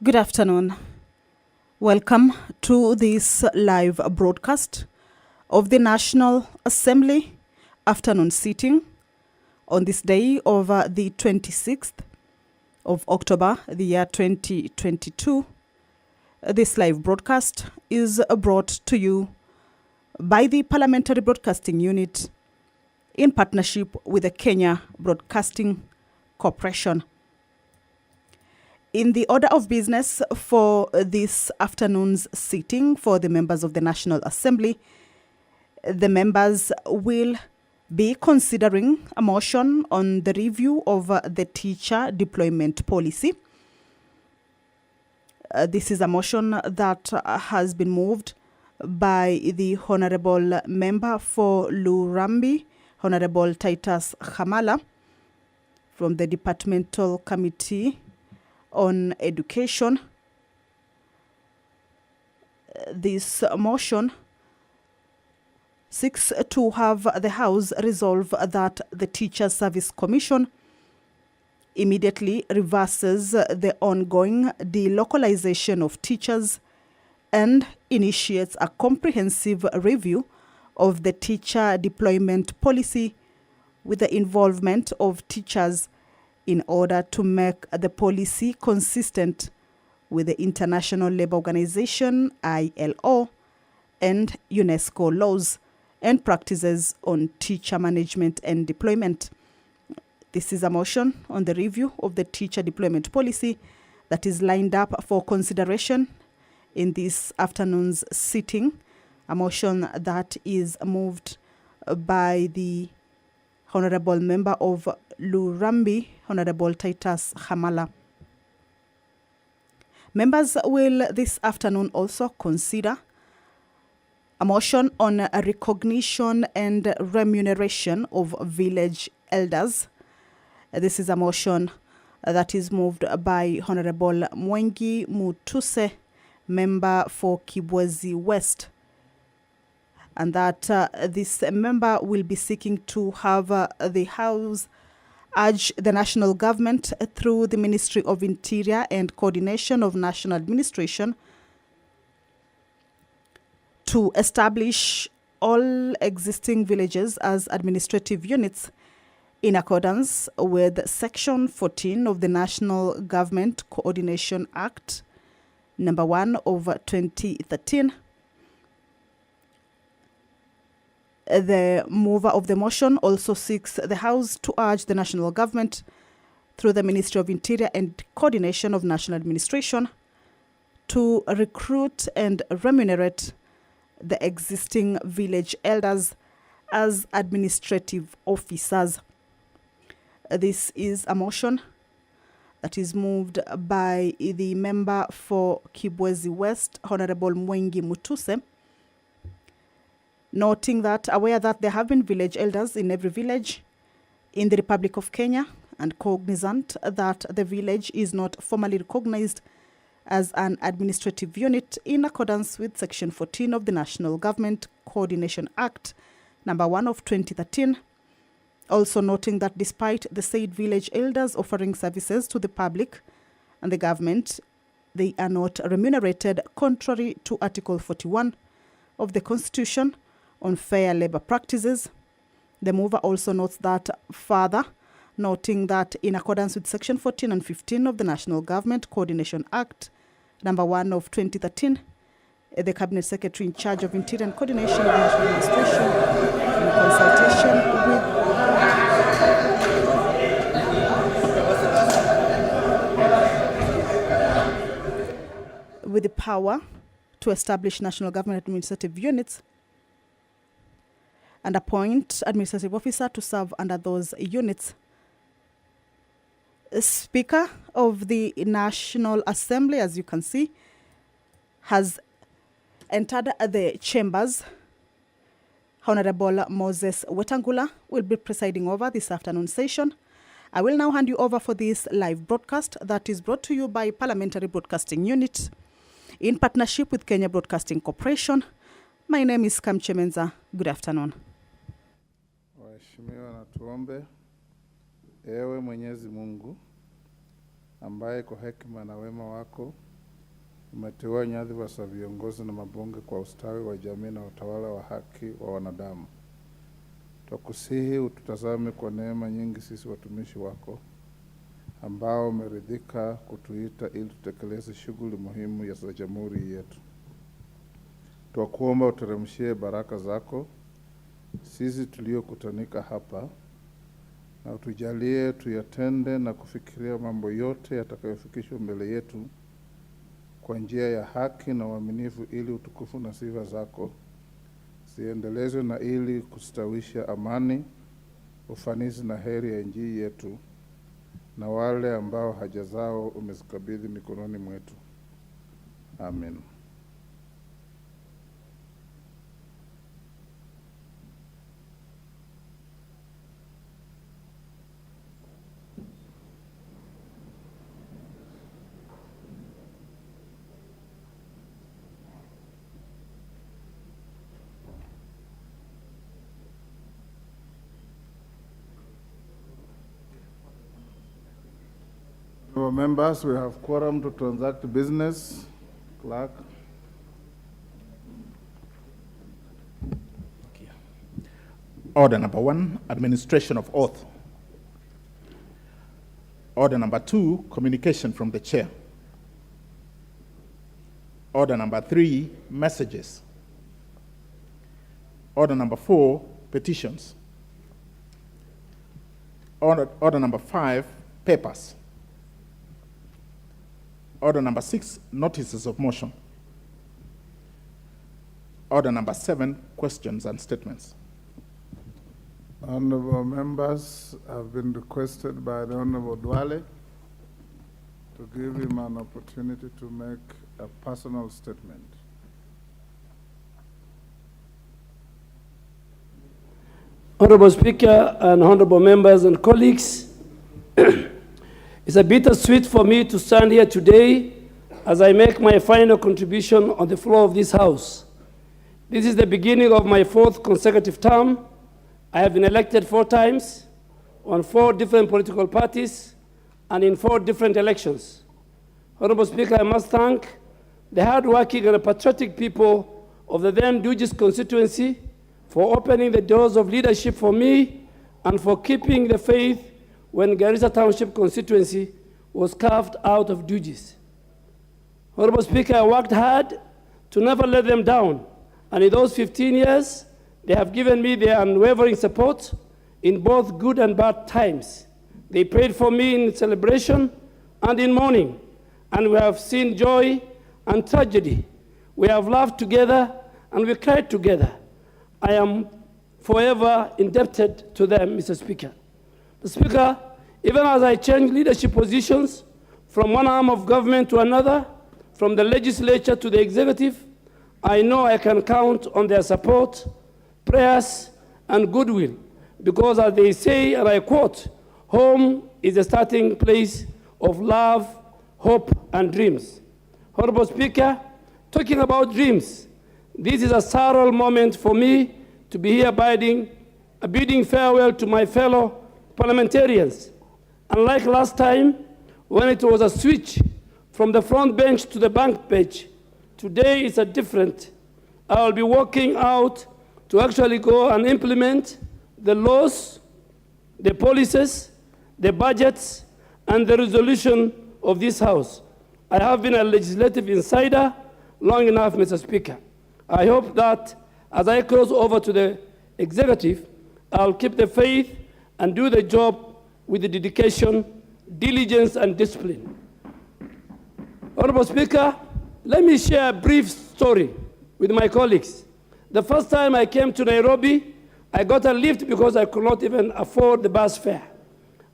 Good afternoon. Welcome to this live broadcast of the National Assembly afternoon sitting on this day of the 26th of October, the year 2022. This live broadcast is brought to you by the Parliamentary Broadcasting Unit in partnership with the Kenya Broadcasting Corporation. In the order of business for this afternoon's sitting for the members of the National Assembly, the members will be considering a motion on the review of the teacher deployment policy. This is a motion that has been moved by the Honorable Member for Lurambi, Honorable Titus Hamala, from the Departmental Committee on Education. This motion seeks to have the House resolve that the Teachers Service Commission immediately reverses the ongoing delocalization of teachers and initiates a comprehensive review of the teacher deployment policy with the involvement of teachers in order to make the policy consistent with the International Labour Organization, ILO, and UNESCO laws and practices on teacher management and deployment. This is a motion on the review of the teacher deployment policy that is lined up for consideration in this afternoon's sitting, a motion that is moved by the Honorable Member of Lurambi, Honorable Titus Hamala. Members will this afternoon also consider a motion on a recognition and remuneration of village elders. This is a motion that is moved by Honorable Mwengi Mutuse, Member for Kibwezi West, and that this member will be seeking to have the House urge the national government through the Ministry of Interior and Coordination of National Administration to establish all existing villages as administrative units in accordance with Section 14 of the National Government Coordination Act number 1 of 2013. The mover of the motion also seeks the House to urge the national government through the Ministry of Interior and Coordination of National Administration to recruit and remunerate the existing village elders as administrative officers. This is a motion that is moved by the member for Kibwezi West, Honorable Mwengi Mutuse, noting that aware that there have been village elders in every village in the Republic of Kenya and cognizant that the village is not formally recognized as an administrative unit in accordance with Section 14 of the National Government Coordination Act number 1 of 2013. Also noting that despite the said village elders offering services to the public and the government, they are not remunerated contrary to Article 41 of the Constitution on fair labor practices. The mover also notes that further, noting that in accordance with Section 14 and 15 of the National Government Coordination Act number 1 of 2013, the Cabinet Secretary in charge of Interior and Coordination of National Administration, in consultation with the power to establish national government administrative units and appoint administrative officer to serve under those units. Speaker of the National Assembly, as you can see, has entered the chambers. Honorable Moses Wetangula will be presiding over this afternoon session. I will now hand you over for this live broadcast that is brought to you by Parliamentary Broadcasting Unit in partnership with Kenya Broadcasting Corporation. My name is Kamche Menza. Good afternoon. Waheshimiwa, na tuombe. Ewe Mwenyezi Mungu, ambaye kwa hekima na wema wako umeteua nyadhifa za viongozi na mabunge kwa ustawi wa jamii na utawala wa haki wa wanadamu, tukusihi ututazame kwa neema nyingi sisi watumishi wako ambao umeridhika kutuita ili tutekeleze shughuli muhimu za jamhuri yetu. Tukuomba uteremshie baraka zako sisi tuliokutanika hapa, na utujalie tuyatende na kufikiria mambo yote yatakayofikishwa mbele yetu kwa njia ya haki na uaminifu, ili utukufu na sifa zako ziendelezwe na ili kustawisha amani, ufanisi na heri ya nchi yetu na wale ambao haja zao umezikabidhi mikononi mwetu. Amen. Members, we have quorum to transact business. Clerk. Order number 1, administration of oath. Order number 2, communication from the chair. Order number 3, messages. Order number 4, petitions. Order number 5, papers. Order number 6, notices of motion. Order number 7, questions and statements. Honorable members have been requested by the Honorable Dwale to give him an opportunity to make a personal statement. Honorable Speaker and honorable members and colleagues, it's a bittersweet for me to stand here today as I make my final contribution on the floor of this House. This is the beginning of my 4th consecutive term. I have been elected 4 times on 4 different political parties and in 4 different elections. Honorable Speaker, I must thank the hardworking and patriotic people of the then Dugis constituency for opening the doors of leadership for me and for keeping the faith when Garissa Township constituency was carved out of Dugis. Honorable Speaker, I worked hard to never let them down, and in those 15 years, they have given me their unwavering support in both good and bad times. They prayed for me in celebration and in mourning, and we have seen joy and tragedy. We have laughed together and we cried together. I am forever indebted to them, Mr. Speaker. Mr. Speaker, even as I change leadership positions from one arm of government to another, from the legislature to the executive, I know I can count on their support, prayers, and goodwill, because as they say, and I quote, home is the starting place of love, hope, and dreams. Honorable Speaker, talking about dreams, this is a sorrowful moment for me to be here bidding farewell to my fellow parliamentarians. Unlike last time, when it was a switch from the front bench to the back bench, today is a different. I'll be walking out to actually go and implement the laws, the policies, the budgets, and the resolution of this House. I have been a legislative insider long enough, Mr. Speaker. I hope that as I cross over to the executive, I'll keep the faith and do the job with the dedication, diligence, and discipline. Honorable Speaker, let me share a brief story with my colleagues. The first time I came to Nairobi, I got a lift because I could not even afford the bus fare.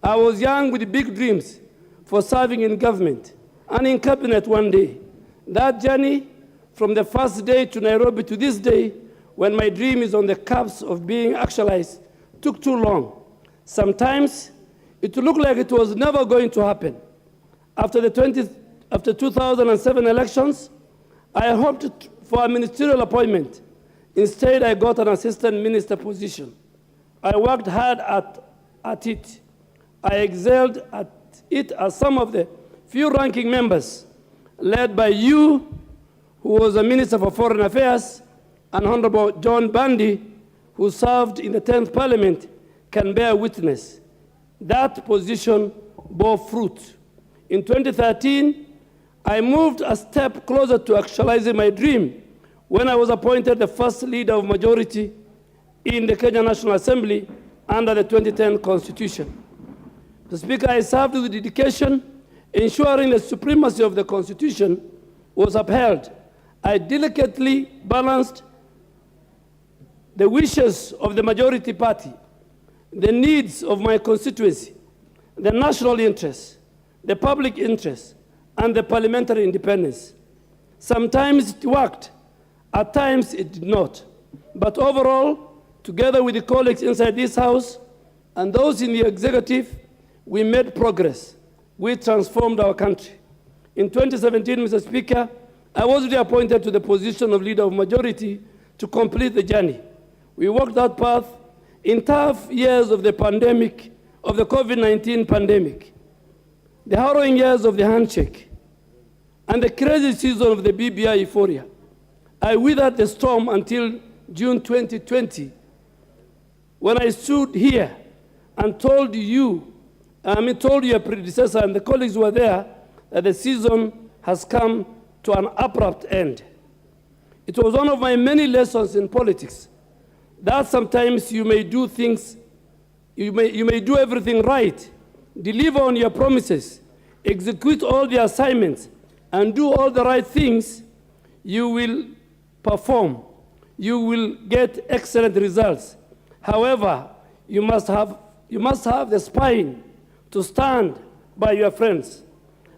I was young with big dreams for serving in government and in cabinet one day. That journey from the first day to Nairobi to this day, when my dream is on the cusp of being actualized, took too long. Sometimes it looked like it was never going to happen. After 2007 elections, I hoped for a ministerial appointment. Instead, I got an assistant minister position. I worked hard at it. I excelled at it as some of the few ranking members, led by you, who was a Minister for Foreign Affairs, and Honorable John Bandy, who served in the 10th Parliament, can bear witness. That position bore fruit. In 2013, I moved a step closer to actualizing my dream when I was appointed the first leader of majority in the Kenya National Assembly under the 2010 Constitution. The Speaker, I served with dedication, ensuring the supremacy of the Constitution was upheld. I delicately balanced the wishes of the majority party, the needs of my constituency, the national interest, the public interest, and the parliamentary independence. Sometimes it worked, at times it did not. But overall, together with the colleagues inside this House and those in the executive, we made progress. We transformed our country. In 2017, Mr. Speaker, I was reappointed to the position of Leader of Majority to complete the journey. We walked that path in tough years of the pandemic, of the COVID-19 pandemic, the harrowing years of the handshake, and the crazy season of the BBI euphoria. I weathered the storm until June 2020, when I stood here and told your predecessor and the colleagues who were there that the season has come to an abrupt end. It was one of my many lessons in politics that sometimes you may do things, you may do everything right, deliver on your promises, execute all the assignments, and do all the right things, you will perform. You will get excellent results. However, you must have the spine to stand by your friends.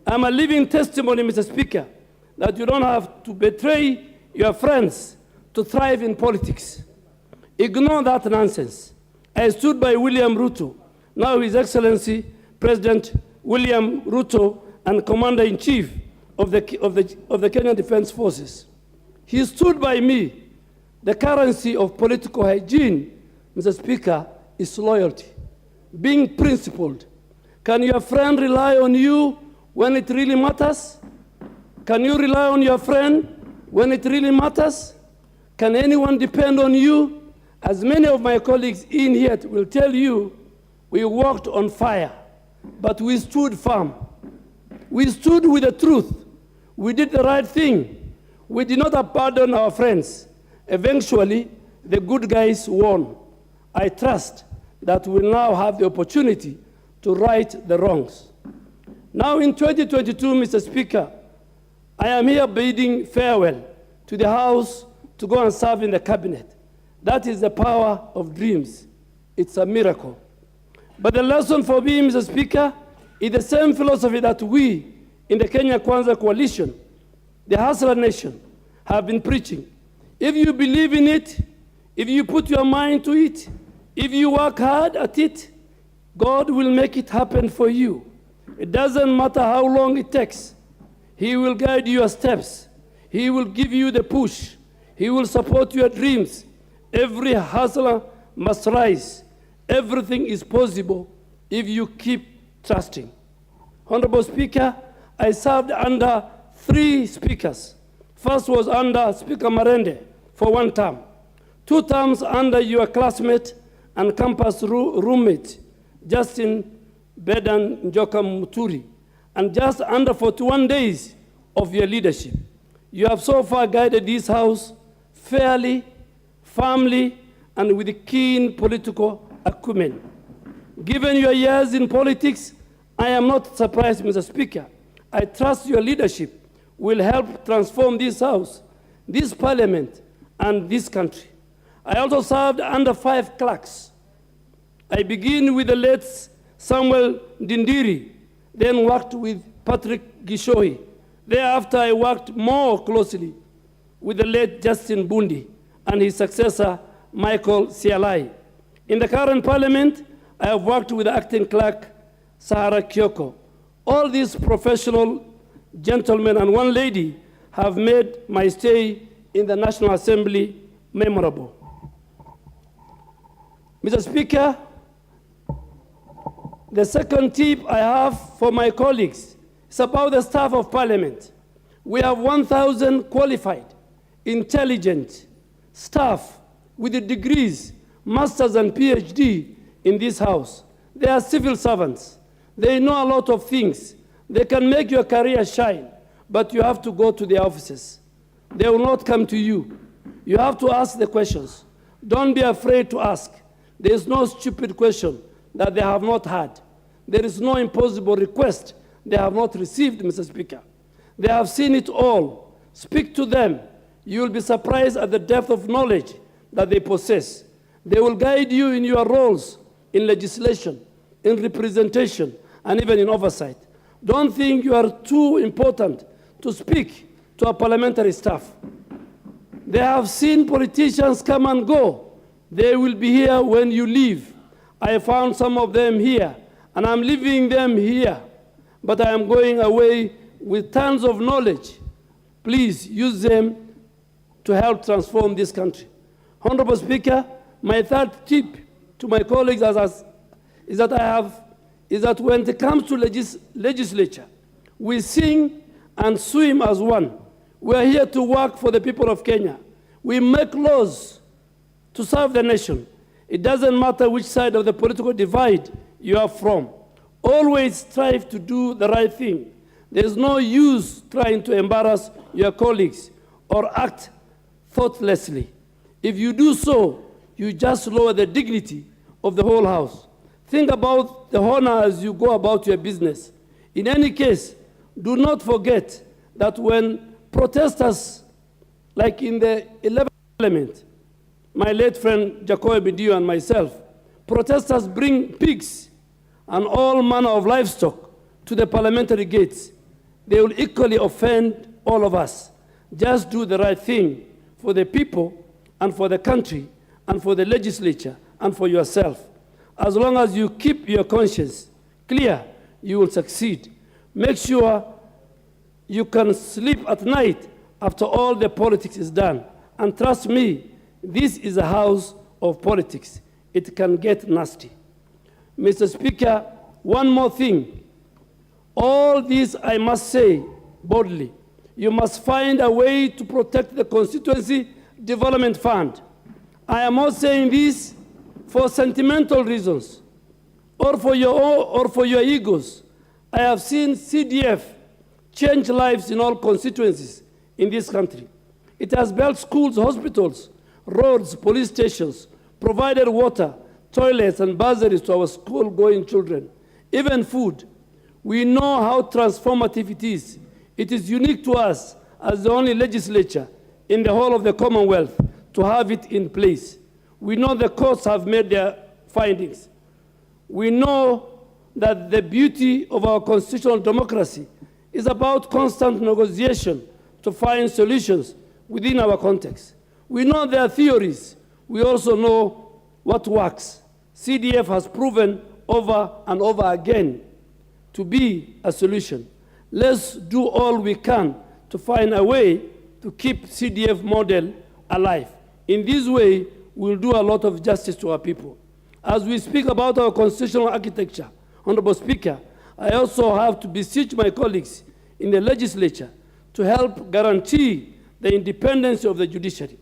I'm a living testimony, Mr. Speaker, that you don't have to betray your friends to thrive in politics. Ignore that nonsense. I stood by William Ruto, now His Excellency President William Ruto, and Commander-in-Chief of the Kenya Defense Forces. He stood by me. The currency of political hygiene, Mr. Speaker, is loyalty, being principled. Can your friend rely on you when it really matters? Can you rely on your friend when it really matters? Can anyone depend on you? As many of my colleagues in here will tell you, we walked on fire, but we stood firm. We stood with the truth. We did the right thing. We did not abandon our friends. Eventually, the good guys won. I trust that we now have the opportunity to right the wrongs. Now in 2022, Mr. Speaker, I am here bidding farewell to the House to go and serve in the cabinet. That is the power of dreams. It's a miracle. But the lesson for me, Mr. Speaker, is the same philosophy that we in the Kenya Kwanza Coalition, the Hustler Nation, have been preaching. If you believe in it, if you put your mind to it, if you work hard at it, God will make it happen for you. It doesn't matter how long it takes. He will guide your steps. He will give you the push. He will support your dreams. Every hustler must rise. Everything is possible if you keep trusting. Honorable Speaker, I served under 3 speakers. First was under Speaker Marende for 1 term. 2 terms under your classmate and campus roommate, Justin Bedan Njoka Muturi, and just under 41 days of your leadership. You have so far guided this House fairly, firmly, and with keen political acumen. Given your years in politics, I am not surprised, Mr. Speaker. I trust your leadership will help transform this House, this Parliament, and this country. I also served under 5 clerks. I begin with the late Samuel Dindiri, then worked with Patrick Gishohi. Thereafter, I worked more closely with the late Justin Bundi and his successor, Michael Sialai. In the current Parliament, I have worked with acting clerk, Sahara Kyoko. All these professional gentlemen and 1 lady have made my stay in the National Assembly memorable. Mr. Speaker, the second tip I have for my colleagues is about the staff of Parliament. We have 1,000 qualified, intelligent staff with the degrees, masters and PhD in this house. They are civil servants. They know a lot of things. They can make your career shine, but you have to go to their offices. They will not come to you. You have to ask the questions. Don't be afraid to ask. There is no stupid question that they have not had. There is no impossible request they have not received, Mr. Speaker. They have seen it all. Speak to them. You will be surprised at the depth of knowledge that they possess. They will guide you in your roles in legislation, in representation, and even in oversight. Don't think you are too important to speak to a parliamentary staff. They have seen politicians come and go. They will be here when you leave. I found some of them here, and I'm leaving them here, but I am going away with tons of knowledge. Please use them to help transform this country. Honorable Speaker, my third tip to my colleagues is that when it comes to legislature, we sing and swim as one. We are here to work for the people of Kenya. We make laws to serve the nation. It doesn't matter which side of the political divide you are from. Always strive to do the right thing. There's no use trying to embarrass your colleagues or act thoughtlessly. If you do so, you just lower the dignity of the whole house. Think about the honor as you go about your business. In any case, do not forget that when protesters, like in the 11th Parliament, my late friend Jacob Bidio and myself, protesters bring pigs and all manner of livestock to the parliamentary gates. They will equally offend all of us. Just do the right thing for the people and for the country and for the legislature and for yourself. As long as you keep your conscience clear, you will succeed. Make sure you can sleep at night after all the politics is done. And trust me, this is a house of politics. It can get nasty. Mr. Speaker, one more thing. All this I must say boldly. You must find a way to protect the Constituency Development Fund. I am not saying this for sentimental reasons or for your egos. I have seen CDF change lives in all constituencies in this country. It has built schools, hospitals, roads, police stations, provided water, toilets, and bursaries to our school-going children, even food. We know how transformative it is. It is unique to us as the only legislature in the whole of the Commonwealth to have it in place. We know the courts have made their findings. We know that the beauty of our constitutional democracy is about constant negotiation to find solutions within our context. We know their theories. We also know what works. CDF has proven over and over again to be a solution. Let's do all we can to find a way to keep CDF model alive. In this way, we'll do a lot of justice to our people. As we speak about our constitutional architecture, Honorable Speaker, I also have to beseech my colleagues in the legislature to help guarantee the independence of the judiciary.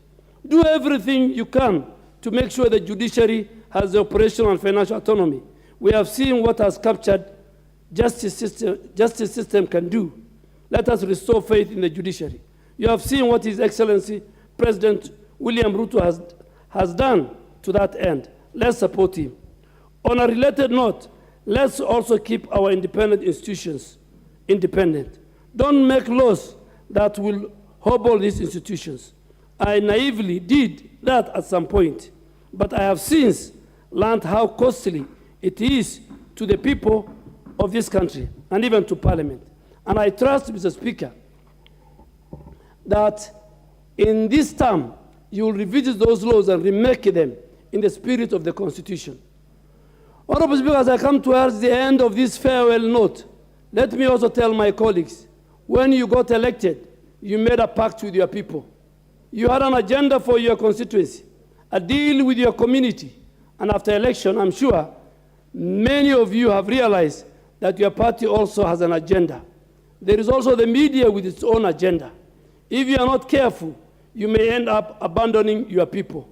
Do everything you can to make sure the judiciary has the operational and financial autonomy. We have seen what has captured justice system can do. Let us restore faith in the judiciary. You have seen what His Excellency President William Ruto has done to that end. Let's support him. On a related note, let's also keep our independent institutions independent. Don't make laws that will hobble these institutions. I naively did that at some point, but I have since learned how costly it is to the people of this country and even to Parliament. And I trust, Mr. Speaker, that in this term, you will revisit those laws and remake them in the spirit of the Constitution. Honorable Speaker, as I come towards the end of this farewell note, let me also tell my colleagues, when you got elected, you made a pact with your people. You had an agenda for your constituency, a deal with your community. And after election, I'm sure many of you have realized that your party also has an agenda. There is also the media with its own agenda. If you are not careful, you may end up abandoning your people.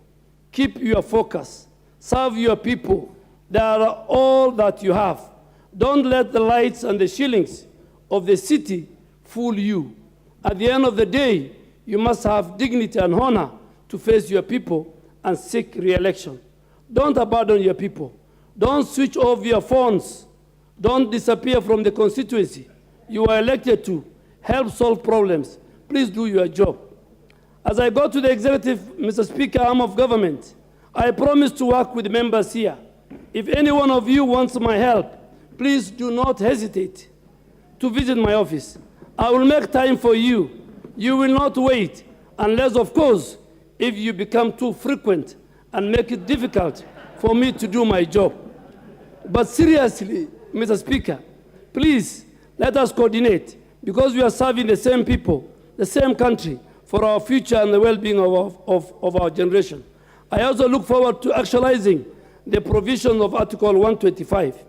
Keep your focus. Serve your people. They are all that you have. Don't let the lights and the shillings of the city fool you. At the end of the day, you must have dignity and honor to face your people and seek re-election. Don't abandon your people. Don't switch off your phones. Don't disappear from the constituency. You are elected to help solve problems. Please do your job. As I go to the executive, Mr. Speaker, arm of government, I promise to work with members here. If any one of you wants my help, please do not hesitate to visit my office. I will make time for you. You will not wait, unless, of course, if you become too frequent and make it difficult for me to do my job. But seriously, Mr. Speaker, please let us coordinate, because we are serving the same people, the same country, for our future and the well-being of our generation. I also look forward to actualizing the provisions of Article 125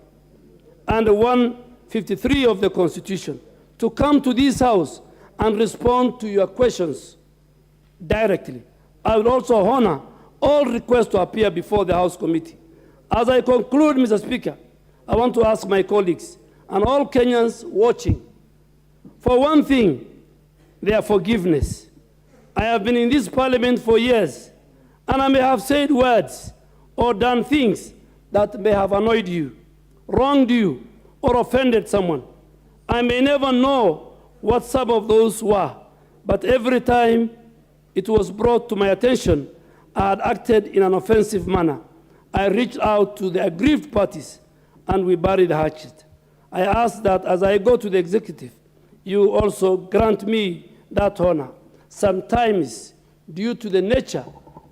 and 153 of the Constitution to come to this House and respond to your questions directly. I will also honor all requests to appear before the House Committee. As I conclude, Mr. Speaker, I want to ask my colleagues and all Kenyans watching, for one thing, their forgiveness. I have been in this parliament for years, and I may have said words or done things that may have annoyed you, wronged you, or offended someone. I may never know what some of those were, but every time it was brought to my attention, I had acted in an offensive manner. I reached out to the aggrieved parties, and we buried the hatchet. I ask that as I go to the executive, you also grant me that honor. Sometimes, due to the nature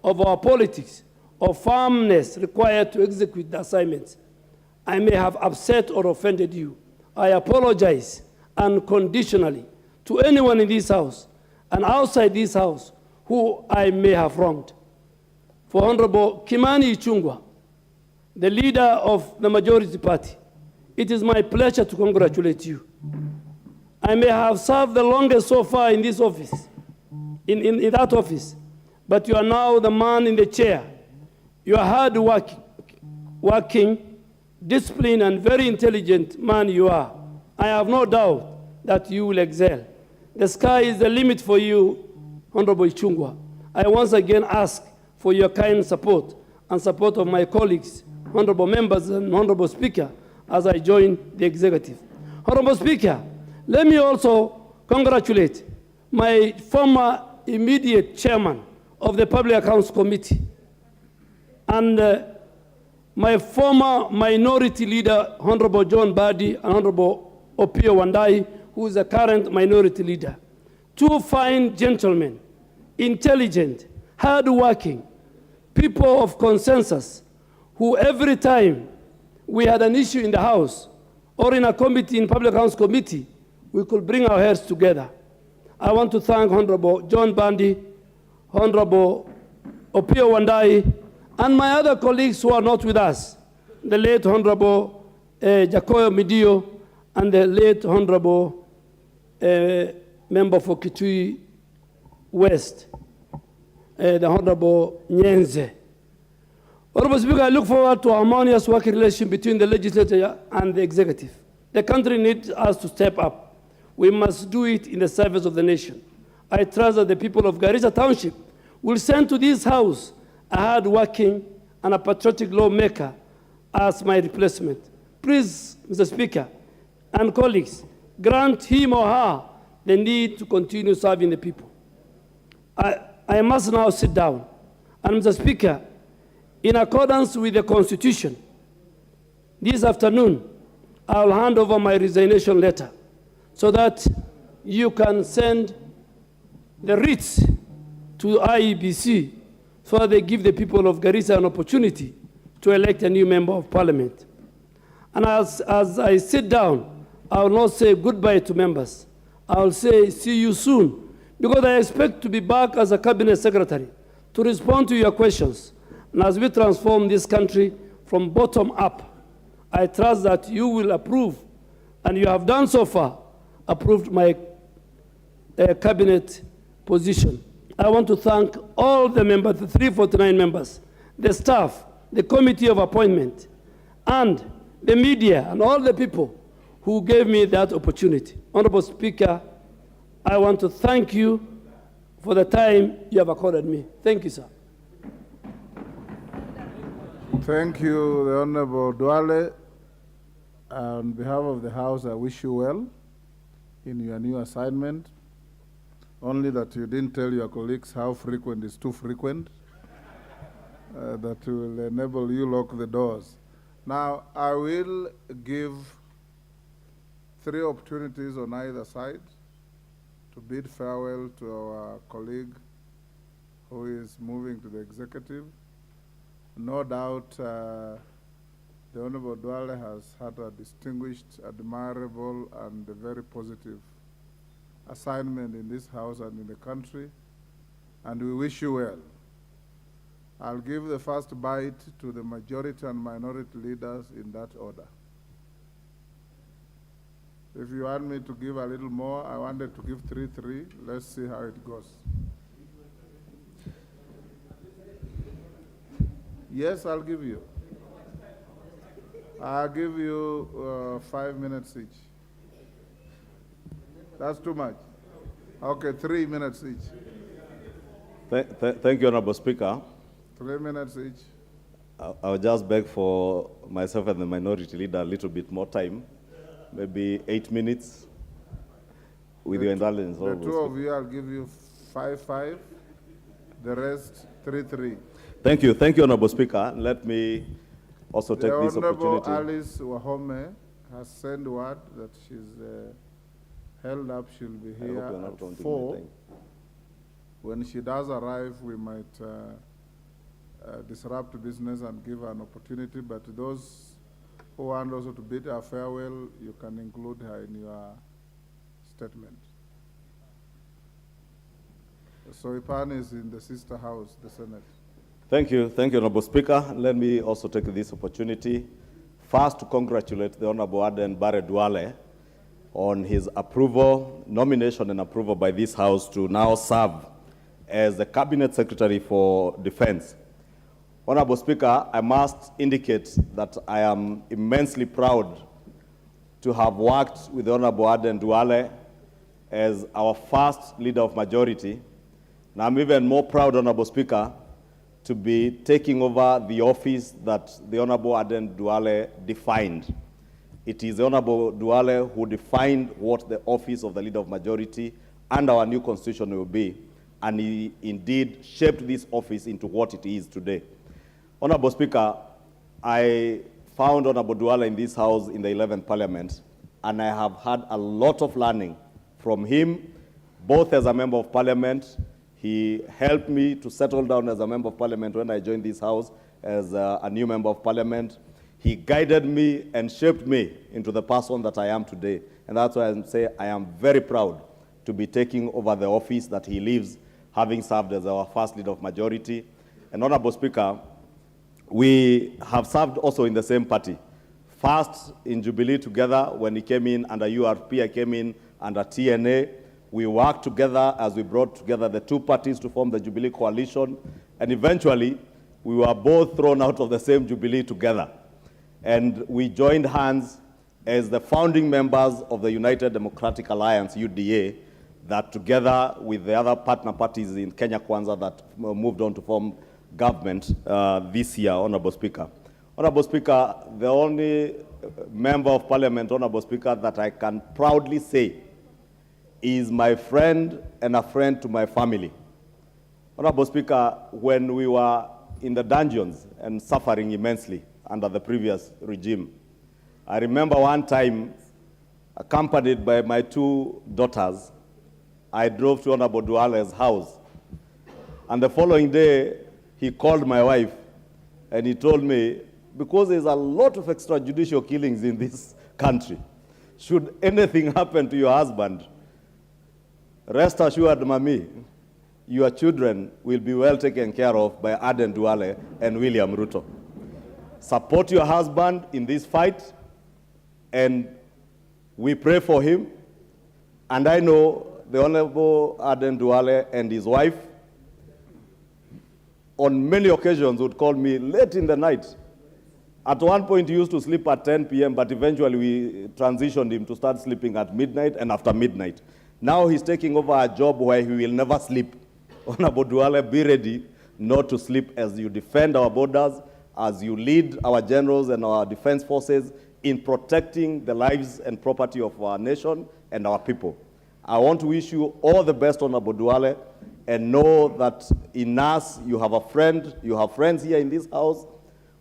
of our politics or firmness required to execute the assignments, I may have upset or offended you. I apologize unconditionally to anyone in this House and outside this House who I may have wronged. For Honorable Kimani Ichung'wah, the leader of the majority party, it is my pleasure to congratulate you. I may have served the longest so far in this office, in that office, but you are now the man in the chair. You are hard-working, disciplined, and very intelligent man you are. I have no doubt that you will excel. The sky is the limit for you, Honorable Ichung'wah. I once again ask for your kind support and support of my colleagues, honorable members, and Honorable Speaker, as I join the executive. Honorable Speaker, let me also congratulate my former immediate chairman of the Public Accounts Committee and my former minority leader, Honorable John Badi, and Honorable Opiyo Wandayi, who is the current minority leader. Two fine gentlemen, intelligent, hard-working, people of consensus, who every time we had an issue in the House or in a committee, in Public Accounts Committee, we could bring our heads together. I want to thank Honorable John Bandi, Honorable Opiyo Wandayi, and my other colleagues who are not with us, the late Honorable Jacoyo Midio, and the late Honorable Member for Kitui West, the Honorable Nyenze. Honorable Speaker, I look forward to a harmonious working relationship between the legislature and the executive. The country needs us to step up. We must do it in the service of the nation. I trust that the people of Garissa Township will send to this House a hard-working and a patriotic lawmaker as my replacement. Please, Mr. Speaker and colleagues, grant him or her the need to continue serving the people. I must now sit down. And Mr. Speaker, in accordance with the Constitution, this afternoon, I will hand over my resignation letter so that you can send the writs to IEBC so that they give the people of Garissa an opportunity to elect a new member of parliament. And as I sit down, I will not say goodbye to members. I will say see you soon, because I expect to be back as a cabinet secretary to respond to your questions. And as we transform this country from bottom up, I trust that you will approve, and you have done so far, approved my cabinet position. I want to thank all the members, the 349 members, the staff, the committee of appointment, and the media, and all the people who gave me that opportunity. Honorable Speaker, I want to thank you for the time you have accorded me. Thank you, sir. Thank you, the Honorable Duale. On behalf of the House, I wish you well in your new assignment. Only that you didn't tell your colleagues how frequent is too frequent. That will enable you lock the doors. Now, I will give 3 opportunities on either side to bid farewell to our colleague who is moving to the executive. No doubt the Honorable Duale has had a distinguished, admirable, and a very positive assignment in this House and in the country, and we wish you well. I'll give the first bite to the majority and minority leaders in that order. If you want me to give a little more, I wanted to give 3-3. Let's see how it goes. Yes, I'll give you. I'll give you 5 minutes each. That's too much. Okay, 3 minutes each. Thank you, Honorable Speaker. 3 minutes each. I'll just beg for myself and the minority leader a little bit more time, maybe 8 minutes with your indulgence. The 2 of you, I'll give you 5-5, the rest 3-3. Thank you, Honorable Speaker. Let me also take this opportunity. The Honorable Alice Wahome has sent word that she's held up. She'll be here at 4. When she does arrive, we might disrupt business and give her an opportunity, but those who want also to bid her farewell, you can include her in your statement. So Ipan is in the sister house, the Senate. Thank you, Honorable Speaker. Let me also take this opportunity first to congratulate the Honorable Aden Bare Duale on his approval, nomination and approval by this House to now serve as the Cabinet Secretary for Defense. Honorable Speaker, I must indicate that I am immensely proud to have worked with the Honorable Aden Duale as our first leader of majority. And I'm even more proud, Honorable Speaker, to be taking over the office that the Honorable Aden Duale defined. It is the Honorable Duale who defined what the office of the leader of majority and our new constitution will be, and he indeed shaped this office into what it is today. Honorable Speaker, I found Honorable Duale in this House in the 11th Parliament, and I have had a lot of learning from him, both as a Member of Parliament. He helped me to settle down as a Member of Parliament when I joined this House as a new Member of Parliament. He guided me and shaped me into the person that I am today. And that's why I say I am very proud to be taking over the office that he leaves, having served as our first leader of majority. And Honorable Speaker, we have served also in the same party. First in Jubilee together when he came in under URP, I came in under TNA. We worked together as we brought together the 2 parties to form the Jubilee coalition, and eventually we were both thrown out of the same Jubilee together. And we joined hands as the founding members of the United Democratic Alliance, UDA, that together with the other partner parties in Kenya Kwanza that moved on to form government this year, Honorable Speaker. Honorable Speaker, the only member of Parliament, Honorable Speaker, that I can proudly say is my friend and a friend to my family. Honorable Speaker, when we were in the dungeons and suffering immensely under the previous regime, I remember one time, accompanied by my 2 daughters, I drove to Honorable Duale's house. And the following day, he called my wife and he told me, because there's a lot of extrajudicial killings in this country, should anything happen to your husband, Rest assured, Mami, your children will be well taken care of by Aden Duale and William Ruto. Support your husband in this fight, and we pray for him. And I know the Honorable Aden Duale and his wife on many occasions would call me late in the night. At one point, he used to sleep at 10 p.m., but eventually we transitioned him to start sleeping at midnight and after midnight. Now he's taking over a job where he will never sleep. Honorable Duale, be ready not to sleep as you defend our borders, as you lead our generals and our defense forces in protecting the lives and property of our nation and our people. I want to wish you all the best, Honorable Duale, and know that in us you have a friend, you have friends here in this house.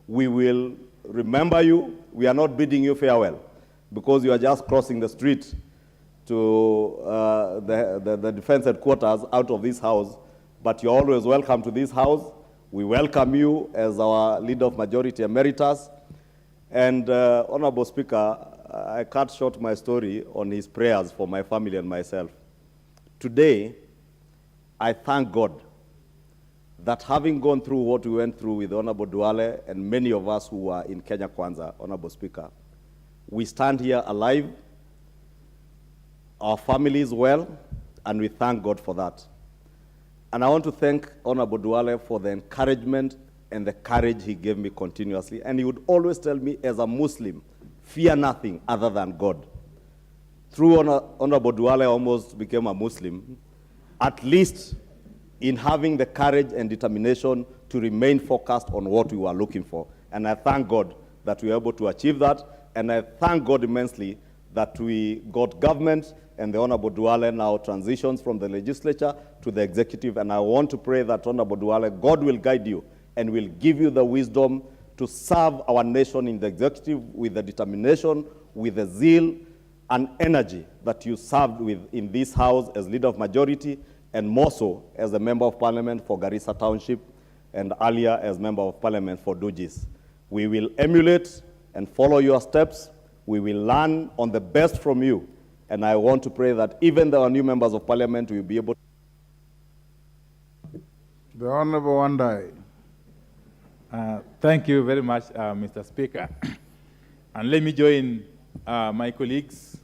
We will remember you. We are not bidding you farewell because you are just crossing the street to the defense headquarters out of this house, but you're always welcome to this house. We welcome you as our Leader of Majority Emeritus. And Honorable Speaker, I cut short my story on his prayers for my family and myself. Today, I thank God that having gone through what we went through with Honorable Duale and many of us who are in Kenya Kwanza, Honorable Speaker, we stand here alive, our family is well, and we thank God for that. And I want to thank Honorable Duale for the encouragement and the courage he gave me continuously. And he would always tell me, as a Muslim, fear nothing other than God. Through Honorable Duale, I almost became a Muslim, at least in having the courage and determination to remain focused on what we were looking for. And I thank God that we were able to achieve that. And I thank God immensely that we got government, and the Honorable Duale now transitions from the legislature to the executive. And I want to pray that, Honorable Duale, God will guide you and will give you the wisdom to serve our nation in the executive with the determination, with the zeal and energy that you served with in this house as Leader of Majority, and more so as a Member of Parliament for Garissa Township, and earlier as Member of Parliament for Dugis. We will emulate and follow your steps. We will learn on the best from you. And I want to pray that even our new members of Parliament will be able to. The Honorable Wandai. Thank you very much, Mr. Speaker. And let me join my colleagues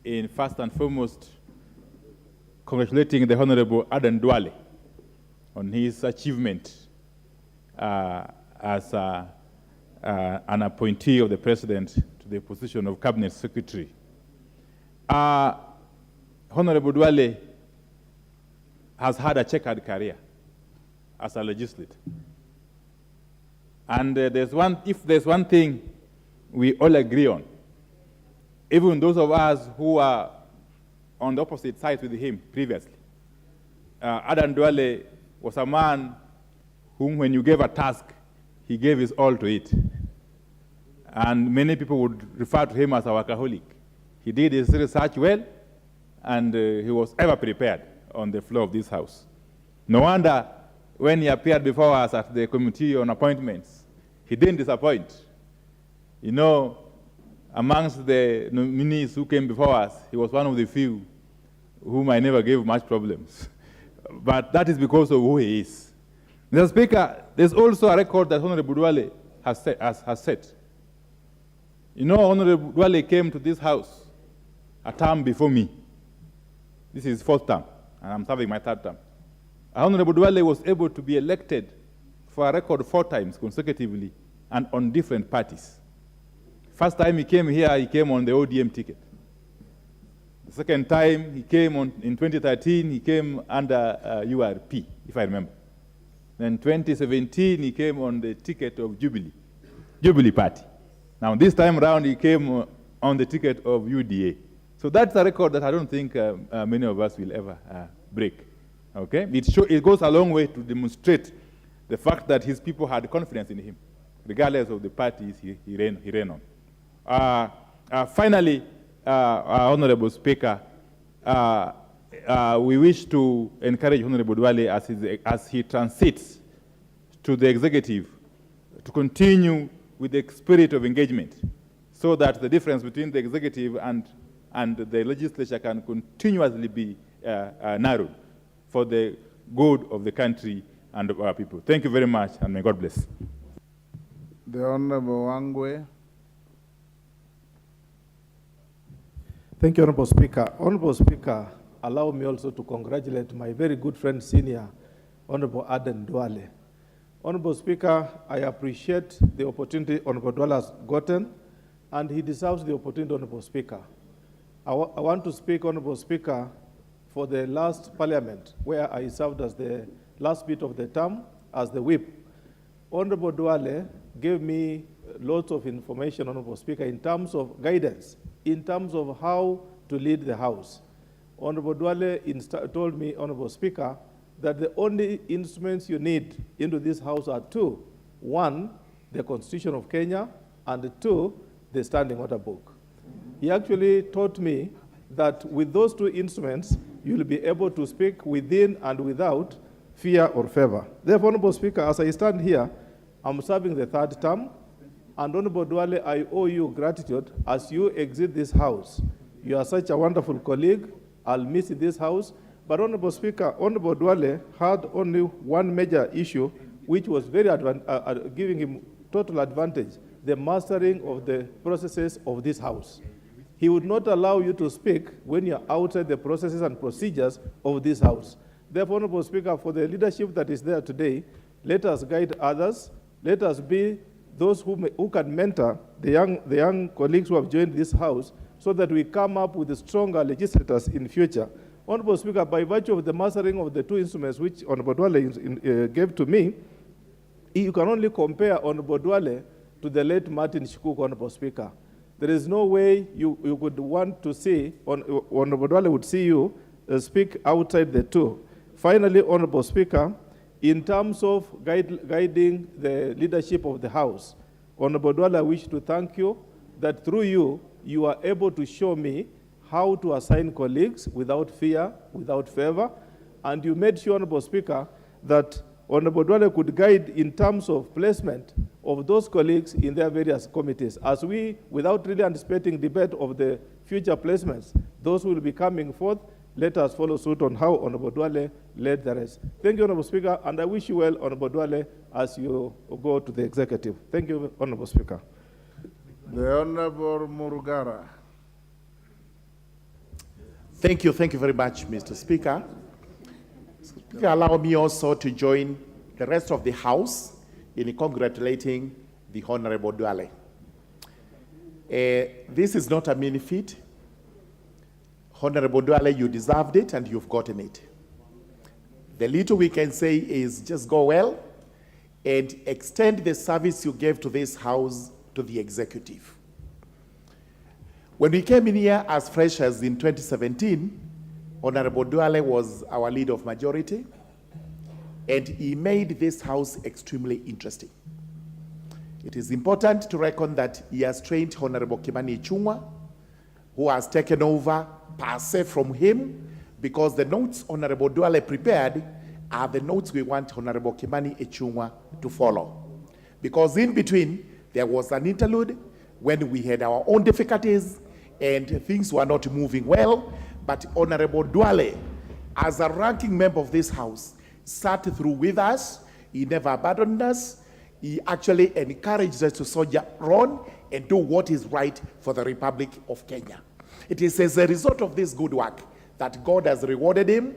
in first and foremost congratulating the Honorable Aden Duale on his achievement as an appointee of the President to the position of Cabinet Secretary. Honorable Duale has had a checkered career as a legislator. And if there's one thing we all agree on, even those of us who are on the opposite side with him previously, Aden Duale was a man whom, when you gave a task, he gave his all to it. And many people would refer to him as a workaholic. He did his research well, and he was ever prepared on the floor of this house. No wonder when he appeared before us at the Committee on Appointments, he didn't disappoint. You know, amongst the nominees who came before us, he was one of the few whom I never gave much problems. But that is because of who he is. Mr. Speaker, there's also a record that Honorable Duale has set. You know, Honorable Duale came to this house a term before me. This is his fourth term, and I'm serving my third term. Honorable Duale was able to be elected for a record 4 times consecutively and on different parties. First time he came here, he came on the ODM ticket. The second time he came in 2013, he came under URP, if I remember. Then 2017, he came on the ticket of Jubilee Party. Now this time around, he came on the ticket of UDA. So that's a record that I don't think many of us will ever break. Okay? It goes a long way to demonstrate the fact that his people had confidence in him, regardless of the parties he ran on. Finally, Honorable Speaker, we wish to encourage Honorable Duale as he transits to the executive to continue with the spirit of engagement, so that the difference between the executive and the legislature can continuously be narrowed for the good of the country and of our people. Thank you very much, and may God bless. The Honorable Wangwe. Thank you, Honorable Speaker. Honorable Speaker, allow me also to congratulate my very good friend, Senior, Honorable Aden Duale. Honorable Speaker, I appreciate the opportunity Honorable Duale has gotten, and he deserves the opportunity, Honorable Speaker. I want to speak, Honorable Speaker, for the last Parliament, where I served as the last bit of the term as the whip. Honorable Duale gave me lots of information, Honorable Speaker, in terms of guidance, in terms of how to lead the House. Honorable Duale told me, Honorable Speaker, that the only instruments you need into this House are two. One, the Constitution of Kenya, and two, the Standing Order Book. He actually taught me that with those two instruments, you'll be able to speak within and without fear or favor. Therefore, Honorable Speaker, as I stand here, I'm serving the third term, and Honorable Duale, I owe you gratitude as you exit this House. You are such a wonderful colleague. I'll miss this House. But Honorable Speaker, Honorable Duale had only one major issue, which was very giving him total advantage, the mastering of the processes of this House. He would not allow you to speak when you're outside the processes and procedures of this House. Therefore, Honorable Speaker, for the leadership that is there today, let us guide others. Let us be those who can mentor the young colleagues who have joined this House so that we come up with stronger legislators in future. Honorable Speaker, by virtue of the mastering of the two instruments which Honorable Duale gave to me, you can only compare Honorable Duale to the late Martin Shikuku, Honorable Speaker. There is no way you would want to see, Honorable Duale would see you speak outside the two. Finally, Honorable Speaker, in terms of guiding the leadership of the House, Honorable Duale, I wish to thank you that through you, you are able to show me how to assign colleagues without fear, without favor, and you made sure, Honorable Speaker, that Honorable Duale could guide in terms of placement of those colleagues in their various committees. As we, without really anticipating debate of the future placements, those who will be coming forth, let us follow suit on how Honorable Duale led the rest. Thank you, Honorable Speaker, and I wish you well, Honorable Duale, as you go to the executive. Thank you, Honorable Speaker. The Honorable Murugara. Thank you very much, Mr. Speaker. Speaker, allow me also to join the rest of the House in congratulating the Honorable Duale. This is not a mini feat. Honorable Duale, you deserved it and you've gotten it. The little we can say is just go well and extend the service you gave to this House to the executive. When we came in here as fresh as in 2017, Honorable Duale was our leader of majority, and he made this House extremely interesting. It is important to reckon that he has trained Honorable Kimani Ichung'wah, who has taken over per se from him, because the notes Honorable Duale prepared are the notes we want Honorable Kimani Ichung'wah to follow. Because in between, there was an interlude when we had our own difficulties and things were not moving well, but Honorable Duale, as a ranking member of this House, sat through with us. He never abandoned us. He actually encouraged us to soldier on and do what is right for the Republic of Kenya. It is as a result of this good work that God has rewarded him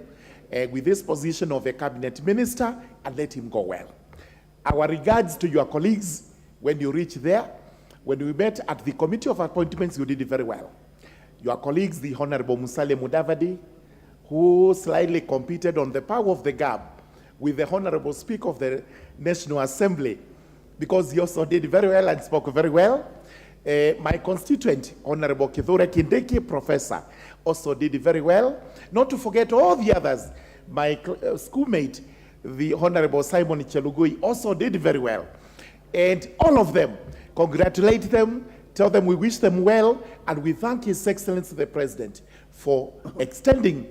with this position of a cabinet minister and let him go well. Our regards to your colleagues when you reach there. When we met at the Committee of Appointments, you did it very well. Your colleagues, the Honorable Musalia Mudavadi, who slightly competed on the power of the gap with the Honorable Speaker of the National Assembly, because he also did very well and spoke very well. My constituent, Honorable Kithure Kindiki, Professor, also did very well. Not to forget all the others. My schoolmate, the Honorable Simon Chelugui, also did very well. And all of them, congratulate them, tell them we wish them well, and we thank His Excellency the President for extending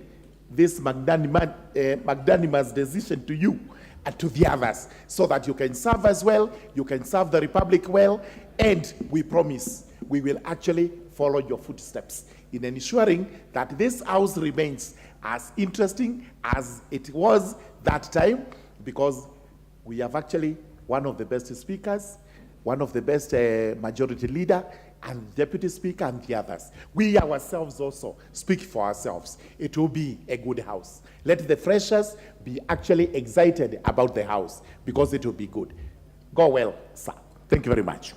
this magnanimous decision to you and to the others, so that you can serve as well, you can serve the Republic well, and we promise we will actually follow your footsteps in ensuring that this house remains as interesting as it was that time, because we have actually one of the best speakers, one of the best majority leader, and deputy speaker, and the others. We ourselves also speak for ourselves. It will be a good house. Let the freshers be actually excited about the house, because it will be good. Go well, sir. Thank you very much.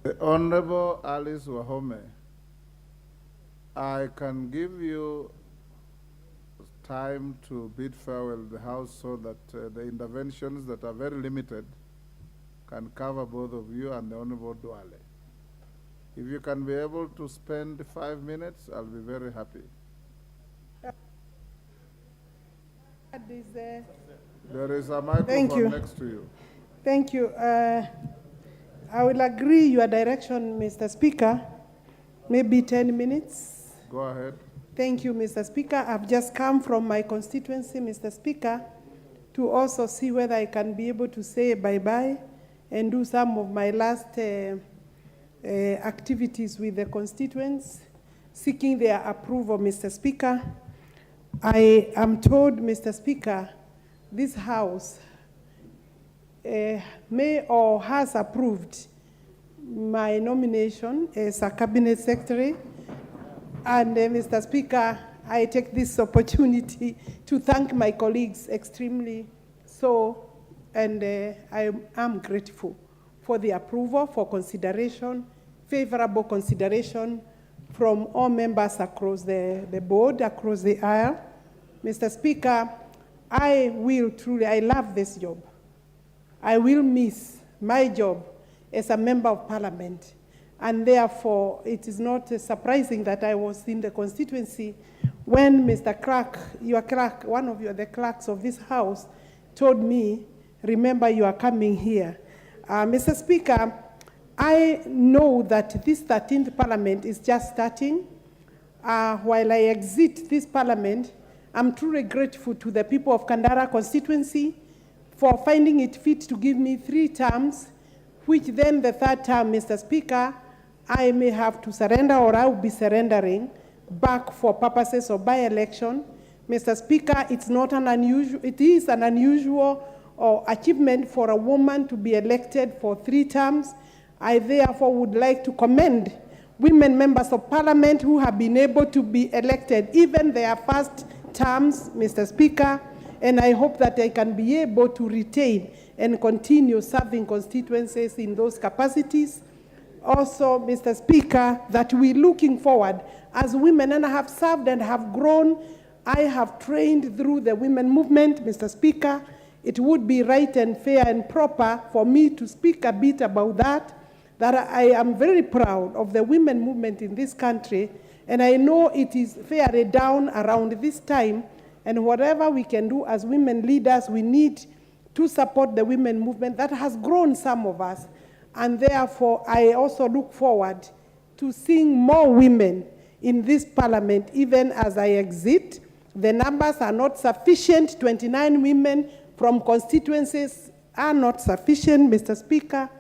The Honorable Alice Wahome, I can give you time to bid farewell to the House so that the interventions that are very limited can cover both of you and the Honorable Duale. If you can be able to spend 5 minutes, I'll be very happy. There is a microphone next to you. Thank you. I will agree your direction, Mr. Speaker. Maybe 10 minutes. Go ahead. Thank you, Mr. Speaker. I've just come from my constituency, Mr. Speaker, to also see whether I can be able to say bye-bye and do some of my last activities with the constituents, seeking their approval, Mr. Speaker. I am told, Mr. Speaker, this House may or has approved my nomination as a cabinet secretary. And Mr. Speaker, I take this opportunity to thank my colleagues extremely so, and I am grateful for the approval, for consideration, favorable consideration from all members across the board, across the aisle. Mr. Speaker, I love this job. I will miss my job as a member of parliament. And therefore, it is not surprising that I was in the constituency when Mr. Clerk, your clerk, one of the clerks of this House, told me, remember you are coming here. Mr. Speaker, I know that this 13th Parliament is just starting. While I exit this Parliament, I'm truly grateful to the people of Kandara constituency for finding it fit to give me 3 terms, which then the 3rd term, Mr. Speaker, I may have to surrender, or I will be surrendering back for purposes of by-election. Mr. Speaker, it is an unusual achievement for a woman to be elected for 3 terms. I therefore would like to commend women members of parliament who have been able to be elected even their first terms, Mr. Speaker, and I hope that I can be able to retain and continue serving constituencies in those capacities. Also, Mr. Speaker, that we're looking forward as women, and I have served and have grown. I have trained through the women movement, Mr. Speaker. It would be right and fair and proper for me to speak a bit about that I am very proud of the women movement in this country, and I know it is fairly down around this time, and whatever we can do as women leaders, we need to support the women movement that has grown some of us. And therefore, I also look forward to seeing more women in this parliament, even as I exit. The numbers are not sufficient. 29 women from constituencies are not sufficient, Mr. Speaker.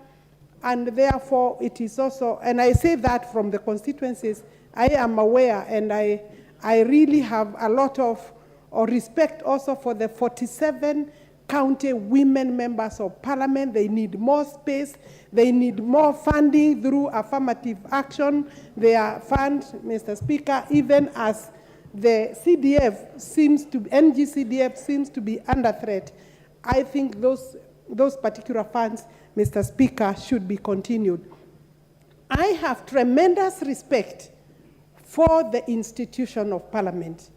And therefore, it is also, and I say that from the constituencies, I am aware, and I really have a lot of respect also for the 47 county women members of parliament. They need more space. They need more funding through affirmative action. Their fund, Mr. Speaker, even as the CDF NGCDF seems to be under threat. I think those particular funds, Mr. Speaker, should be continued. I have tremendous respect for the institution of parliament,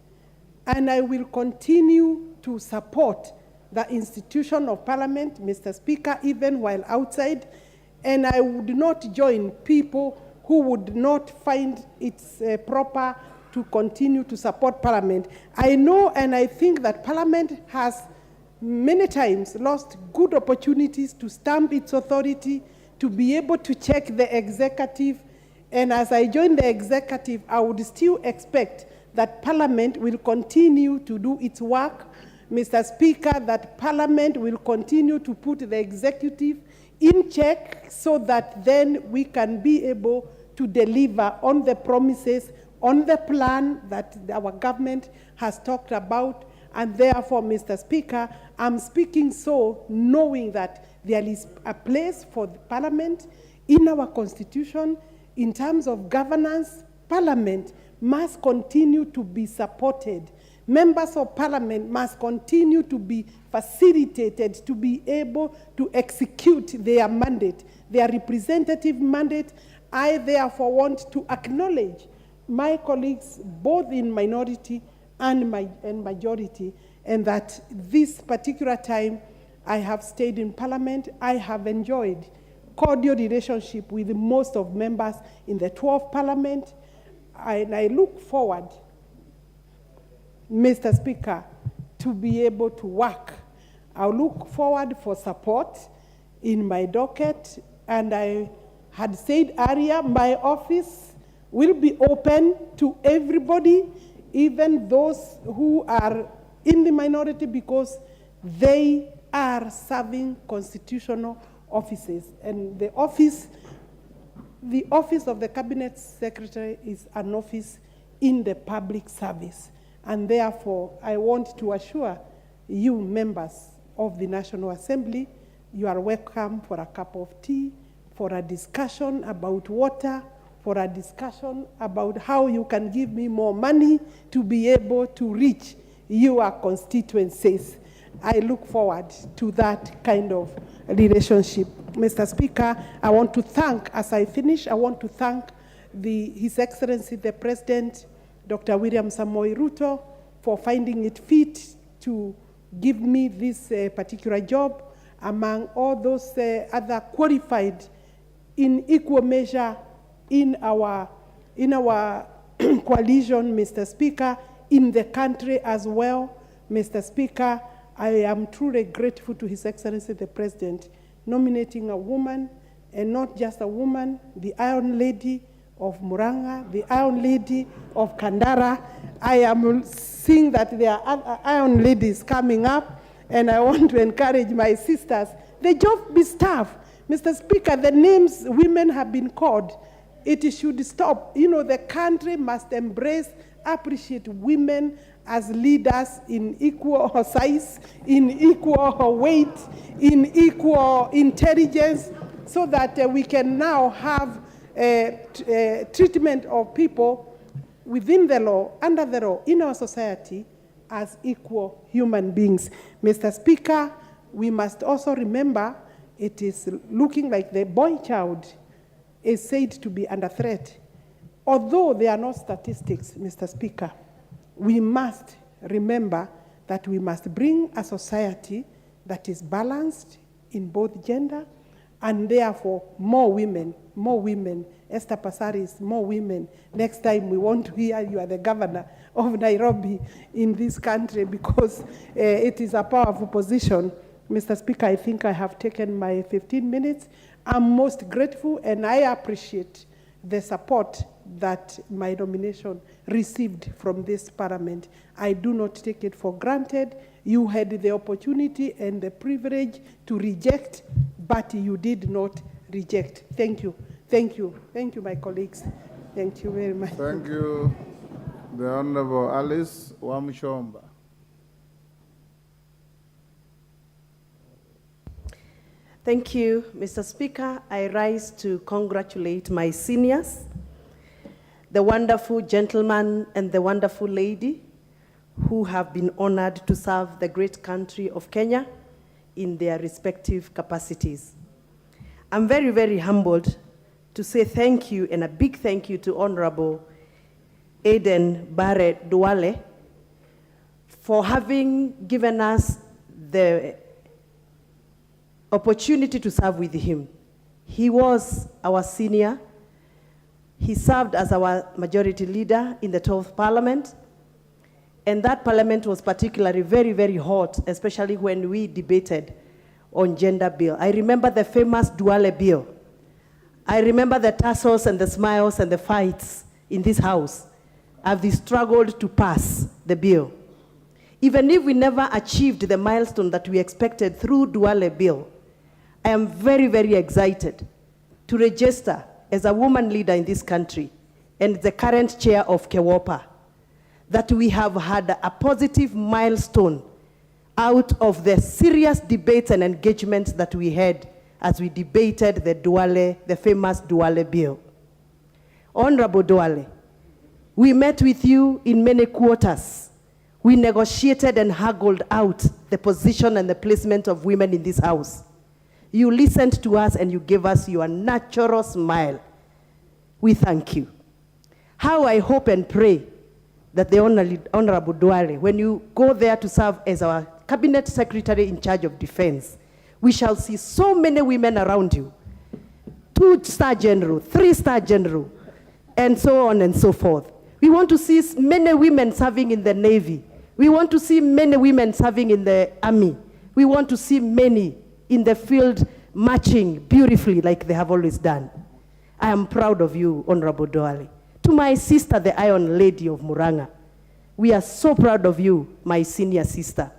and I will continue to support the institution of parliament, Mr. Speaker, even while outside, and I would not join people who would not find it proper to continue to support parliament. I know and I think that parliament has many times lost good opportunities to stamp its authority, to be able to check the executive, and as I join the executive, I would still expect that parliament will continue to do its work, Mr. Speaker, that parliament will continue to put the executive in check so that then we can be able to deliver on the promises, on the plan that our government has talked about. And therefore, Mr. Speaker, I'm speaking so knowing that there is a place for the Parliament in our Constitution. In terms of governance, Parliament must continue to be supported. Members of Parliament must continue to be facilitated to be able to execute their mandate, their representative mandate. I therefore want to acknowledge my colleagues, both in minority and majority, and that this particular time I have stayed in Parliament, I have enjoyed cordial relationship with most of members in the 12th Parliament, and I look forward, Mr. Speaker, to be able to work. I look forward for support in my docket, and I had said earlier, my office will be open to everybody, even those who are in the minority, because they are serving constitutional offices. And the office of the Cabinet Secretary is an office in the public service. And therefore, I want to assure you, members of the National Assembly, you are welcome for a cup of tea, for a discussion about water, for a discussion about how you can give me more money to be able to reach your constituencies. I look forward to that kind of relationship. Mr. Speaker, I want to thank, as I finish, I want to thank His Excellency the President, Dr. William Samoei Ruto, for finding it fit to give me this particular job among all those other qualified in equal measure in our coalition, Mr. Speaker, in the country as well. Mr. Speaker, I am truly grateful to His Excellency the President nominating a woman, and not just a woman, the Iron Lady of Muranga, the Iron Lady of Kandara. I am seeing that there are Iron Ladies coming up, and I want to encourage my sisters. The job be staff. Mr. Speaker, the names women have been called, it should stop. You know, the country must embrace, appreciate women as leaders in equal size, in equal weight, in equal intelligence, so that we can now have treatment of people within the law, under the law, in our society as equal human beings. Mr. Speaker, we must also remember it is looking like the boy child is said to be under threat. Although there are no statistics, Mr. Speaker, we must remember that we must bring a society that is balanced in both gender, and therefore more women. Esther Passaris, more women. Next time we want to hear you are the governor of Nairobi in this country, because it is a powerful position. Mr. Speaker, I think I have taken my 15 minutes. I'm most grateful, and I appreciate the support that my nomination received from this Parliament. I do not take it for granted. You had the opportunity and the privilege to reject, but you did not reject. Thank you. Thank you. Thank you, my colleagues. Thank you very much. Thank you, the Honorable Alice Wamshomba. Thank you, Mr. Speaker. I rise to congratulate my seniors, the wonderful gentleman and the wonderful lady who have been honored to serve the great country of Kenya in their respective capacities. I'm very, very humbled to say thank you, and a big thank you to Honorable Aden Bare Duale for having given us the opportunity to serve with him. He was our senior. He served as our majority leader in the 12th Parliament. And that Parliament was particularly very, very hot, especially when we debated on gender bill. I remember the famous Duale bill. I remember the tussles and the smiles and the fights in this house as we struggled to pass the bill. Even if we never achieved the milestone that we expected through Duale bill, I am very, very excited to register as a woman leader in this country and the current chair of KEWOPA, that we have had a positive milestone out of the serious debates and engagements that we had as we debated the famous Duale bill. Honorable Duale, we met with you in many quarters. We negotiated and haggled out the position and the placement of women in this house. You listened to us and you gave us your natural smile. We thank you. How I hope and pray that the Honorable Duale, when you go there to serve as our Cabinet Secretary in charge of Defense, we shall see so many women around you. 2-star general, 3-star general, and so on and so forth. We want to see many women serving in the Navy. We want to see many women serving in the Army. We want to see many in the field marching beautifully like they have always done. I am proud of you, Honorable Duale. To my sister, the Iron Lady of Muranga, we are so proud of you, my senior sister.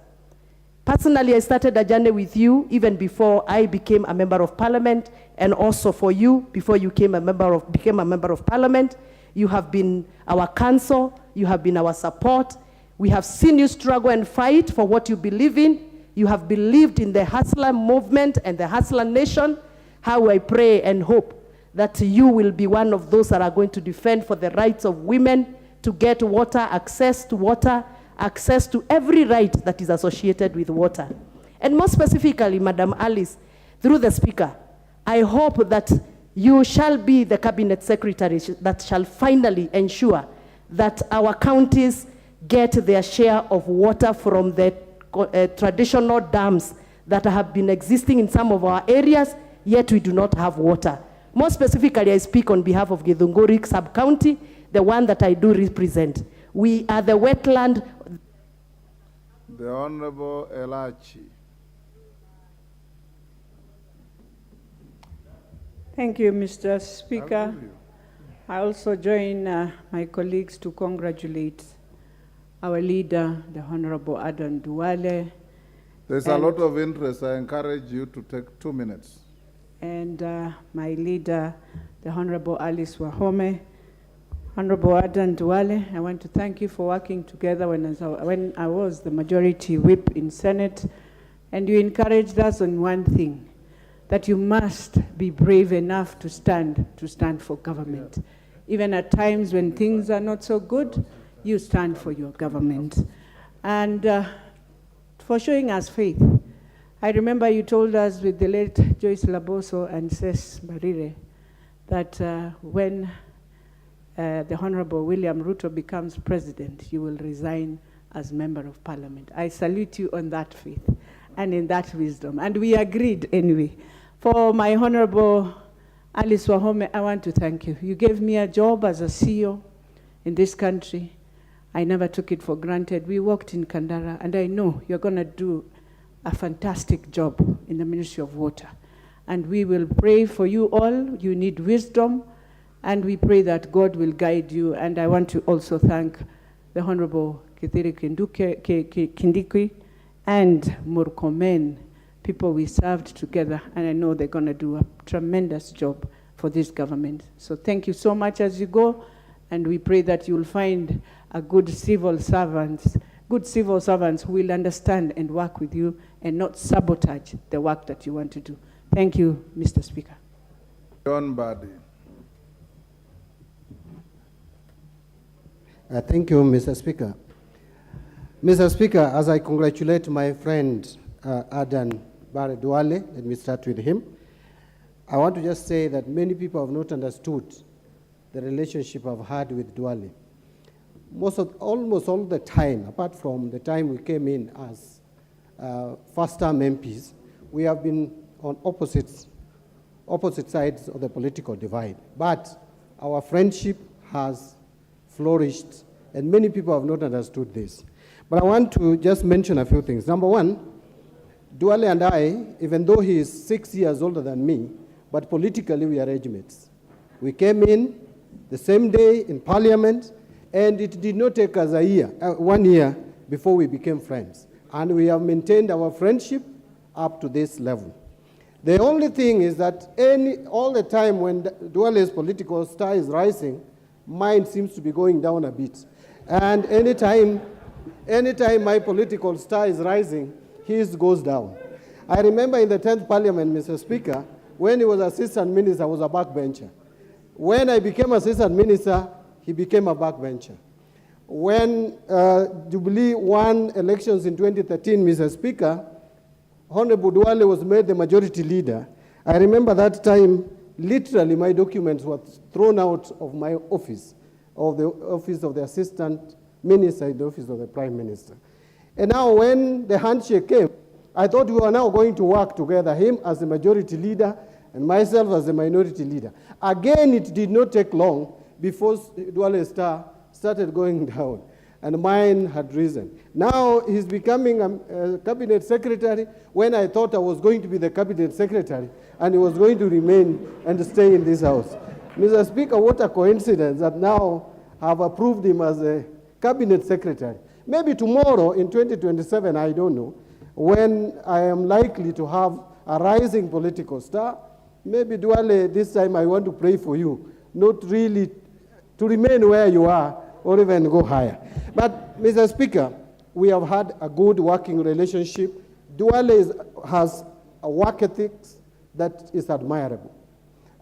Personally, I started a journey with you even before I became a member of parliament, and also for you, before you became a member of parliament. You have been our counsel, you have been our support. We have seen you struggle and fight for what you believe in. You have believed in the Hustler movement and the Hustler nation. How I pray and hope that you will be one of those that are going to defend for the rights of women to get water, access to every right that is associated with water. And more specifically, Madam Alice, through the Speaker, I hope that you shall be the Cabinet Secretary that shall finally ensure that our counties get their share of water from the traditional dams that have been existing in some of our areas, yet we do not have water. More specifically, I speak on behalf of Githunguri sub-county, the one that I do represent. We are the wetland. The Honorable Elachi. Thank you, Mr. Speaker. I also join my colleagues to congratulate our leader, the Honorable Adan Duale. There's a lot of interest. I encourage you to take 2 minutes. And my leader, the Honorable Alice Wahome. Honorable Adan Duale, I want to thank you for working together when I was the majority whip in Senate, and you encouraged us on one thing, that you must be brave enough to stand for government. Even at times when things are not so good, you stand for your government. And for showing us faith. I remember you told us with the late Joyce Laboso and Ses Barire that when the Honorable William Ruto becomes president, you will resign as member of parliament. I salute you on that faith and in that wisdom. And we agreed anyway. For my Honorable Alice Wahome, I want to thank you. You gave me a job as a CEO in this country. I never took it for granted. We worked in Kandara, and I know you're going to do a fantastic job in the Ministry of Water. And we will pray for you all. You need wisdom, and we pray that God will guide you. And I want to also thank the Honorable Kithure Kindiki and Murkomen, people we served together, and I know they're going to do a tremendous job for this government. So thank you so much as you go, and we pray that you'll find a good civil servants who will understand and work with you and not sabotage the work that you want to do. Thank you, Mr. Speaker. John Badi. Thank you, Mr. Speaker. Mr. Speaker, as I congratulate my friend Adan Bare Duale, let me start with him. I want to just say that many people have not understood the relationship I've had with Duale. Almost all the time, apart from the time we came in as first-term MPs, we have been on opposite sides of the political divide. But our friendship has flourished, and many people have not understood this. But I want to just mention a few things. Number one, Duale and I, even though he is 6 years older than me, but politically we are age mates. We came in the same day in Parliament, and it did not take us 1 year before we became friends. And we have maintained our friendship up to this level. The only thing is that all the time when Duale's political star is rising, mine seems to be going down a bit. And anytime my political star is rising, his goes down. I remember in the 10th Parliament, Mr. Speaker, when he was assistant minister, I was a backbencher. When I became assistant minister, he became a backbencher. When Jubilee won elections in 2013, Mr. Speaker, Honorable Duale was made the majority leader. I remember that time, literally my documents were thrown out of my office, of the office of the assistant minister in the office of the prime minister. And now when the handshake came, I thought we were now going to work together, him as the majority leader and myself as the minority leader. Again, it did not take long before Duale's star started going down, and mine had risen. Now he's becoming a cabinet secretary when I thought I was going to be the cabinet secretary and he was going to remain and stay in this house. Mr. Speaker, what a coincidence that now I've approved him as a cabinet secretary. Maybe tomorrow in 2027, I don't know, when I am likely to have a rising political star, maybe Duale, this time I want to pray for you, not really to remain where you are or even go higher. But, Mr. Speaker, we have had a good working relationship. Duale has a work ethic that is admirable.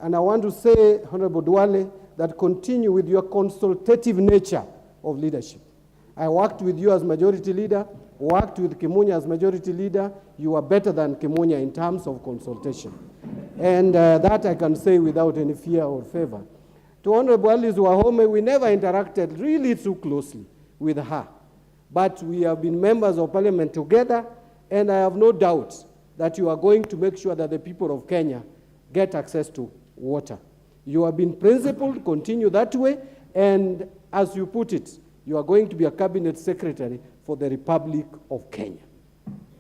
And I want to say, Honorable Duale, that continue with your consultative nature of leadership. I worked with you as majority leader, worked with Kimunya as majority leader. You are better than Kimunya in terms of consultation. And that I can say without any fear or favor. To Honorable Alice Wahome, we never interacted really too closely with her. But we have been members of parliament together, and I have no doubt that you are going to make sure that the people of Kenya get access to water. You have been principled, continue that way, and as you put it, you are going to be a cabinet secretary for the Republic of Kenya.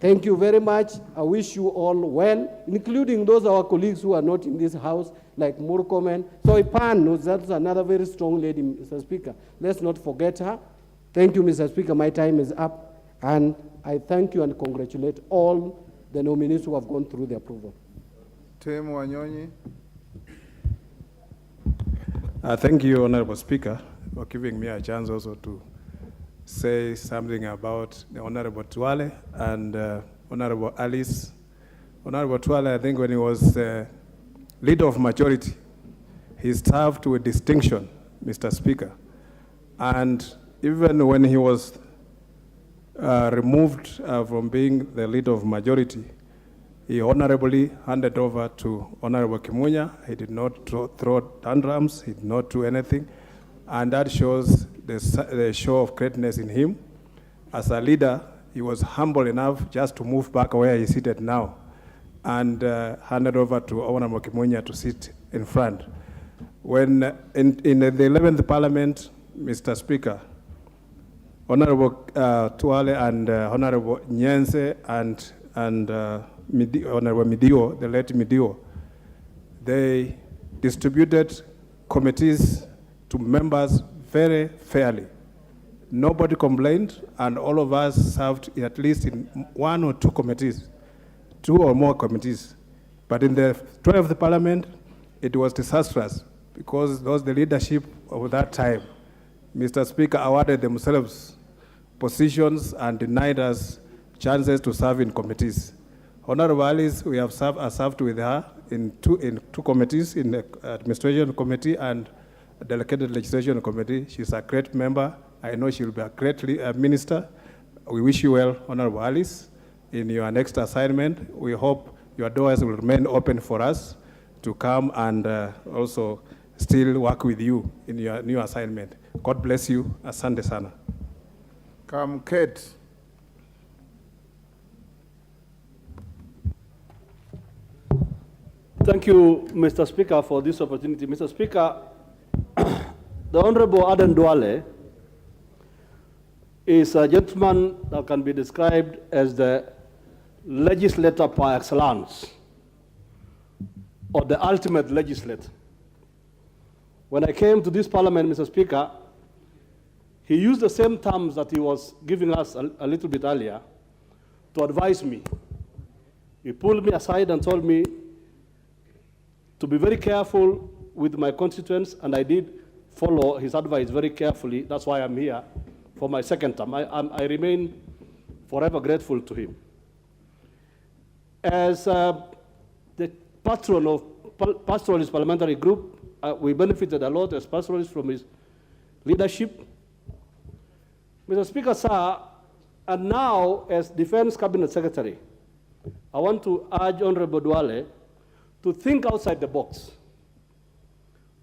Thank you very much. I wish you all well, including those of our colleagues who are not in this house, like Murkomen. So Ipan, that's another very strong lady, Mr. Speaker. Let's not forget her. Thank you, Mr. Speaker. My time is up. And I thank you and congratulate all the nominees who have gone through the approval. Tim Wanyonyi. Thank you, Honorable Speaker, for giving me a chance also to say something about the Honorable Duale and Honorable Alice. Honorable Duale, I think when he was leader of majority, he served with distinction, Mr. Speaker. And even when he was removed from being the leader of majority, he honorably handed over to Honorable Kimunya. He did not throw tantrums, he did not do anything. And that shows the show of greatness in him. As a leader, he was humble enough just to move back where he's seated now and handed over to Honorable Kimunya to sit in front. When in the 11th Parliament, Mr. Speaker, Honorable Duale and Honorable Nyense and Honorable Midio, the late Midio, they distributed committees to members very fairly. Nobody complained, and all of us served at least in one or two committees, two or more committees. But in the 12th Parliament, it was disastrous because those the leadership of that time, Mr. Speaker, awarded themselves positions and denied us chances to serve in committees. Honorable Alice, we have served with her in two committees, in the Administration Committee and Delegated Legislation Committee. She's a great member. I know she'll be a great minister. We wish you well, Honorable Alice, in your next assignment. We hope your doors will remain open for us to come and also still work with you in your new assignment. God bless you. Asante sana. Come, Kate. Thank you, Mr. Speaker, for this opportunity. Mr. Speaker, the Honorable Aden Duale is a gentleman that can be described as the legislator par excellence, or the ultimate legislator. When I came to this parliament, Mr. Speaker, he used the same terms that he was giving us a little bit earlier to advise me. He pulled me aside and told me, to be very careful with my constituents, and I did follow his advice very carefully. That's why I'm here for my second term. I remain forever grateful to him. As the patron of Pastoralist Parliamentary Group, we benefited a lot as pastoralists from his leadership. Mr. Speaker, sir, and now as Defense Cabinet Secretary, I want to urge Honorable Duale to think outside the box.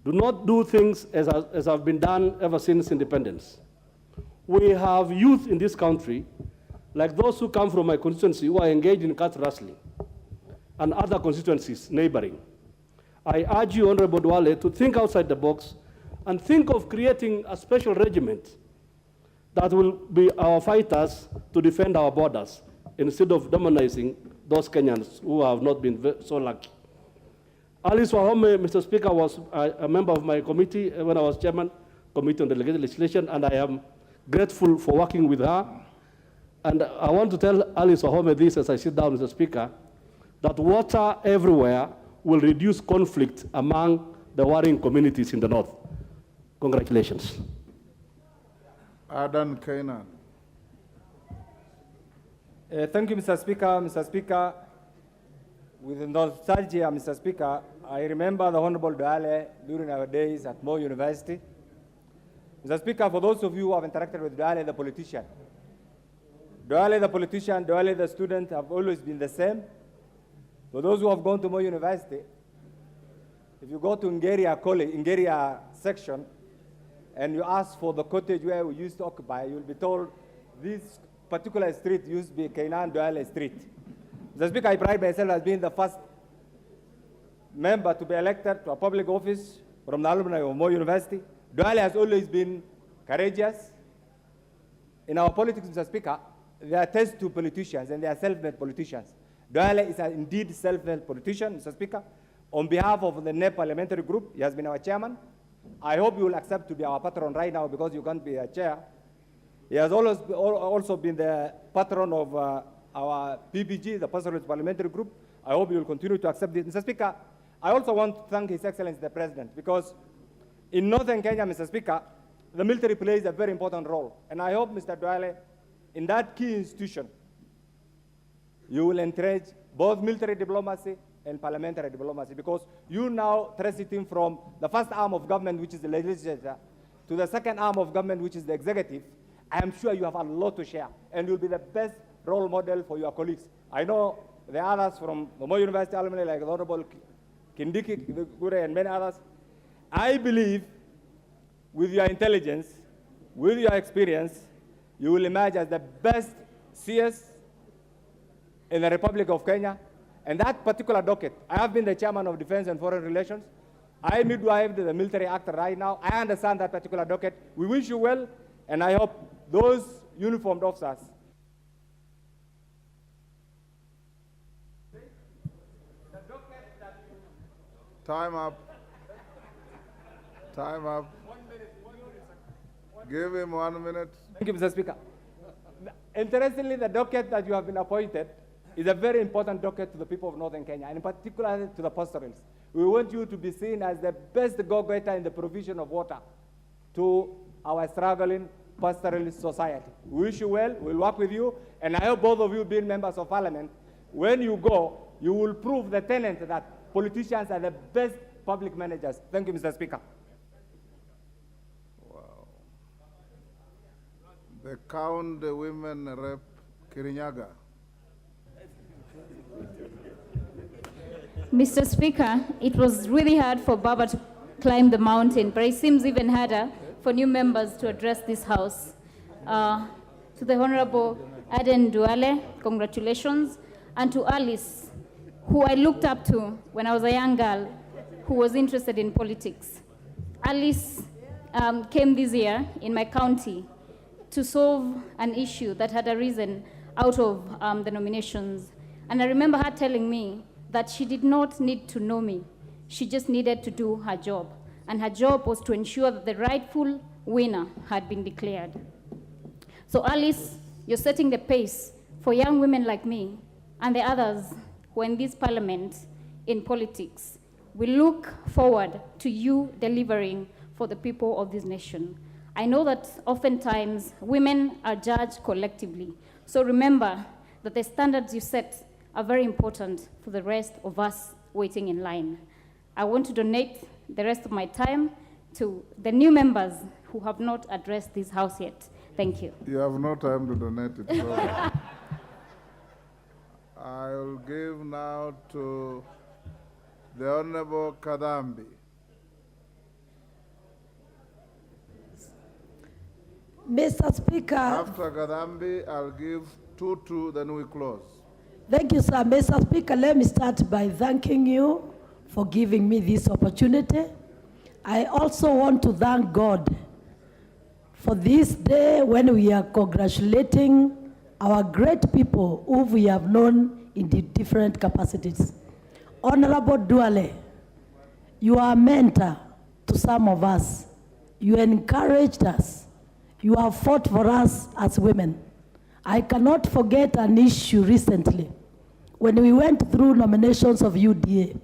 Do not do things as have been done ever since independence. We have youth in this country, like those who come from my constituency, who are engaged in cat wrestling and other constituencies neighboring. I urge you, Honorable Duale, to think outside the box and think of creating a special regiment that will be our fighters to defend our borders instead of demonizing those Kenyans who have not been so lucky. Alice Wahome, Mr. Speaker, was a member of my committee when I was chairman, Committee on Delegated Legislation, and I am grateful for working with her. And I want to tell Alice Wahome this as I sit down, Mr. Speaker, that water everywhere will reduce conflict among the warring communities in the north. Congratulations. Adan Kainan. Thank you, Mr. Speaker. Mr. Speaker, with nostalgia, Mr. Speaker, I remember the Honorable Duale during our days at Moi University. Mr. Speaker, for those of you who have interacted with Duale, the politician, Duale the politician, Duale the student have always been the same. For those who have gone to Moi University, if you go to Ngeria College, Ngeria section, and you ask for the cottage where we used to occupy, you'll be told this particular street used to be Kainan Duale Street. Mr. Speaker, I pride myself as being the first member to be elected to a public office from the alumni of Moi University. Duale has always been courageous. In our politics, Mr. Speaker, there are tests to politicians and they are self-made politicians. Duale is indeed self-made politician, Mr. Speaker. On behalf of the NEP parliamentary group, he has been our chairman. I hope you will accept to be our patron right now because you can't be a chair. He has also been the patron of our PPG, the Pastoralist Parliamentary Group. I hope you will continue to accept this. Mr. Speaker, I also want to thank His Excellency the President because in Northern Kenya, Mr. Speaker, the military plays a very important role. And I hope, Mr. Duale, in that key institution, you will encourage both military diplomacy and parliamentary diplomacy because you now transiting from the first arm of government, which is the legislature, to the second arm of government, which is the executive. I am sure you have a lot to share and you'll be the best role model for your colleagues. I know the others from the Moi University alumni like the Honorable Kindiki Gure and many others. I believe with your intelligence, with your experience, you will emerge as the best CS in the Republic of Kenya. And that particular docket, I have been the chairman of Defense and Foreign Relations. I midwife the military actor right now. I understand that particular docket. We wish you well, and I hope those uniformed officers. Time up. Time up. 1 minute. Give him 1 minute. Thank you, Mr. Speaker. Interestingly, the docket that you have been appointed is a very important docket to the people of Northern Kenya, and in particular to the pastoralists. We want you to be seen as the best go-getter in the provision of water to our struggling pastoralist society. We wish you well, we'll work with you, and I hope both of you being members of parliament, when you go, you will prove the tenet that politicians are the best public managers. Thank you, Mr. Speaker. Wow. The Count the Women Rep Kirinyaga. Mr. Speaker, it was really hard for Baba to climb the mountain, but it seems even harder for new members to address this House. To the Honorable Aden Duale, congratulations, and to Alice, who I looked up to when I was a young girl who was interested in politics. Alice came this year in my county to solve an issue that had arisen out of the nominations. And I remember her telling me that she did not need to know me. She just needed to do her job. And her job was to ensure that the rightful winner had been declared. So Alice, you're setting the pace for young women like me and the others who are in this parliament in politics we look forward to you delivering for the people of this nation. I know that oftentimes women are judged collectively. So remember that the standards you set are very important for the rest of us waiting in line. I want to donate the rest of my time to the new members who have not addressed this house yet. Thank you. You have no time to donate it. So I will give now to the Honorable Kadambi. Mr. Speaker. After Kadambi, I'll give Tutu, then we close. Thank you, sir. Mr. Speaker, let me start by thanking you for giving me this opportunity. I also want to thank God for this day when we are congratulating our great people who we have known in the different capacities. Honorable Duale, you are a mentor to some of us. You encouraged us. You have fought for us as women. I cannot forget an issue recently when we went through nominations of UDA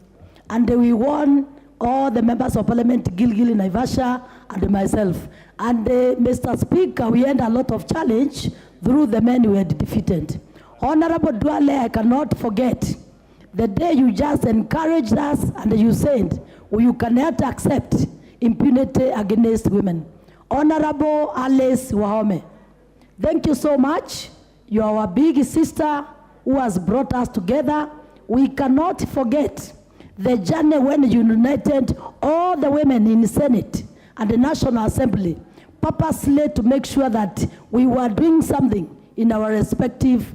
and we won all the members of parliament, Gilgil, Naivasha, and myself. And Mr. Speaker, we had a lot of challenge through the men we had defeated. Honorable Duale, I cannot forget the day you just encouraged us and you said, well, you cannot accept impunity against women. Honorable Alice Wahome, thank you so much. You are our big sister who has brought us together. We cannot forget the journey when you united all the women in the Senate and the National Assembly, purposely to make sure that we were doing something in our respective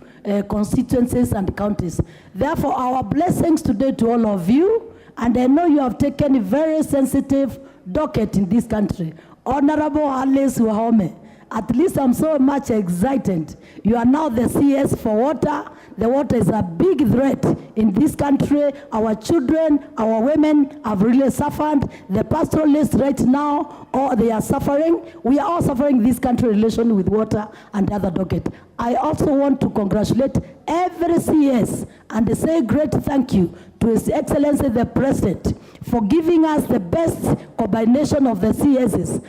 constituencies and counties. Therefore, our blessings today to all of you, and I know you have taken a very sensitive docket in this country. Honorable Alice Wahome, at least I'm so much excited. You are now the CS for water. The water is a big threat in this country. Our children, our women have really suffered. The pastoralists right now, they are suffering. We are all suffering in this country in relation with water and other docket. I also want to congratulate every CS and say a great thank you to His Excellency the President for giving us the best combination of the CSs.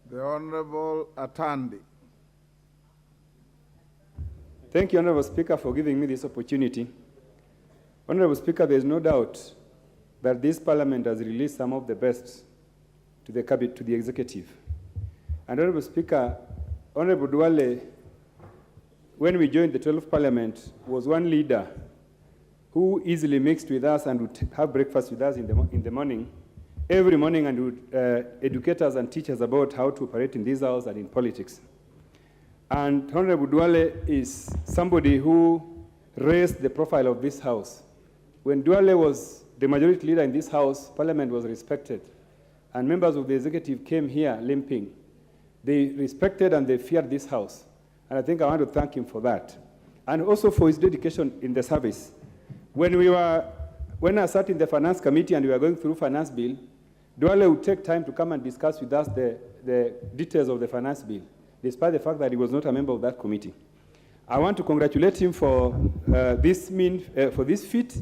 The Honorable Atandi. Thank you, Honorable Speaker, for giving me this opportunity. Honorable Speaker, there is no doubt that this Parliament has released some of the best to the cabinet, to the executive. And Honorable Speaker, Honorable Duale, when we joined the 12th Parliament, was one leader who easily mixed with us and would have breakfast with us in the morning, every morning, and would educate us and teach us about how to operate in this house and in politics. And Honorable Duale is somebody who raised the profile of this house. When Duale was the majority leader in this house, Parliament was respected. And members of the executive came here limping. They respected and they feared this house. And I think I want to thank him for that. And also for his dedication in the service. When I sat in the Finance Committee and we were going through Finance Bill, Duale would take time to come and discuss with us the details of the Finance Bill, despite the fact that he was not a member of that committee. I want to congratulate him for this feat,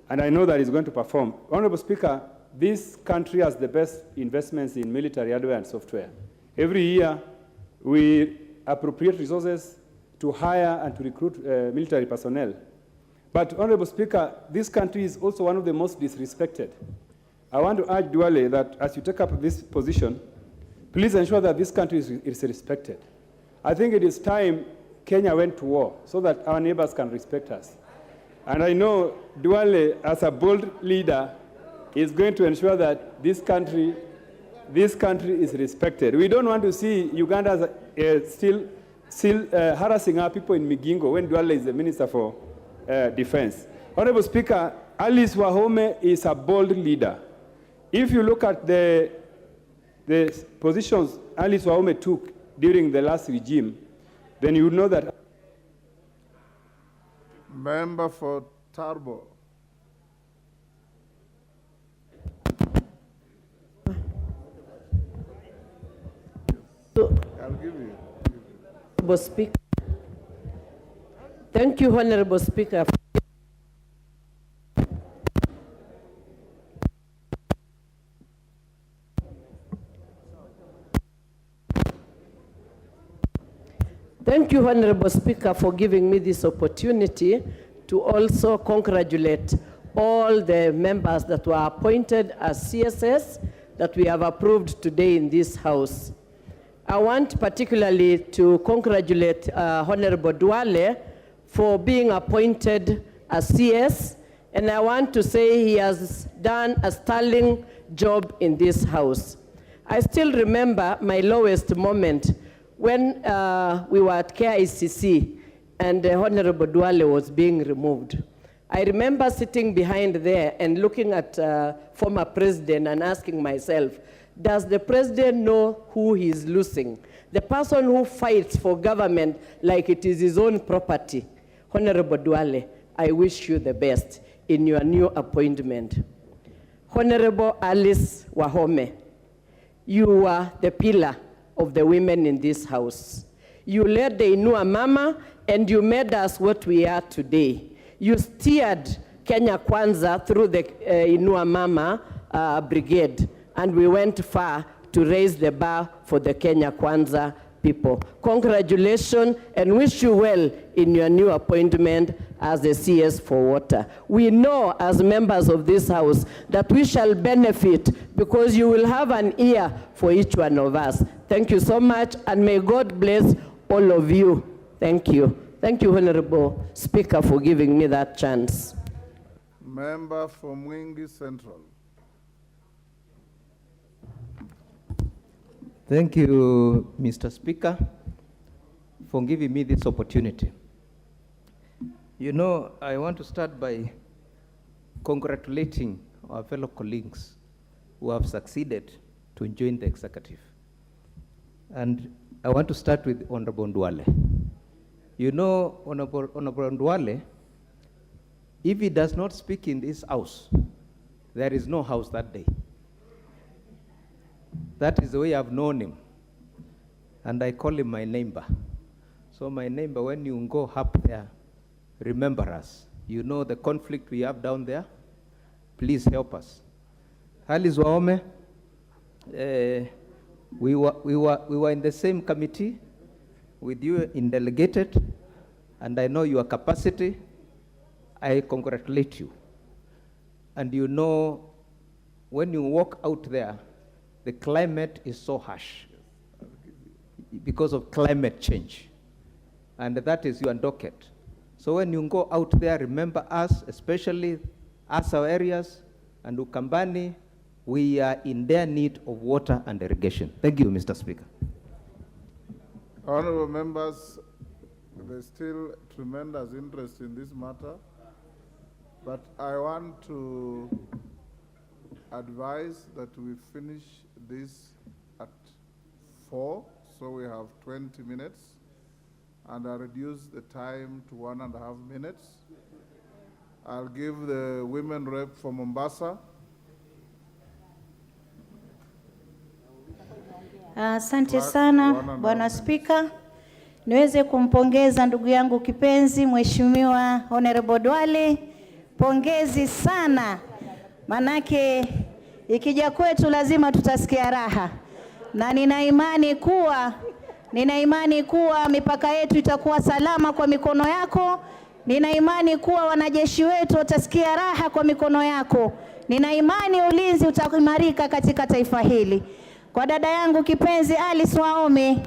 and I know that he's going to perform. Honorable Speaker, this country has the best investments in military hardware and software. Every year, we appropriate resources to hire and to recruit military personnel. But, Honorable Speaker, this country is also one of the most disrespected. I want to urge Duale that as you take up this position, please ensure that this country is respected. I think it is time Kenya went to war so that our neighbors can respect us. And I know Duale, as a bold leader, is going to ensure that this country is respected. We don't want to see Uganda still harassing our people in Migingo when Duale is the Minister for Defense. Honorable Speaker, Alice Wahome is a bold leader. If you look at the positions Alice Wahome took during the last regime, then you would know that. Member for Tarbo. I'll give you. Honorable Speaker. Thank you, Honorable Speaker. Thank you, Honorable Speaker, for giving me this opportunity to also congratulate all the members that were appointed as CSS that we have approved today in this House. I want particularly to congratulate Honorable Duale for being appointed as CS, and I want to say he has done a sterling job in this House. I still remember my lowest moment when we were at KICC and Honorable Duale was being removed. I remember sitting behind there and looking at former president and asking myself, does the president know who he is losing? The person who fights for government like it is his own property. Honorable Duale, I wish you the best in your new appointment. Honorable Alice Wahome, you are the pillar of the women in this House. You led the Inua Mama and you made us what we are today. You steered Kenya Kwanza through the Inua Mama brigade, and we went far to raise the bar for the Kenya Kwanza people. Congratulations and wish you well in your new appointment as the CS for water. We know as members of this House that we shall benefit because you will have an ear for each one of us. Thank you so much, and may God bless all of you. Thank you. Thank you, Honorable Speaker, for giving me that chance. Member for Mwingi Central. Thank you, Mr. Speaker, for giving me this opportunity. You know, I want to start by congratulating our fellow colleagues who have succeeded to join the executive. And I want to start with Honorable Duale. You know, Honorable Duale, if he does not speak in this house, there is no house that day. That is the way I've known him. And I call him my neighbor. So my neighbor, when you go up there, remember us. You know the conflict we have down there. Please help us. Alice Wahome, we were in the same committee with you in delegated, and I know your capacity. I congratulate you. And you know, when you walk out there, the climate is so harsh because of climate change. And that is your docket. So when you go out there, remember us, especially us, our areas, and Ukambani, we are in their need of water and irrigation. Thank you, Mr. Speaker. Honorable members, there's still tremendous interest in this matter, but I want to advise that we finish this at 4, so we have 20 minutes, and I reduce the time to 1.5 minutes. I'll give the women rep for Mombasa. Asante sana Bwana Spika. Niweze kumpongeza ndugu yangu kipenzi Mheshimiwa Honorable Duale. Pongezi sana. Manake ikija kwetu lazima tutasikia raha. Na nina imani kuwa mipaka yetu itakuwa salama kwa mikono yako. Nina imani kuwa wanajeshi wetu watasikia raha kwa mikono yako. Nina imani ulinzi utaimarika katika taifa hili. Kwa dada yangu kipenzi Alice Wahome,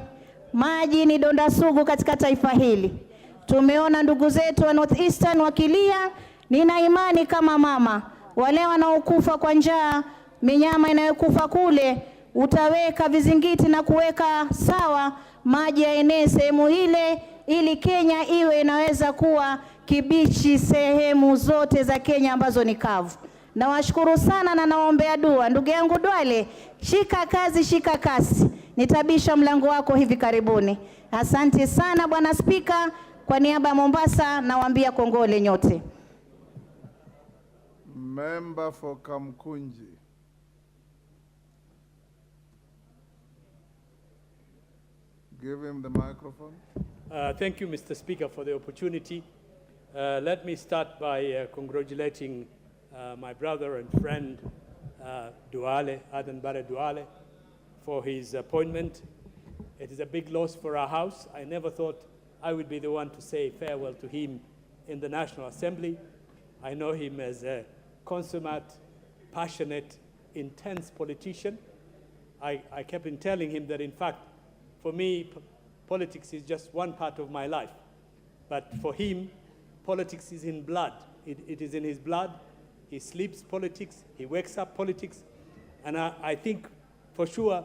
maji ni donda sugu katika taifa hili. Tumeona ndugu zetu wa North Eastern wakilia. Nina imani kama mama, wale wanaokufa kwa njaa, minyama inayokufa kule, utaweka vizingiti na kuweka sawa maji yaenee sehemu ile, ili Kenya iwe inaweza kuwa kibichi sehemu zote za Kenya ambazo ni kavu. Nawashukuru sana na naombea dua. Ndugu yangu Duale, shika kazi, shika kasi. Nitabisha mlango wako hivi karibuni. Asante sana Bwana Spika, kwa niaba ya Mombasa nawaambia kongole nyote. Member for Kamkunji. Give him the microphone. Thank you, Mr. Speaker, for the opportunity. Let me start by congratulating my brother and friend Duale, Aden Bare Duale, for his appointment. It is a big loss for our House. I never thought I would be the one to say farewell to him in the National Assembly. I know him as a consummate, passionate, intense politician. I kept on telling him that, in fact, for me, politics is just one part of my life. But for him, politics is in blood. It is in his blood. He sleeps politics. He wakes up politics. And I think, for sure,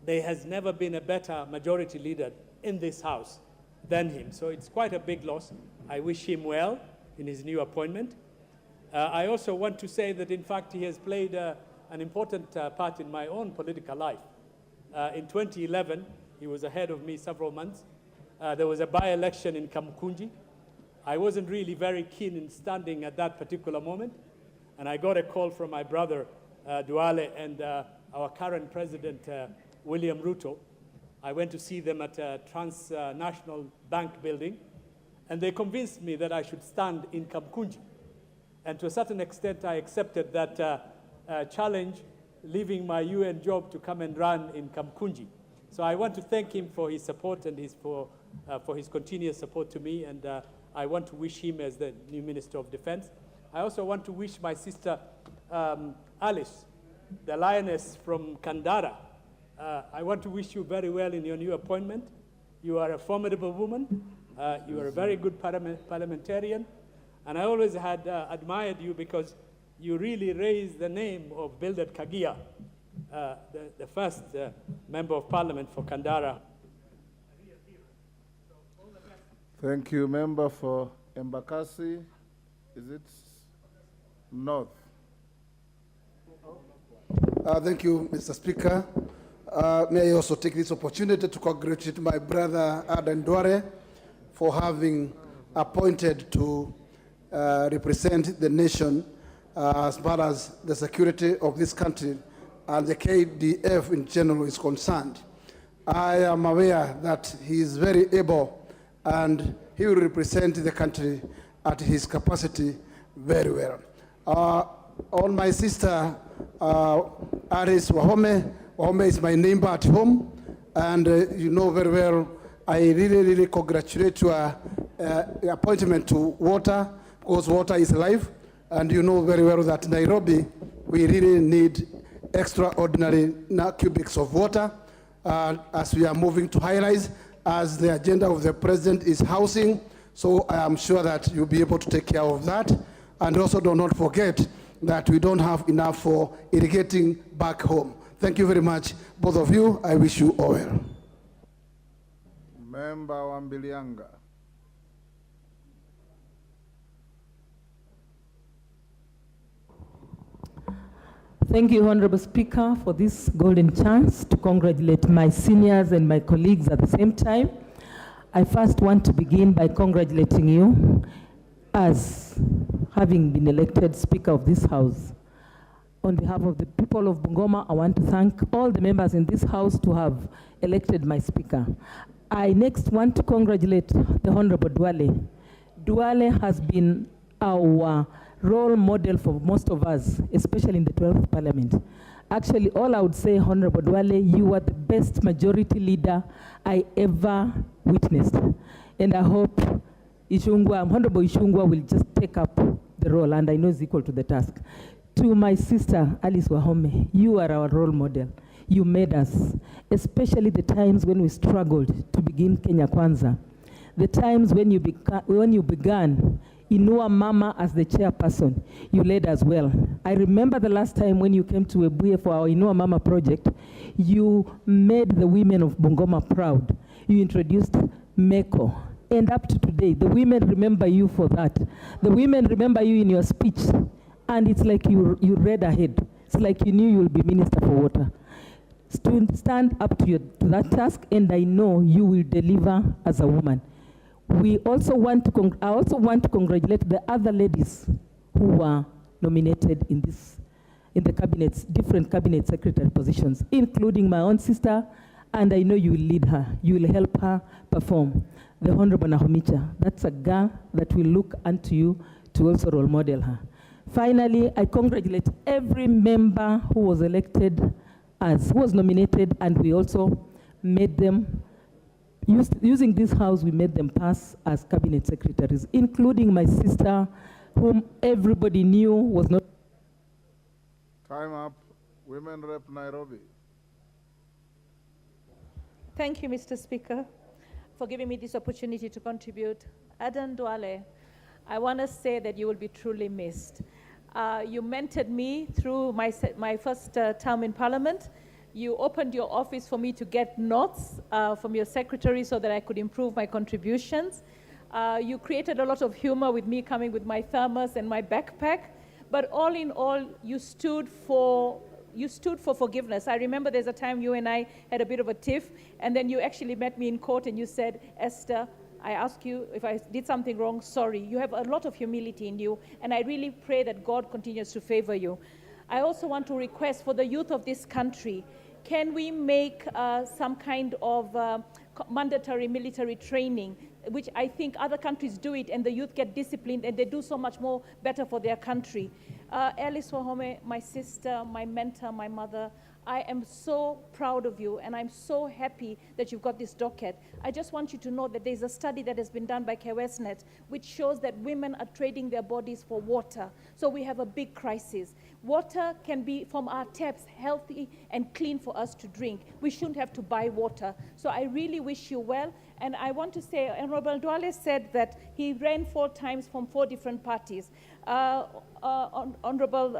there has never been a better majority leader in this House than him. So it's quite a big loss. I wish him well in his new appointment. I also want to say that, in fact, he has played an important part in my own political life. In 2011, he was ahead of me several months. There was a by-election in Kamkunji. I wasn't really very keen in standing at that particular moment, and I got a call from my brother, Duale, and our current president, William Ruto. I went to see them at a Transnational Bank building, and they convinced me that I should stand in Kamkunji. And to a certain extent, I accepted that challenge, leaving my UN job to come and run in Kamkunji. So I want to thank him for his support and for his continuous support to me, and I want to wish him as the new Minister of Defense. I also want to wish my sister Alice, the lioness from Kandara. I want to wish you very well in your new appointment. You are a formidable woman. You are a very good parliamentarian. And I always had admired you because you really raised the name of Bildad Kagia, the first member of parliament for Kandara. Thank you, member for Embakasi. Is it North? Thank you, Mr. Speaker. May I also take this opportunity to congratulate my brother Adan Duale for having appointed to represent the nation as far as the security of this country and the KDF in general is concerned. I am aware that he is very able and he will represent the country at his capacity very well. On my sister, Aris Wahome. Wahome is my neighbor at home, and you know very well, I really congratulate your appointment to water, because water is life, and you know very well that Nairobi, we really need extraordinary cubics of water as we are moving to high-rise, as the agenda of the president is housing, so I am sure that you'll be able to take care of that. And also do not forget that we don't have enough for irrigating back home. Thank you very much, both of you. I wish you all well. Member Wambilianga. Thank you, Honorable Speaker, for this golden chance to congratulate my seniors and my colleagues at the same time. I first want to begin by congratulating you as having been elected Speaker of this House. On behalf of the people of Bungoma, I want to thank all the members in this House to have elected my Speaker. I next want to congratulate the Honorable Duale. Duale has been our role model for most of us, especially in the 12th Parliament. Actually, all I would say, Honorable Duale, you are the best majority leader I ever witnessed. And I hope Honorable Ishungwa will just take up the role, and I know is equal to the task. To my sister, Alice Wahome, you are our role model. You made us, especially the times when we struggled to begin Kenya Kwanza. The times when you began Inua Mama as the chairperson, you led us well. I remember the last time when you came to Webuye for our Inua Mama project, you made the women of Bungoma proud. You introduced MECO. And up to today, the women remember you for that. The women remember you in your speech. And it's like you read ahead. It's like you knew you will be Minister for Water. Stand up to that task, and I know you will deliver as a woman. I also want to congratulate the other ladies who were nominated in the cabinets, different cabinet secretary positions, including my own sister, and I know you will lead her. You will help her perform. The Honorable Nahomicha, that's a girl that will look unto you to also role model her. Finally, I congratulate every member who was elected who was nominated, and we also made them, using this house, we made them pass as cabinet secretaries, including my sister, whom everybody knew was not. Time up. Women Rep Nairobi. Thank you, Mr. Speaker, for giving me this opportunity to contribute. Adan Duale, I want to say that you will be truly missed. You mentored me through my first term in Parliament. You opened your office for me to get notes from your secretary so that I could improve my contributions. You created a lot of humor with me coming with my thermos and my backpack. But all in all, you stood for forgiveness. I remember there's a time you and I had a bit of a tiff, and then you actually met me in court and you said, Esther, I ask you if I did something wrong, sorry. You have a lot of humility in you, and I really pray that God continues to favor you. I also want to request for the youth of this country, can we make some kind of mandatory military training, which I think other countries do it, and the youth get disciplined, and they do so much more better for their country. Alice Wahome, my sister, my mentor, my mother, I am so proud of you, and I'm so happy that you've got this docket. I just want you to know that there's a study that has been done by KWESNet, which shows that women are trading their bodies for water. So we have a big crisis. Water can be from our taps, healthy and clean for us to drink. We shouldn't have to buy water. So I really wish you well. And I want to say, Honorable Duale said that he ran 4 times from 4 different parties. Honorable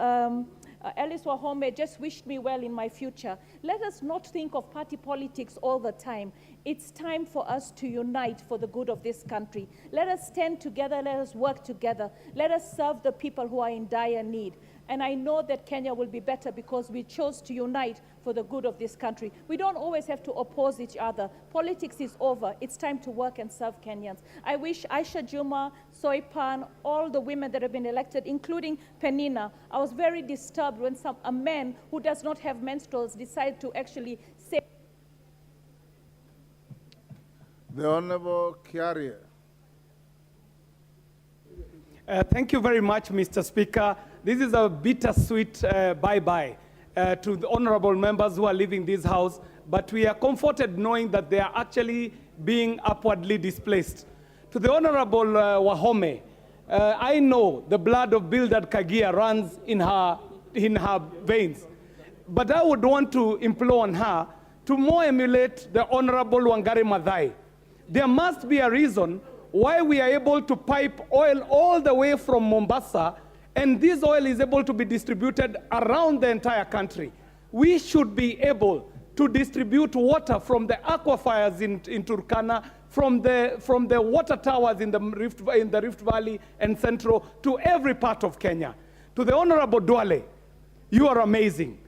Alice Wahome just wished me well in my future. Let us not think of party politics all the time. It's time for us to unite for the good of this country. Let us stand together, let us work together. Let us serve the people who are in dire need. And I know that Kenya will be better because we chose to unite for the good of this country. We don't always have to oppose each other. Politics is over. It's time to work and serve Kenyans. I wish Aisha Juma, Soipan, all the women that have been elected, including Penina. I was very disturbed when a man who does not have menstruals decided to actually say. The Honorable Kiaria. Thank you very much, Mr. Speaker. This is a bittersweet bye-bye to the honorable members who are leaving this house, but we are comforted knowing that they are actually being upwardly displaced. To the Honorable Wahome, I know the blood of Bildad Kagia runs in her veins, but I would want to implore on her to more emulate the Honorable Wangari Maathai. There must be a reason why we are able to pipe oil all the way from Mombasa, and this oil is able to be distributed around the entire country. We should be able to distribute water from the aquifers in Turkana, from the water towers in the Rift Valley and Central to every part of Kenya. To the Honorable Duale, you are amazing.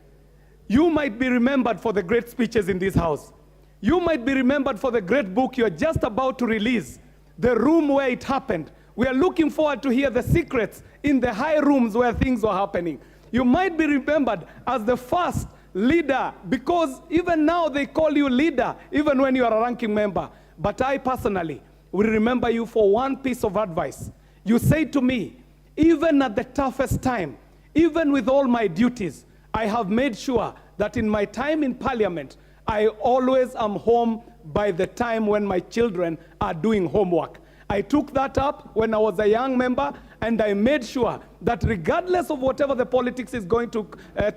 You might be remembered for the great speeches in this house. You might be remembered for the great book you're just about to release, The Room Where It Happened. We are looking forward to hear the secrets in the high rooms where things were happening. You might be remembered as the first leader, because even now they call you leader, even when you are a ranking member. But I personally will remember you for one piece of advice. You say to me, even at the toughest time, even with all my duties, I have made sure that in my time in Parliament, I always am home by the time when my children are doing homework. I took that up when I was a young member, and I made sure that regardless of whatever the politics is going to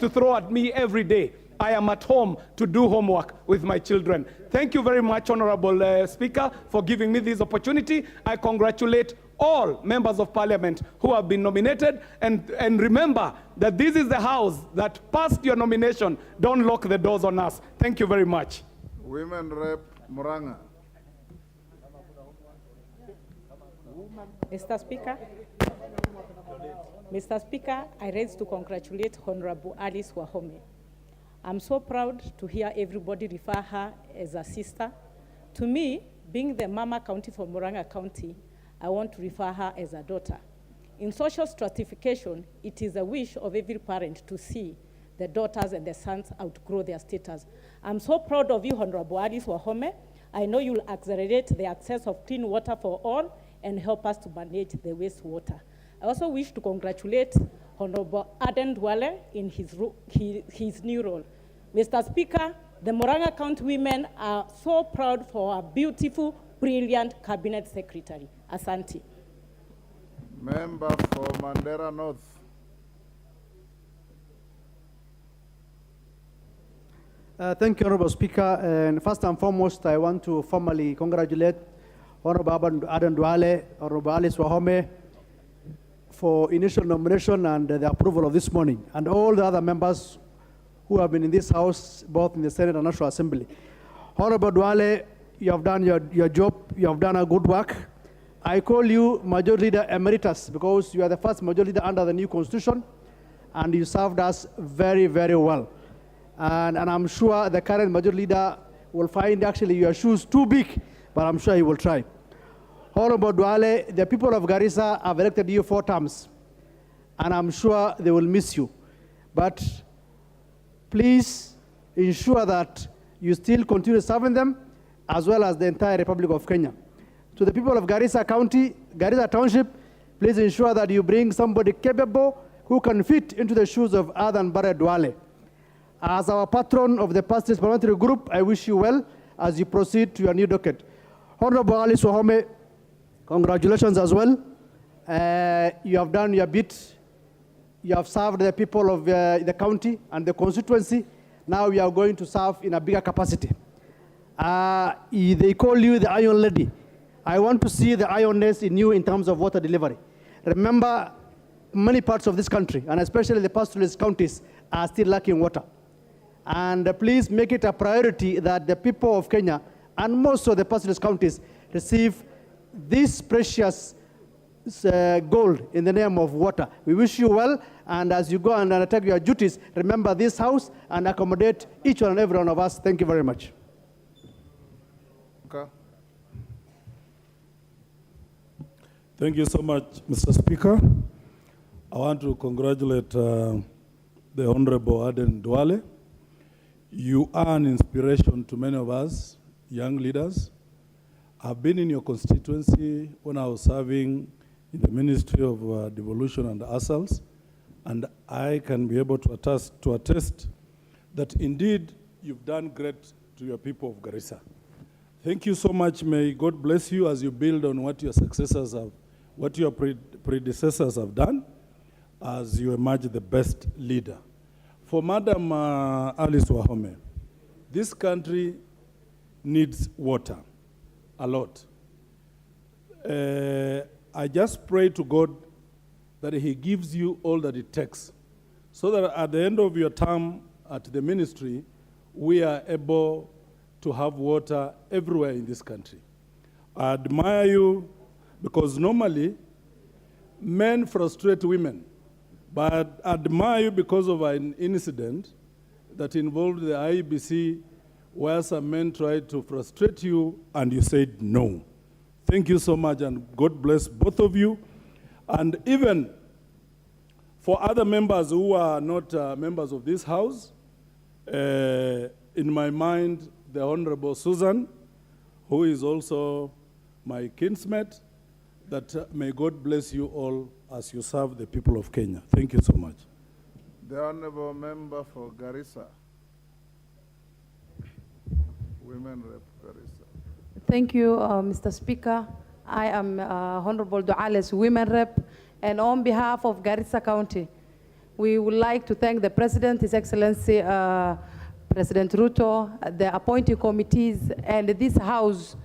throw at me every day, I am at home to do homework with my children. Thank you very much, Honorable Speaker, for giving me this opportunity. I congratulate all members of Parliament who have been nominated, and remember that this is the house that passed your nomination. Don't lock the doors on us. Thank you very much. Women Rep Muranga. Mr. Speaker, I raise to congratulate Honorable Alice Wahome. I'm so proud to hear everybody refer her as a sister. To me, being the Mama County for Muranga County, I want to refer her as a daughter. In social stratification, it is a wish of every parent to see the daughters and the sons outgrow their status. I'm so proud of you, Honorable Alice Wahome. I know you'll accelerate the access of clean water for all and help us to manage the wastewater. I also wish to congratulate Honorable Adan Duale in his new role. Mr. Speaker, The Murang'a County women are so proud for our beautiful, brilliant cabinet secretary. Asante. Member for Mandera North. Thank you, Honorable Speaker. And first and foremost, I want to formally congratulate Honorable Adan Duale, Honorable Alice Wahome, for initial nomination and the approval of this morning, and all the other members who have been in this House, both in the Senate and National Assembly. Honorable Duale, you have done your job, you have done a good work. I call you Majority Leader Emeritus because you are the first Majority Leader under the new Constitution, and you served us very, very well. And I'm sure the current Majority Leader will find actually your shoes too big, but I'm sure he will try. Honorable Duale, the people of Garissa have elected you 4 terms, and I'm sure they will miss you. But please ensure that you still continue serving them, as well as the entire Republic of Kenya. To the people of Garissa County, Garissa Township, please ensure that you bring somebody capable who can fit into the shoes of Adan Bare Duale. As our patron of the past parliamentary group, I wish you well as you proceed to your new docket. Honorable Alice Wahome, congratulations as well. You have done your bit. You have served the people of the county and the constituency. Now you are going to serve in a bigger capacity. They call you the Iron Lady. I want to see the ironness in you in terms of water delivery. Remember, many parts of this country, and especially the pastoralist counties, are still lacking water. And please make it a priority that the people of Kenya, and most of the pastoralist counties, receive this precious gold in the name of water. We wish you well, and as you go and undertake your duties, remember this House and accommodate each and every one of us. Thank you very much. Okay. Thank you so much, Mr. Speaker. I want to congratulate the Honorable Adan Duale. You are an inspiration to many of us, young leaders. I've been in your constituency when I was serving in the Ministry of Devolution and Assaults, and I can be able to attest that indeed you've done great to your people of Garissa. Thank you so much. May God bless you as you build on what your successors have, what your predecessors have done, as you emerge the best leader. For Madam Alice Wahome, this country needs water a lot. I just pray to God that he gives you all that it takes, so that at the end of your term at the ministry, we are able to have water everywhere in this country. I admire you because normally men frustrate women, but I admire you because of an incident that involved the IEBC where some men tried to frustrate you and you said no. Thank you so much, and God bless both of you. And even for other members who are not members of this House, in my mind, the Honorable Susan, who is also my kinsmate, that may God bless you all as you serve the people of Kenya. Thank you so much. The Honorable Member for Garissa. Women Rep Garissa. Thank you, Mr. Speaker. I am Honorable Duale's Women Rep, and on behalf of Garissa County, we would like to thank the President, His Excellency President Ruto, the appointing committees, and this House.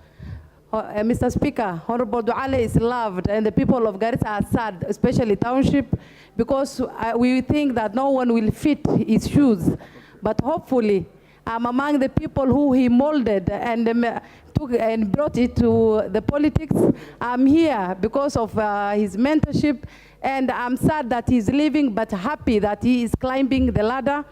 Mr. Speaker, Honorable Duale is loved, and the people of Garissa are sad, especially township, because we think that no one will fit his shoes. But hopefully, I'm among the people who he molded and took and brought it to the politics. I'm here because of his mentorship, and I'm sad that he's leaving, but happy that he is climbing the ladder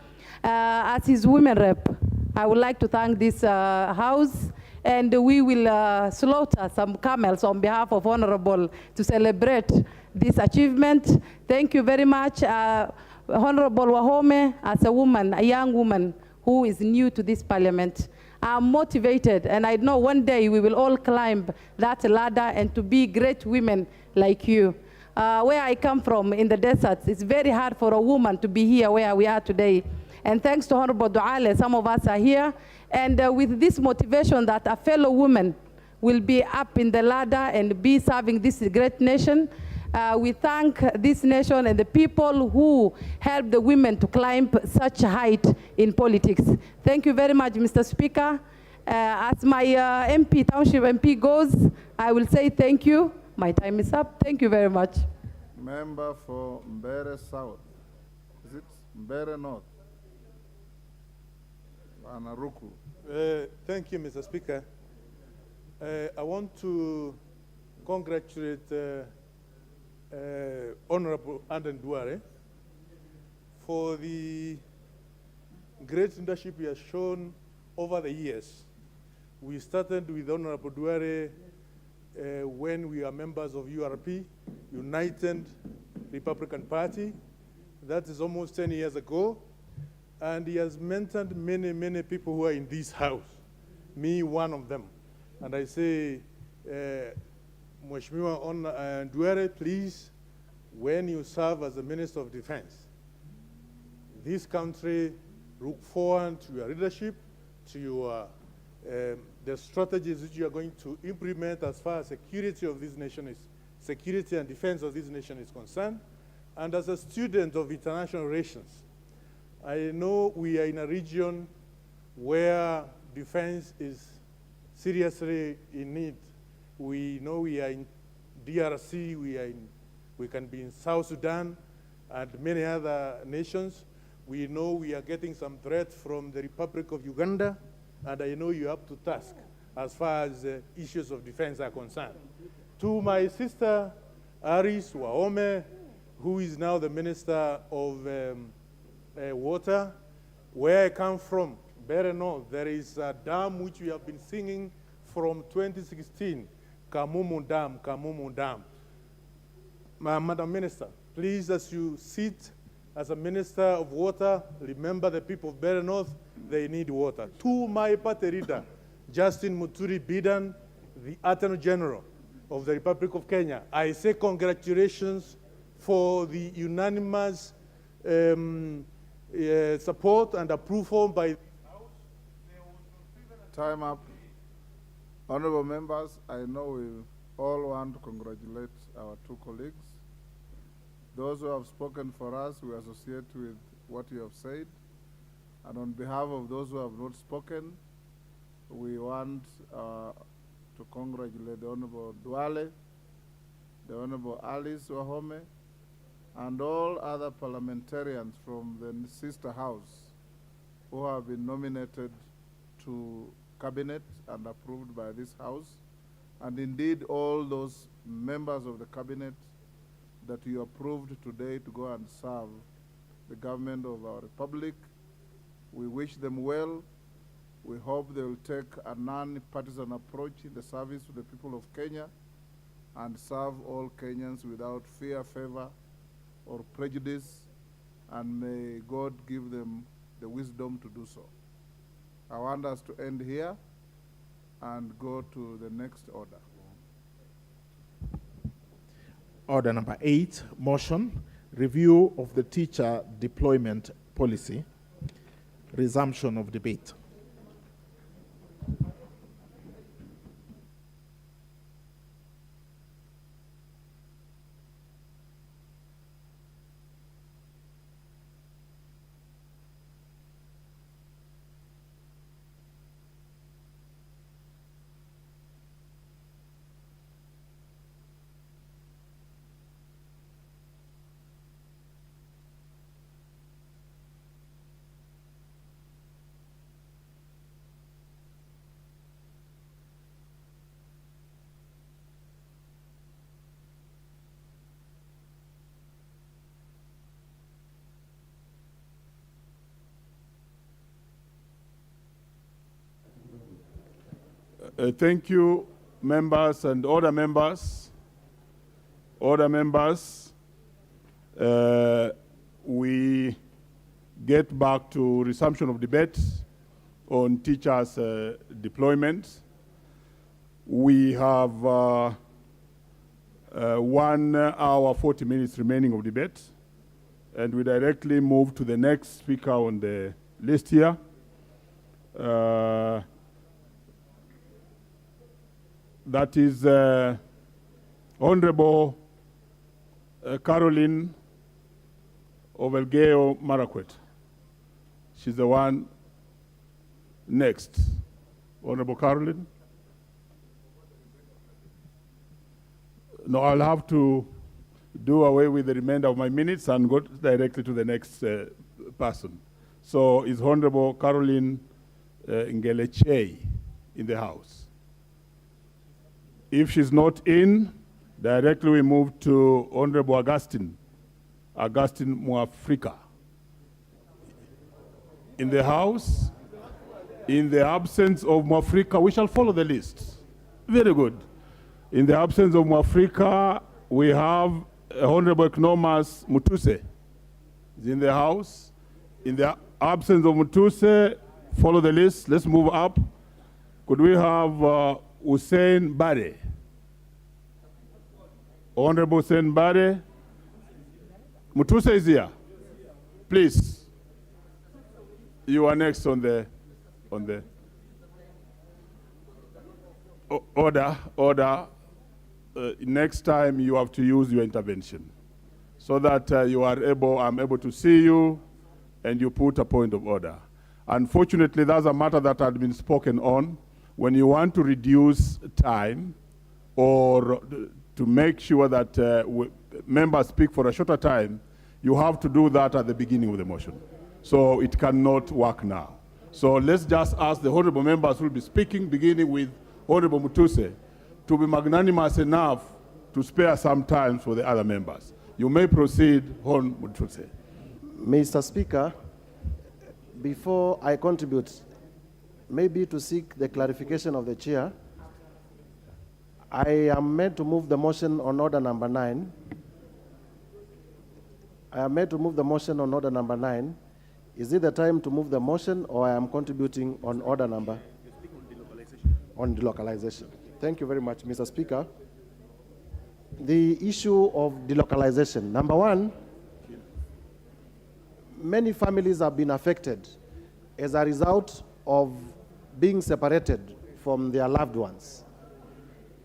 as his women rep. I would like to thank this House, and we will slaughter some camels on behalf of Honorable to celebrate this achievement. Thank you very much. Honorable Wahome, as a woman, a young woman who is new to this parliament, I'm motivated, and I know one day we will all climb that ladder and to be great women like you. Where I come from in the deserts, it's very hard for a woman to be here where we are today. And thanks to Honorable Duale, some of us are here. And with this motivation that a fellow woman will be up in the ladder and be serving this great nation, we thank this nation and the people who helped the women to climb such a height in politics. Thank you very much, Mr. Speaker. As my MP, Township MP goes, I will say thank you. My time is up. Thank you very much. Member for Mbere South. Is it Mbere North? Anaruku. Thank you, Mr. Speaker. I want to congratulate Honorable Aden Duale for the great leadership he has shown over the years. We started with Honorable Duale when we are members of URP, United Republican Party. That is almost 10 years ago. And he has mentored many, many people who are in this house, me one of them. And I say, Mheshimiwa Duale, please, when you serve as the Minister of Defense, this country look forward to your leadership, to your the strategies which you are going to implement as far as security of this nation is, security and defense of this nation is concerned. And as a student of international relations, I know we are in a region where defense is seriously in need. We know we are in DRC, we can be in South Sudan and many other nations. We know we are getting some threat from the Republic of Uganda, and I know you're up to task as far as issues of defense are concerned. To my sister, Aris Wahome, who is now the Minister of Water, where I come from, Mbere North, there is a dam which we have been singing from 2016, Kamumu Dam, Kamumu Dam. Madam Minister, please, as you sit as a Minister of Water, remember the people of Mbere North, they need water. To my party leader, Justin Muturi Bidan, the Attorney General of the Republic of Kenya, I say congratulations for the unanimous support and approval by the House. Time up. Honorable members, I know we all want to congratulate our two colleagues. Those who have spoken for us, we associate with what you have said. And on behalf of those who have not spoken, we want to congratulate the Honorable Duale, the Honorable Alice Wahome, and all other parliamentarians from the sister house who have been nominated to cabinet and approved by this house, and indeed all those members of the cabinet that you approved today to go and serve the government of our republic. We wish them well. We hope they will take a non-partisan approach in the service to the people of Kenya and serve all Kenyans without fear, favor, or prejudice, and may God give them the wisdom to do so. I want us to end here and go to the next order. Order number 8, motion, review of the teacher deployment policy, resumption of debate. Thank you, members and order members. Order members, we get back to resumption of debate on teachers' deployment. We have 1 hour, 40 minutes remaining of debate. And we directly move to the next speaker on the list here. That is Honorable Caroline Ovelgeo Marakwet. She's the one next. Honorable Caroline. No, I'll have to do away with the remainder of my minutes and go directly to the next person. So is Honorable Caroline Ngeleche in the House? If she's not in, directly we move to Honorable Augustine Mwafrika. In the House, in the absence of Mwafrika, we shall follow the list. Very good. In the absence of Mwafrika, we have Honorable Knomas Mutuse is in the House. In the absence of Mutuse, follow the list. Let's move up. Could we have Hussein Bare? Honorable Hussein Bare. Mutuse is here. Please. You are next on the order. Next time you have to use your intervention so that I'm able to see you and you put a point of order. Unfortunately, that's a matter that had been spoken on. When you want to reduce time or to make sure that members speak for a shorter time, you have to do that at the beginning of the motion. So it cannot work now. So let's just ask the honorable members who will be speaking, beginning with Honorable Mutuse, to be magnanimous enough to spare some time for the other members. You may proceed, Hon Mutuse. Mr. Speaker, before I contribute, maybe to seek the clarification of the chair, I am made to move the motion on order number 9. I am made to move the motion on order number 9. Is it the time to move the motion, or I am contributing on order number? On delocalization. Thank you very much, Mr. Speaker. The issue of delocalization. Number one, many families have been affected as a result of being separated from their loved ones.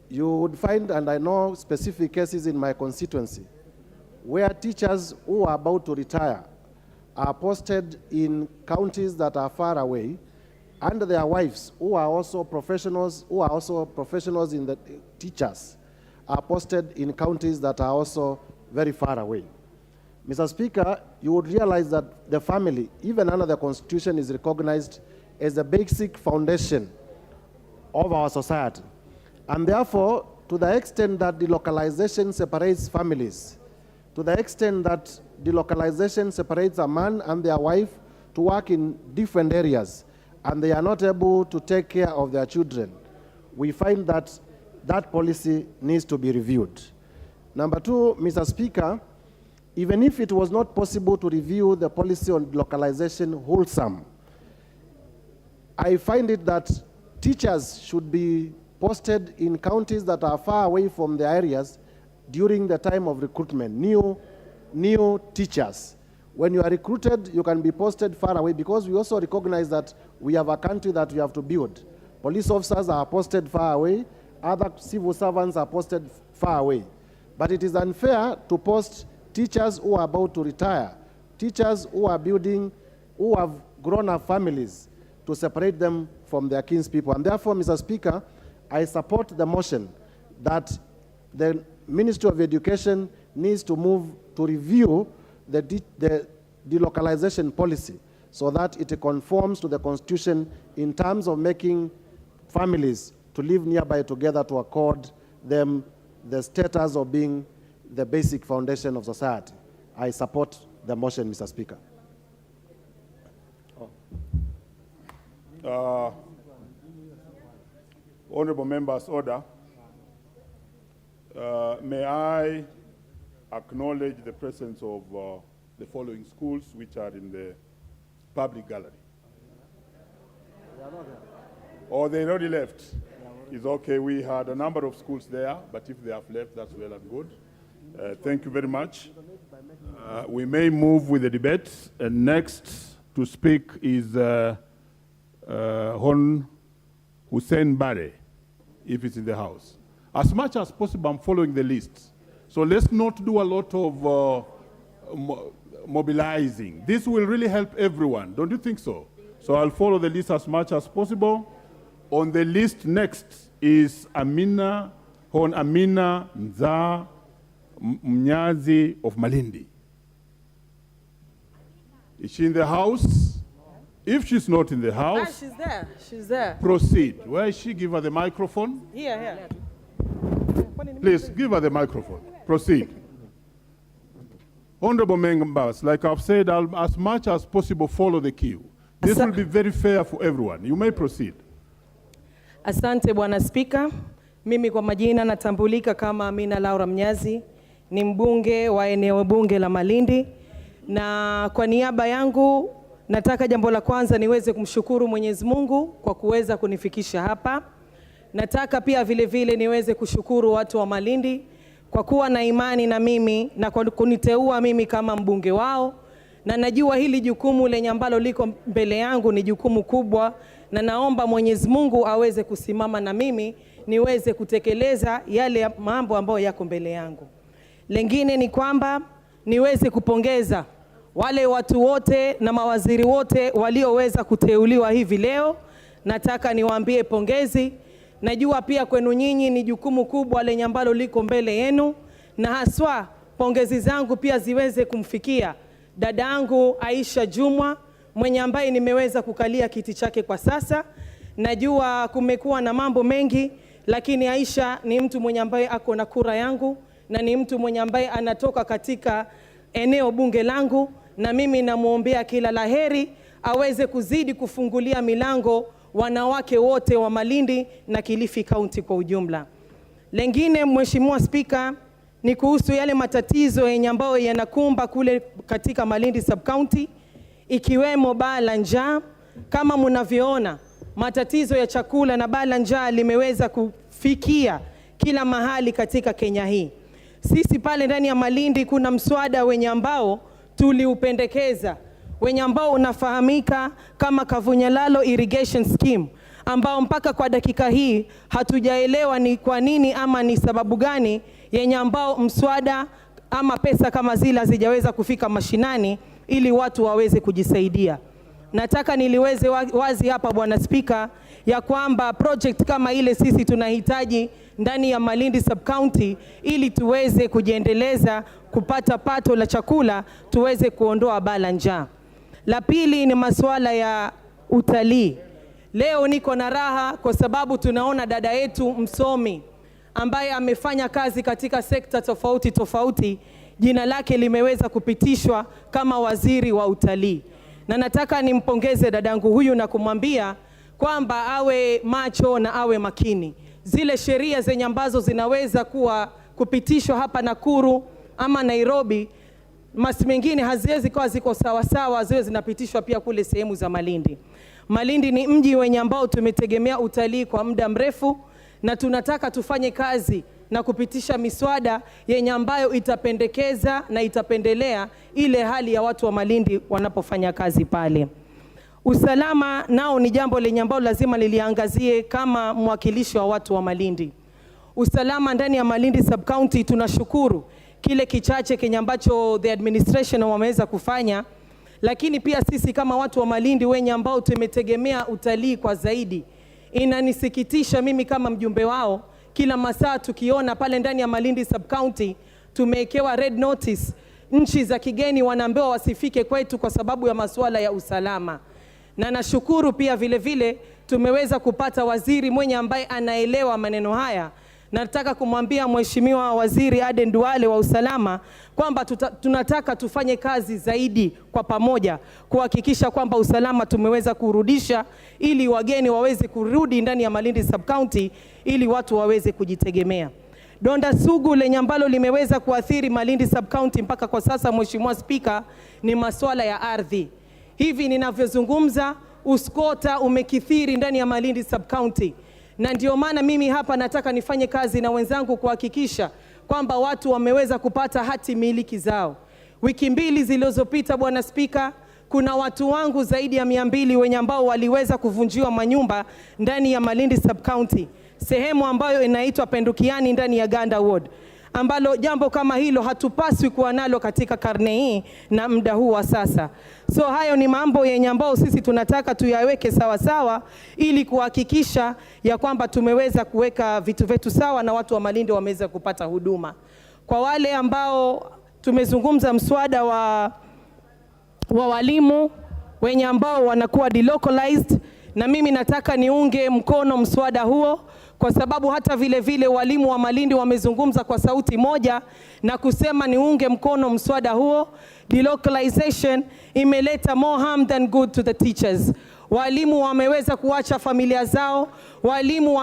You would find, and I know specific cases in my constituency, where teachers who are about to retire are posted in counties that are far away, and their wives, who are also professionals in the teachers, are posted in counties that are also very far away. Mr. Speaker, you would realize that the family, even under the Constitution, is recognized as the basic foundation of our society. And therefore, to the extent that delocalization separates families, to the extent that delocalization separates a man and their wife to work in different areas, and they are not able to take care of their children, we find that that policy needs to be reviewed. Number two, Mr. Speaker, even if it was not possible to review the policy on localization wholesome, I find it that teachers should be posted in counties that are far away from the areas during the time of recruitment, new teachers. When you are recruited, you can be posted far away, because we also recognize that we have a country that we have to build. Police officers are posted far away, other civil servants are posted far away. But it is unfair to post teachers who are about to retire, teachers who are building, who have grown up families, to separate them from their kinspeople. And therefore, Mr. Speaker, I support the motion that the Ministry of Education needs to move to review the delocalization policy so that it conforms to the Constitution in terms of making families to live nearby together, to accord them the status of being the basic foundation of society. I support the motion, Mr. Speaker. Honorable members, order. May I acknowledge the presence of the following schools which are in the public gallery? Or they already left? It's okay, we had a number of schools there, but if they have left, that's well and good. Thank you very much. We may move with the debate. And next to speak is Hon Hussein Bare, if it's in the House. As much as possible, I'm following the list. So let's not do a lot of mobilizing. This will really help everyone. Don't you think so? So I'll follow the list as much as possible. On the list next is Hon Amina Nza Mnyazi of Malindi. Is she in the House? If she's not in the House, she's there. She's there. Proceed. Where is she? Give her the microphone. Here. Please, give her the microphone. Proceed. Honorable members, like I've said, I'll, as much as possible, follow the queue. This will be very fair for everyone. You may proceed. Asante Bwana Spika. Mimi kwa majina natambulika kama Amina Laura Mnyazi, ni mbunge wa eneo bunge la Malindi, na kwa niaba yangu nataka jambo la kwanza niweze kumshukuru Mwenyezi Mungu kwa kuweza kunifikisha hapa. Nataka pia vile vile niweze kushukuru watu wa Malindi kwa kuwa na imani na mimi na kwa kuniteua mimi kama mbunge wao, na najua hili jukumu lenye ambalo liko mbele yangu ni jukumu kubwa, na naomba Mwenyezi Mungu aweze kusimama na mimi niweze kutekeleza yale mambo ambayo yako mbele yangu. Lengine ni kwamba niweze kupongeza wale watu wote na mawaziri wote walioweza kuteuliwa hivi leo. Nataka niwaambie pongezi. Najua pia kwenu nyinyi ni jukumu kubwa lenye ambalo liko mbele yenu, na haswa pongezi zangu pia ziweze kumfikia dada yangu Aisha Jumwa, mwenye ambaye nimeweza kukalia kiti chake kwa sasa. Najua kumekuwa na mambo mengi, lakini Aisha ni mtu mwenye ambaye ako na kura yangu, na ni mtu mwenye ambaye anatoka katika eneo bunge langu, na mimi namuombea kila laheri, aweze kuzidi kufungulia milango wanawake wote wa Malindi na Kilifi County kwa ujumla. Lengine, Mheshimiwa Spika, ni kuhusu yale matatizo yenye ambayo yanakumba kule katika Malindi sub county, ikiwemo baa la njaa. Kama mnavyoona, matatizo ya chakula na baa la njaa limeweza kufikia kila mahali katika Kenya hii. Sisi pale ndani ya Malindi kuna mswada wenye ambao tuliupendekeza, wenye ambao unafahamika kama Kavunyalalo Irrigation Scheme, ambao mpaka kwa dakika hii hatujaelewa ni kwa nini ama ni sababu gani yenye ambao mswada ama pesa kama zile hazijaweza kufika mashinani ili watu waweze kujisaidia. Nataka niliweze wazi hapa Bwana Spika ya kwamba project kama ile sisi tunahitaji ndani ya Malindi sub county ili tuweze kujiendeleza, kupata pato la chakula, tuweze kuondoa baa la njaa. La pili ni masuala ya utalii. Leo niko na raha kwa sababu tunaona dada yetu msomi ambaye amefanya kazi katika sekta tofauti tofauti, jina lake limeweza kupitishwa kama waziri wa utalii. Na nataka nimpongeze dadangu huyu na kumwambia kwamba awe macho na awe makini. Zile sheria zenye ambazo zinaweza kupitishwa hapa Nakuru ama Nairobi, masi mengine haziwezi kuwa ziko sawa sawa, ziwe zinapitishwa pia kule sehemu za Malindi. Malindi ni mji wenye ambao tumetegemea utalii kwa muda mrefu, na tunataka tufanye kazi na kupitisha miswada yenye ambayo itapendekeza na itapendelea ile hali ya watu wa Malindi wanapofanya kazi pale. Usalama nao ni jambo lenye ambalo lazima liliangazie kama mwakilishi wa watu wa Malindi. Usalama ndani ya Malindi sub county tunashukuru kile kichache kenye ambacho the administration wameweza kufanya, lakini pia sisi kama watu wa Malindi wenye ambao tumetegemea utalii kwa zaidi, inanisikitisha mimi kama mjumbe wao, kila masaa tukiona pale ndani ya Malindi sub county tumewekewa red notice, nchi za kigeni wanaambiwa wasifike kwetu kwa sababu ya masuala ya usalama. Na nashukuru pia vile vile tumeweza kupata waziri mwenye ambaye anaelewa maneno haya. Nataka kumwambia Mheshimiwa Waziri Aden Duale wa usalama kwamba tunataka tufanye kazi zaidi kwa pamoja kuhakikisha kwamba usalama tumeweza kurudisha, ili wageni waweze kurudi ndani ya Malindi sub county ili watu waweze kujitegemea. Donda sugu lenye ambalo limeweza kuathiri Malindi sub county mpaka kwa sasa, Mheshimiwa Spika, ni masuala ya ardhi. Hivi ninavyozungumza, uskota umekithiri ndani ya Malindi sub county, na ndio maana mimi hapa nataka nifanye kazi na wenzangu kuhakikisha kwamba watu wameweza kupata hati miliki zao. Wiki mbili zilizopita, Bwana Spika, kuna watu wangu zaidi ya 200 wenye ambao waliweza kuvunjiwa manyumba ndani ya Malindi Sub-County, sehemu ambayo inaitwa Pendukiani ndani ya Ganda Ward, ambalo jambo kama hilo hatupaswi kuwa nalo katika karne hii na muda huu wa sasa. So hayo ni mambo yenye ambao sisi tunataka tuyaweke sawa sawa ili kuhakikisha ya kwamba tumeweza kuweka vitu vyetu sawa na watu wa Malindi wameweza kupata huduma. Kwa wale ambao tumezungumza mswada wa walimu wenye ambao wanakuwa delocalized, na mimi nataka niunge mkono mswada huo, kwa sababu hata vile vile walimu wa Malindi wamezungumza kwa sauti moja na kusema niunge mkono mswada huo. Delocalization imeleta more harm than good to the teachers. Walimu wameweza kuacha familia zao, walimu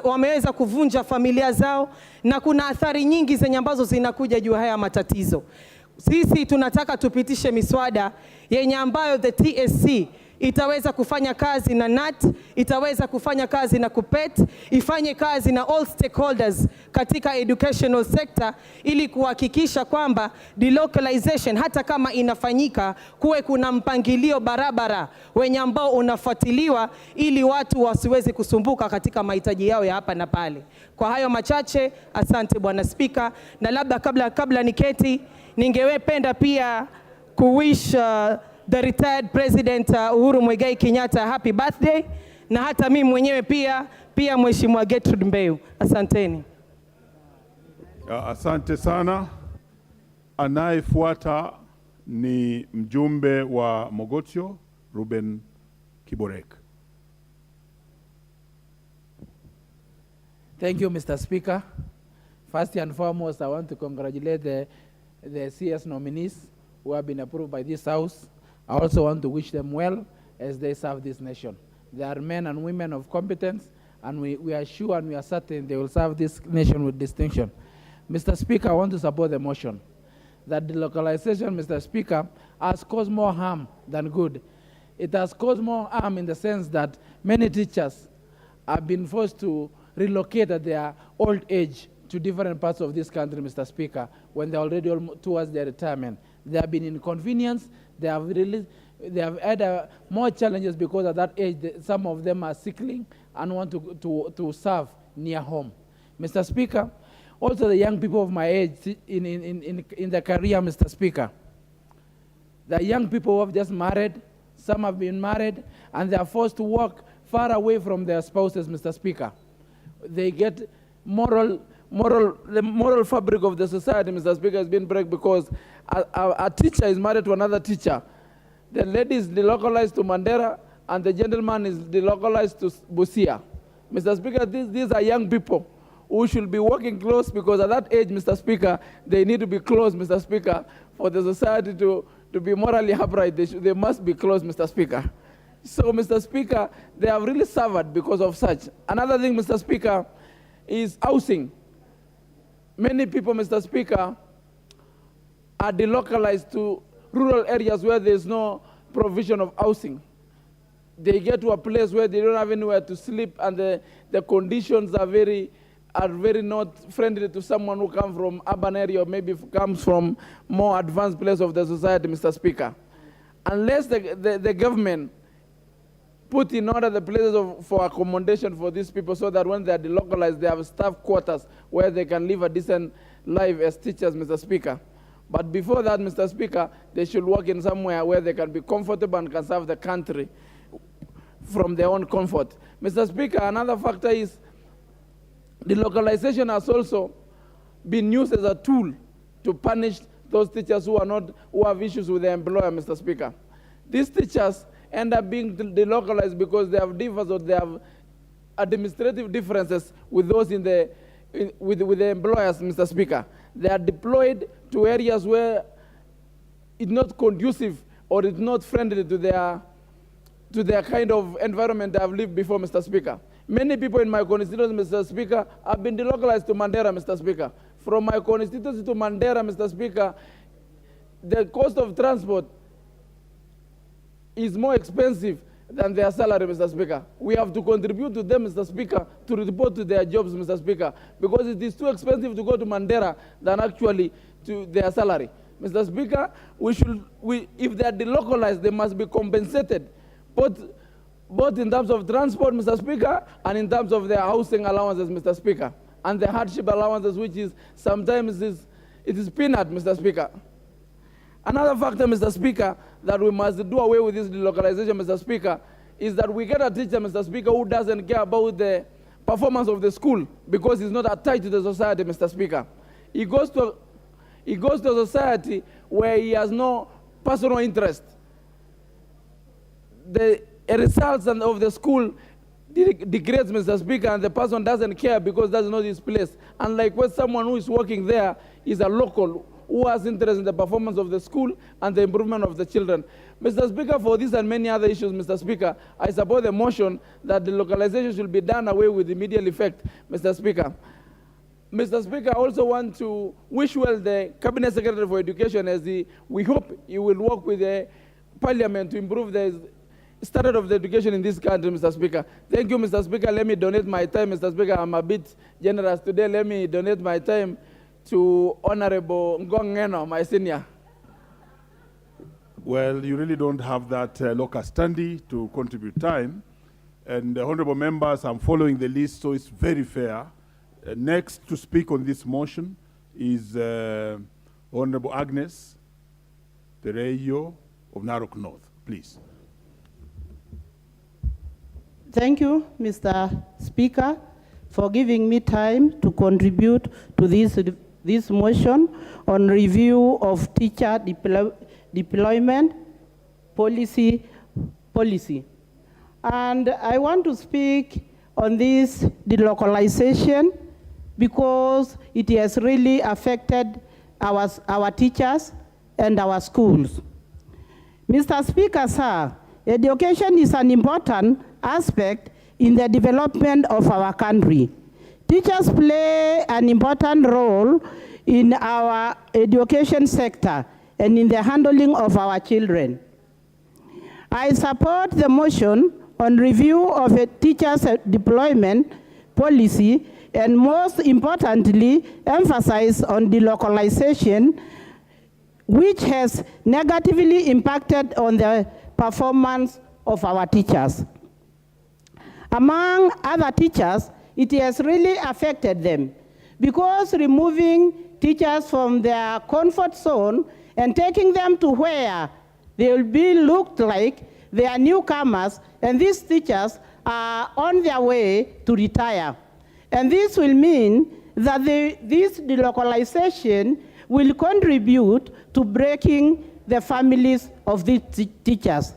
wameweza kuvunja familia zao, na kuna athari nyingi zenye ambazo zinakuja juu haya matatizo. Sisi tunataka tupitishe miswada yenye ambayo the TSC itaweza kufanya kazi na NAT, itaweza kufanya kazi na KUPPET, ifanye kazi na all stakeholders katika educational sector, ili kuhakikisha kwamba delocalization hata kama inafanyika kuwe kuna mpangilio barabara wenye ambao unafuatiliwa, ili watu wasiweze kusumbuka katika mahitaji yao ya hapa na pale. Kwa hayo machache, asante Bwana Spika, na labda kabla niketi, ningependa pia kuwish the retired President Uhuru Muigai Kenyatta happy birthday, na hata mimi mwenyewe pia Mheshimiwa Gertrude Mbeu. Asanteni. Asante sana. Anayefuata ni mjumbe wa Mogotio, Ruben Kiborek. Thank you, Mr. Speaker. First and foremost, I want to congratulate the CS nominees who have been approved by this House. I also want to wish them well as they serve this nation. They are men and women of competence, and we are sure and we are certain they will serve this nation with distinction. Mr. Speaker, I want to support the motion that delocalization, Mr. Speaker, has caused more harm than good. It has caused more harm in the sense that many teachers have been forced to relocate at their old age to different parts of this country, Mr. Speaker, when they're already towards their retirement. They have been inconvenienced. They have had more challenges because at that age, some of them are sickling and want to serve near home. Mr. Speaker, also the young people of my age in the career, Mr. Speaker, the young people who have just married, some have been married, and they are forced to work far away from their spouses, Mr. Speaker. They get the moral fabric of the society, Mr. Speaker, has been broken because a teacher is married to another teacher. The lady is delocalized to Mandera, and the gentleman is delocalized to Busia. Mr. Speaker, these are young people who should be working close, because at that age, Mr. Speaker, they need to be close, Mr. Speaker, for the society to be morally upright. They must be close, Mr. Speaker. So, Mr. Speaker, they have really suffered because of such. Another thing, Mr. Speaker, is housing. Many people, Mr. Speaker, are delocalized to rural areas where there's no provision of housing. They get to a place where they don't have anywhere to sleep, and the conditions are very not friendly to someone who comes from urban area or maybe comes from more advanced place of the society, Mr. Speaker. Unless the government put in order the places for accommodation for these people, so that when they are delocalized, they have staff quarters where they can live a decent life as teachers, Mr. Speaker. But before that, Mr. Speaker, they should work in somewhere where they can be comfortable and can serve the country from their own comfort. Mr. Speaker, another factor is delocalization has also been used as a tool to punish those teachers who have issues with their employer, Mr. Speaker. These teachers end up being delocalized because they have differences, or they have administrative differences with those with the employers, Mr. Speaker. They are deployed to areas where it's not conducive or it's not friendly to their kind of environment they have lived before, Mr. Speaker. Many people in my constituency, Mr. Speaker, have been delocalized to Mandera, Mr. Speaker. From my constituency to Mandera, Mr. Speaker, the cost of transport is more expensive than their salary, Mr. Speaker. We have to contribute to them, Mr. Speaker, to report to their jobs, Mr. Speaker, because it is too expensive to go to Mandera than actually to their salary. Mr. Speaker, if they are delocalized, they must be compensated, both in terms of transport, Mr. Speaker, and in terms of their housing allowances, Mr. Speaker, and the hardship allowances, which is sometimes it is peanut, Mr. Speaker. Another factor, Mr. Speaker, that we must do away with this delocalization, Mr. Speaker, is that we get a teacher, Mr. Speaker, who doesn't care about the performance of the school because he's not attached to the society, Mr. Speaker. He goes to a society where he has no personal interest. The results of the school degrades, Mr. Speaker, and the person doesn't care because that's not his place. Unlike when someone who is working there is a local who has interest in the performance of the school and the improvement of the children. Mr. Speaker, for this and many other issues, Mr. Speaker, I support the motion that the localization should be done away with immediate effect, Mr. Speaker. Mr. Speaker, I also want to wish well the Cabinet Secretary for Education as we hope he will work with the Parliament to improve the standard of the education in this country, Mr. Speaker. Thank you, Mr. Speaker. Let me donate my time, Mr. Speaker. I'm a bit generous today. Let me donate my time to Honorable Ngongeno, my senior. Well, you really don't have that locus standi to contribute time. And honorable members, I'm following the list, so it's very fair. Next to speak on this motion is Honorable Agnes Pereyo of Narok North. Please. Thank you, Mr. Speaker, for giving me time to contribute to this motion on review of teacher deployment policy. And I want to speak on this delocalization because it has really affected our teachers and our schools. Mr. Speaker, sir, education is an important aspect in the development of our country. Teachers play an important role in our education sector and in the handling of our children. I support the motion on review of a teacher's deployment policy and most importantly, emphasize on delocalization, which has negatively impacted on the performance of our teachers. Among other teachers, it has really affected them because removing teachers from their comfort zone and taking them to where they will be looked like they are newcomers, and these teachers are on their way to retire. And this will mean that this delocalization will contribute to breaking the families of these teachers.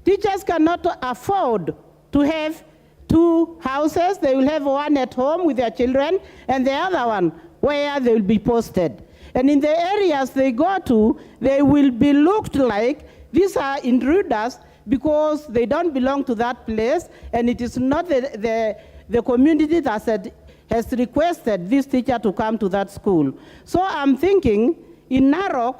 Teachers cannot afford to have two houses. They will have one at home with their children and the other one where they will be posted. And in the areas they go to, they will be looked like these are intruders because they don't belong to that place, and it is not the community that has requested this teacher to come to that school. So I'm thinking in Narok,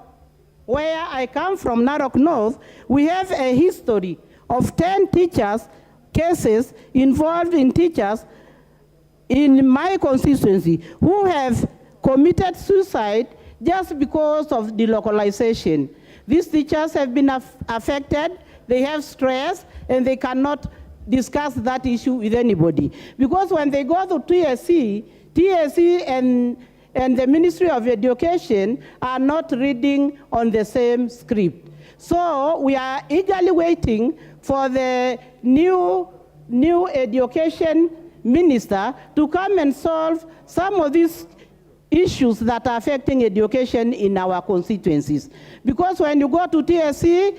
where I come from, Narok North, we have a history of 10 teachers cases involved in teachers in my constituency who have committed suicide just because of delocalization. These teachers have been affected, they have stress, and they cannot discuss that issue with anybody. Because when they go to TSC and the Ministry of Education are not reading on the same script. So we are eagerly waiting for the new education minister to come and solve some of these issues that are affecting education in our constituencies. Because when you go to TSC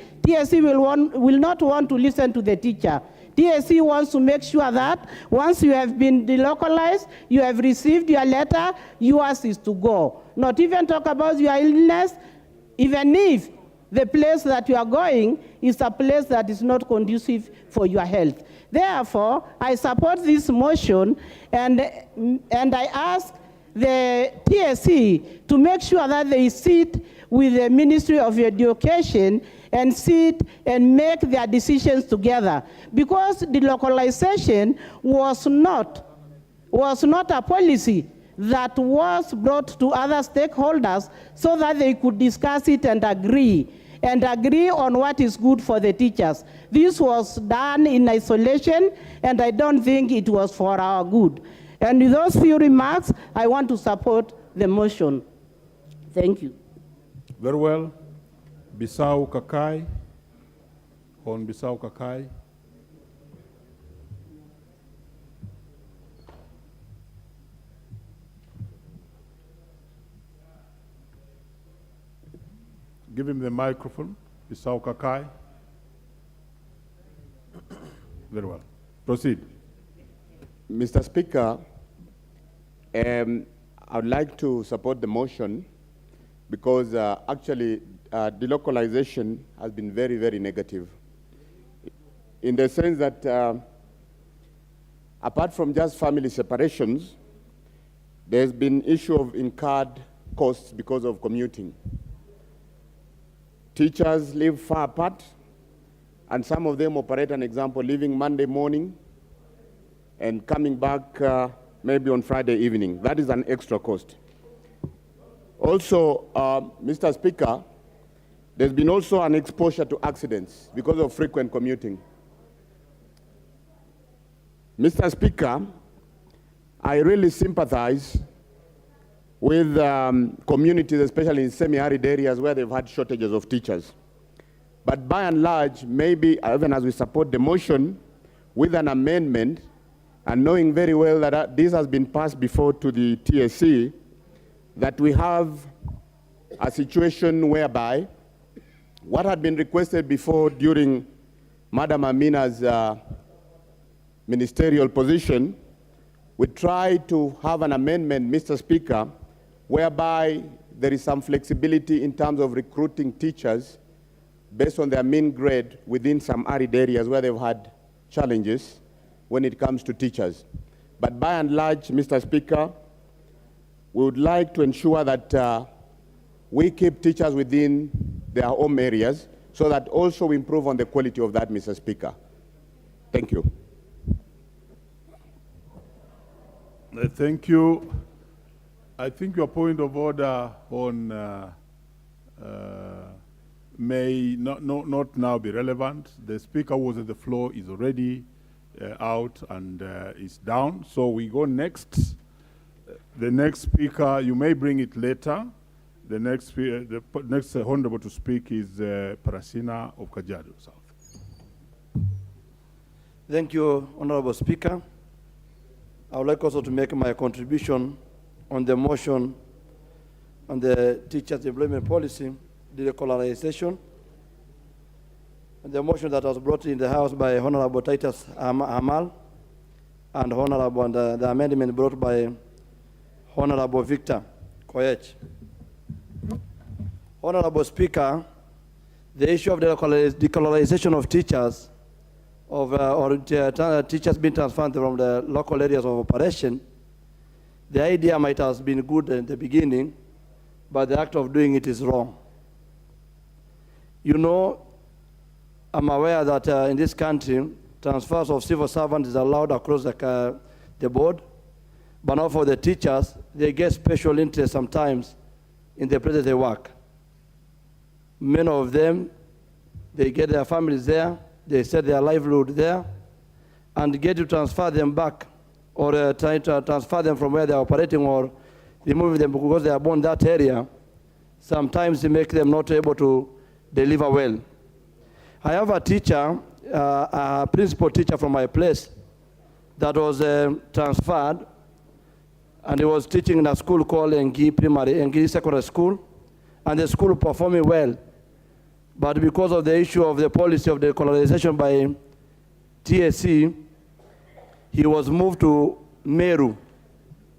will not want to listen to the teacher. TSC wants to make sure that once you have been delocalized, you have received your letter, yours is to go. Not even talk about your illness, even if the place that you are going is a place that is not conducive for your health. Therefore, I support this motion, and I ask the TSC to make sure that they sit with the Ministry of Education and sit and make their decisions together, because the localization was not a policy that was brought to other stakeholders so that they could discuss it and agree on what is good for the teachers. This was done in isolation, and I don't think it was for our good. And with those few remarks, I want to support the motion. Thank you. Very well. Bisau Kakai. On Bisau Kakai. Give him the microphone. Bisau Kakai. Very well. Proceed. Mr. Speaker, I would like to support the motion because actually delocalization has been very, very negative in the sense that apart from just family separations, there's been issue of incurred costs because of commuting. Teachers live far apart, and some of them operate an example, leaving Monday morning and coming back maybe on Friday evening. That is an extra cost. Also, Mr. Speaker, there's been also an exposure to accidents because of frequent commuting. Mr. Speaker, I really sympathize with communities, especially in semi-arid areas where they've had shortages of teachers. But by and large, maybe even as we support the motion with an amendment, and knowing very well that this has been passed before to the TSC, that we have a situation whereby what had been requested before during Madam Amina's ministerial position, we try to have an amendment, Mr. Speaker, whereby there is some flexibility in terms of recruiting teachers based on their mean grade within some arid areas where they've had challenges when it comes to teachers. But by and large, Mr. Speaker, we would like to ensure that we keep teachers within their home areas so that also we improve on the quality of that, Mr. Speaker. Thank you. Thank you. I think your point of order on may not now be relevant. The speaker who was at the floor is already out and is down. So we go next. The next speaker, you may bring it later. The next honorable to speak is Parasina of Kajiado South. Thank you, Honorable Speaker. I would like also to make my contribution on the motion on the teachers' employment policy, the decolorization, and the motion that was brought in the House by Honorable Titus Amal, and the amendment brought by Honorable Victor Koech. Honorable Speaker, the issue of the decolorization of teachers, teachers being transferred from the local areas of operation, the idea might have been good in the beginning, but the act of doing it is wrong. You know, I'm aware that in this country, transfers of civil servants is allowed across the board, but not for the teachers. They get special interest sometimes in the place they work. Many of them, they get their families there, they set their livelihood there, and get to transfer them back, or try to transfer them from where they're operating, or remove them because they are born in that area. Sometimes they make them not able to deliver well. I have a teacher, a principal teacher from my place, that was transferred, and he was teaching in a school called Engi Secondary School, and the school performing well. But because of the issue of the policy of the decolorization by TSC, he was moved to Meru.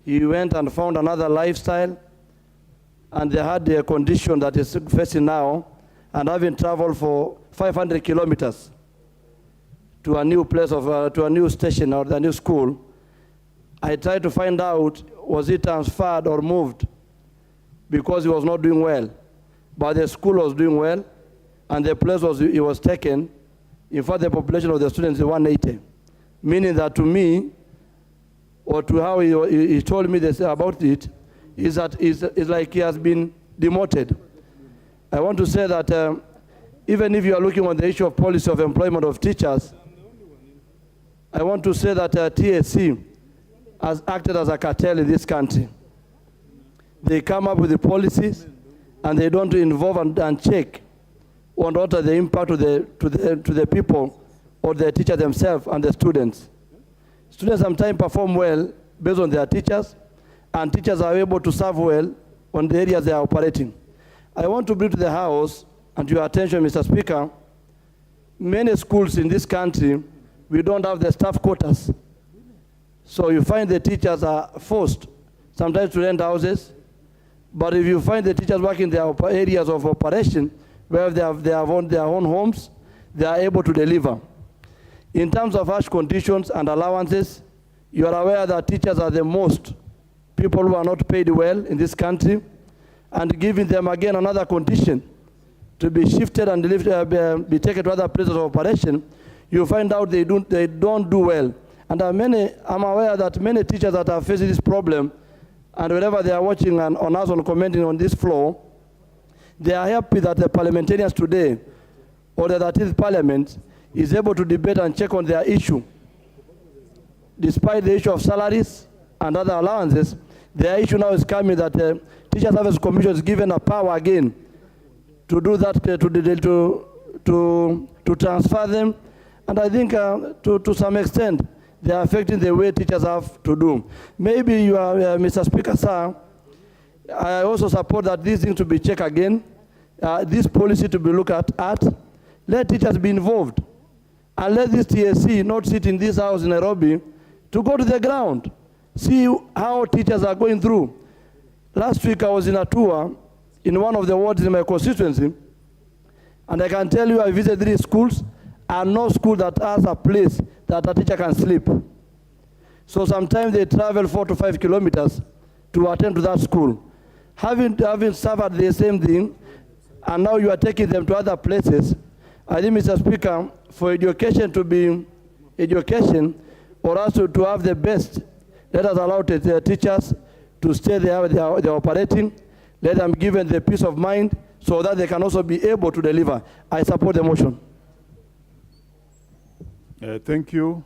He went and found another lifestyle, and they had the condition that is facing now, and having traveled for 500 kilometers to a new place to a new station or the new school. I tried to find out, was he transferred or moved because he was not doing well. but the school was doing well, and the place it was taken. In fact, the population of the students is 180, meaning that to me, or to how he told me this about it, is that it's like he has been demoted. I want to say that even if you are looking on the issue of policy of employment of teachers, I want to say that TSC has acted as a cartel in this country. They come up with the policies, and they don't involve and check on what are the impact to the people or the teachers themselves and the students. Students sometimes perform well based on their teachers, and teachers are able to serve well on the areas they are operating. I want to bring to the House and to your attention, Mr. Speaker, many schools in this country, we don't have the staff quarters. So you find the teachers are forced sometimes to rent houses, but if you find the teachers working in their areas of operation, where they have their own homes, they are able to deliver. In terms of harsh conditions and allowances, you are aware that teachers are the most people who are not paid well in this country, and giving them again another condition to be shifted and be taken to other places of operation, you find out they don't do well. And I'm aware that many teachers that are facing this problem, and whenever they are watching on us on commenting on this floor, they are happy that the parliamentarians today, or the 13th Parliament, is able to debate and check on their issue. Despite the issue of salaries and other allowances, their issue now is coming that the Teacher Service Commission is given a power again to do that, to transfer them. And I think to some extent, they are affecting the way teachers have to do. Maybe you are, Mr. Speaker, sir, I also support that these things to be checked again, this policy to be looked at. Let teachers be involved. And let this TSC not sit in this house in Nairobi, to go to the ground, see how teachers are going through. Last week I was in a tour in one of the wards in my constituency, and I can tell you I visited 3 schools, and no school that has a place that a teacher can sleep. So sometimes they travel 4 to 5 kilometers to attend to that school. Having suffered the same thing, and now you are taking them to other places, I think, Mr. Speaker, for education to be education, or us to have the best, let us allow the teachers to stay there, they are operating, let them given the peace of mind so that they can also be able to deliver. I support the motion. Thank you.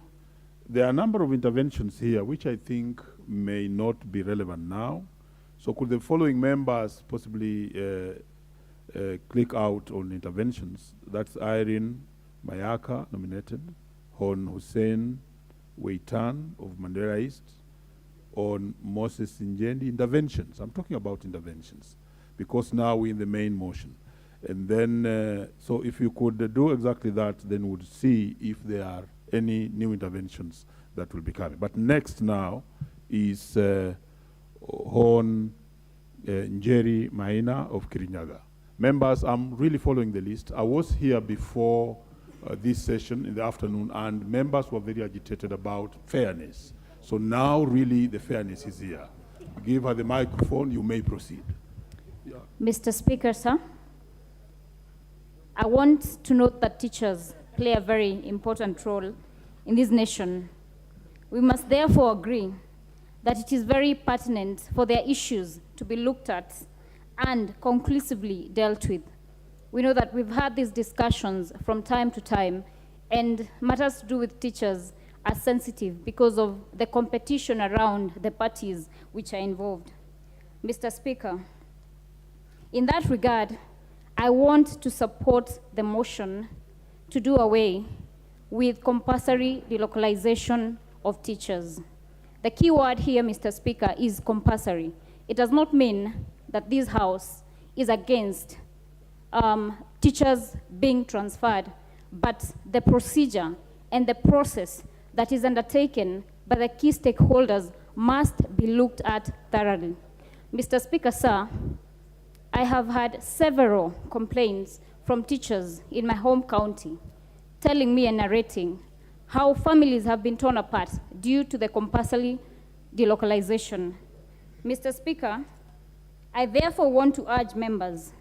There are a number of interventions here which I think may not be relevant now. So could the following members possibly click out on interventions? That's Irene Mayaka, nominated, Hon Hussein Weitan of Mandera East, on Moses Njendi. Interventions. I'm talking about interventions because now we're in the main motion. And then, so if you could do exactly that, then we'll see if there are any new interventions that will be coming. But next now is Hon Njeri Maina of Kirinyaga. Members, I'm really following the list. I was here before this session in the afternoon, and members were very agitated about fairness. So now really the fairness is here. Give her the microphone, you may proceed. Yeah. Mr. Speaker, sir, I want to note that teachers play a very important role in this nation. We must therefore agree that it is very pertinent for their issues to be looked at and conclusively dealt with. We know that we've had these discussions from time to time, and matters to do with teachers are sensitive because of the competition around the parties which are involved. Mr. Speaker, in that regard, I want to support the motion to do away with compulsory delocalization of teachers. The key word here, Mr. Speaker, is compulsory. It does not mean that this House is against teachers being transferred, but the procedure and the process that is undertaken by the key stakeholders must be looked at thoroughly. Mr. Speaker, sir, I have had several complaints from teachers in my home county telling me and narrating how families have been torn apart due to the compulsory delocalization. Mr. Speaker, I therefore want to urge members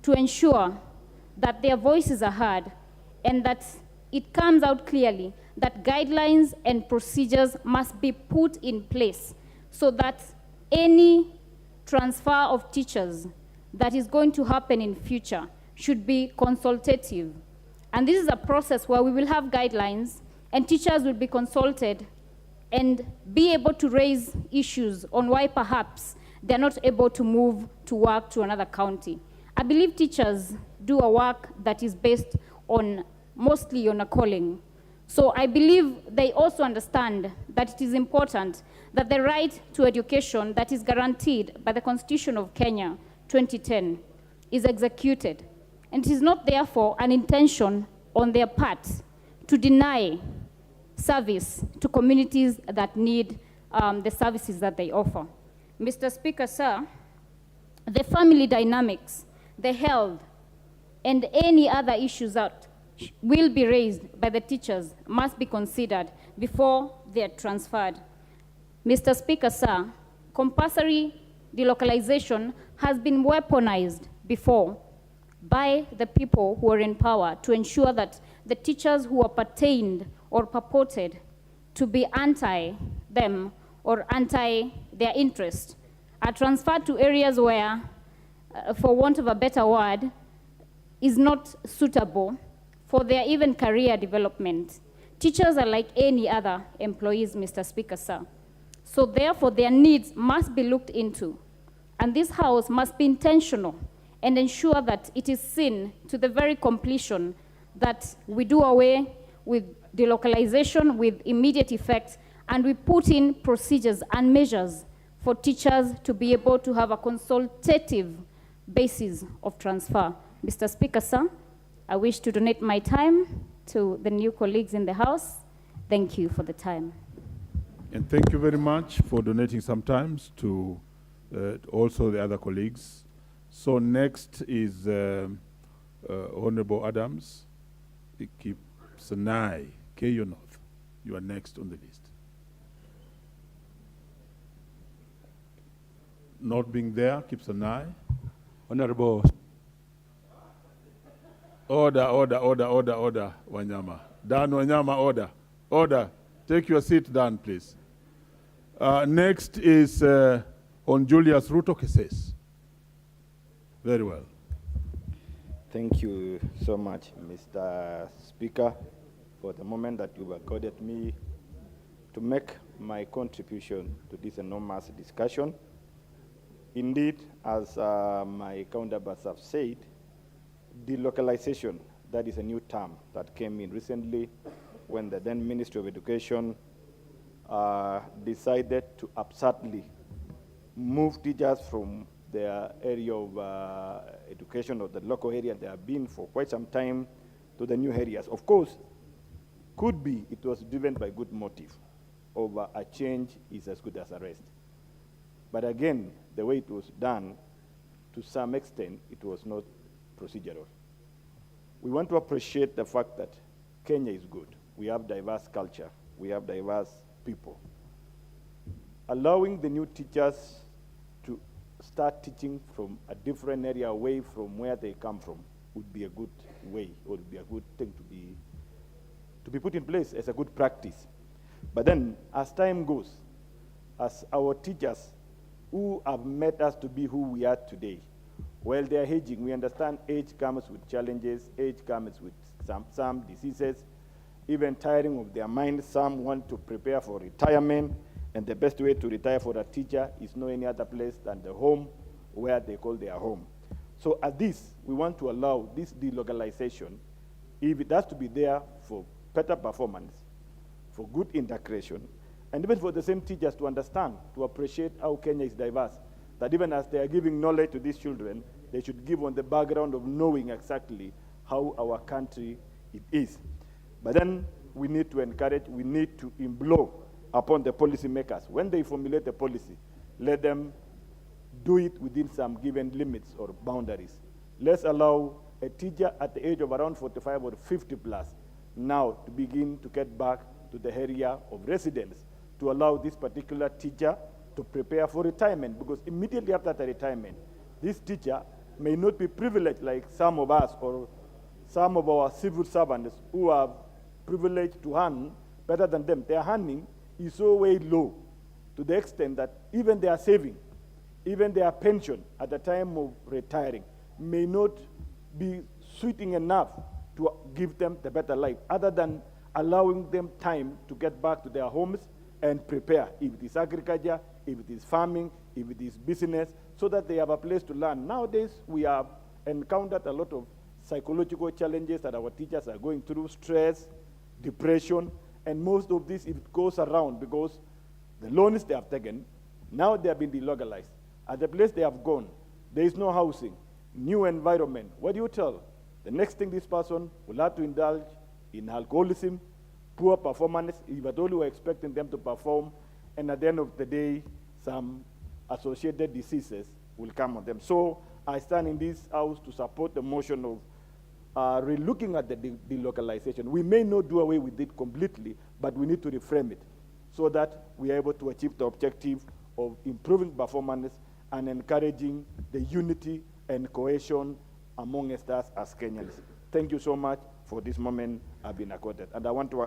to ensure that their voices are heard and that it comes out clearly that guidelines and procedures must be put in place so that any transfer of teachers that is going to happen in future should be consultative. And this is a process where we will have guidelines and teachers will be consulted and be able to raise issues on why perhaps they're not able to move to work to another county. I believe teachers do a work that is based on mostly on a calling. So I believe they also understand that it is important that the right to education that is guaranteed by the Constitution of Kenya 2010 is executed. And it is not therefore an intention on their part to deny service to communities that need the services that they offer. Mr. Speaker, sir, the family dynamics, the health, and any other issues that will be raised by the teachers must be considered before they are transferred. Mr. Speaker, sir, compulsory delocalization has been weaponized before by the people who are in power to ensure that the teachers who are pertained or purported to be anti-them or anti their interest are transferred to areas where, for want of a better word, is not suitable for their even career development. Teachers are like any other employees, Mr. Speaker, sir. So therefore, their needs must be looked into. And this House must be intentional and ensure that it is seen to the very completion that we do away with delocalization with immediate effect, and we put in procedures and measures for teachers to be able to have a consultative basis of transfer. Mr. Speaker, sir, I wish to donate my time to the new colleagues in the House. Thank you for the time. And thank you very much for donating some time to also the other colleagues. So next is Honorable Adams, Sanai, Keyo North. You are next on the list. Not being there, Sanai. Honorable. Order, Wanyama. Dan Wanyama, order. Order. Take your seat down, please. Next is on Julius Ruto cases. Very well. Thank you so much, Mr. Speaker, for the moment that you accorded me to make my contribution to this enormous discussion. Indeed, as my counterparts have said, delocalization, that is a new term that came in recently when the then Ministry of Education decided to absurdly move teachers from their area of education or the local area they have been for quite some time to the new areas. Of course, could be it was driven by good motive. Over a change is as good as a rest. But again, the way it was done, to some extent, it was not procedural. We want to appreciate the fact that Kenya is good. We have diverse culture. We have diverse people. Allowing the new teachers to start teaching from a different area away from where they come from would be a good way, or would be a good thing to be put in place as a good practice. But then, as time goes, as our teachers who have made us to be who we are today, while they are aging, we understand age comes with challenges, age comes with some diseases, even tiring of their mind. Some want to prepare for retirement, and the best way to retire for a teacher is no any other place than the home where they call their home. So at this, we want to allow this delocalization, if it has to be there for better performance, for good integration, and even for the same teachers to understand, to appreciate how Kenya is diverse, that even as they are giving knowledge to these children, they should give on the background of knowing exactly how our country it is. But then we need to encourage, we need to implore upon the policymakers. When they formulate a policy, let them do it within some given limits or boundaries. Let's allow a teacher at the age of around 45 or 50 plus now to begin to get back to the area of residence, to allow this particular teacher to prepare for retirement, because immediately after the retirement, this teacher may not be privileged like some of us or some of our civil servants who are privileged to earn better than them. Their earning is so way low to the extent that even their saving, even their pension at the time of retiring may not be sweeting enough to give them the better life, other than allowing them time to get back to their homes and prepare, if it is agriculture, if it is farming, if it is business, so that they have a place to learn. Nowadays, we have encountered a lot of psychological challenges that our teachers are going through, stress, depression, and most of this, it goes around because the loans they have taken, now they have been delocalized. At the place they have gone, there is no housing, new environment. What do you tell? The next thing this person will have to indulge in alcoholism, poor performance, if at all you are expecting them to perform, and at the end of the day, some associated diseases will come on them. So I stand in this house to support the motion of relooking at the delocalization. We may not do away with it completely, but we need to reframe it so that we are able to achieve the objective of improving performance and encouraging the unity and cohesion amongst us as Kenyans. Thank you so much for this moment I've been accorded. And I want to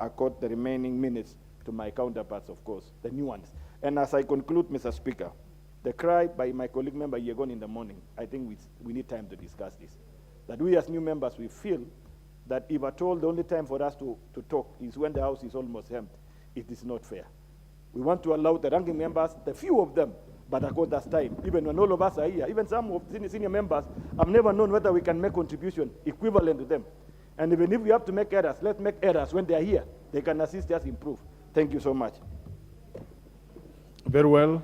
accord the remaining minutes to my counterparts, of course, the new ones. And as I conclude, Mr. Speaker, the cry by my colleague member Yegon in the morning, I think we need time to discuss this. That we as new members, we feel that if at all the only time for us to talk is when the House is almost empty, it is not fair. We want to allow the ranking members, the few of them, but accord us time. Even when all of us are here, even some of the senior members have never known whether we can make contribution equivalent to them. And even if we have to make errors, let's make errors when they are here. They can assist us improve. Thank you so much. Very well.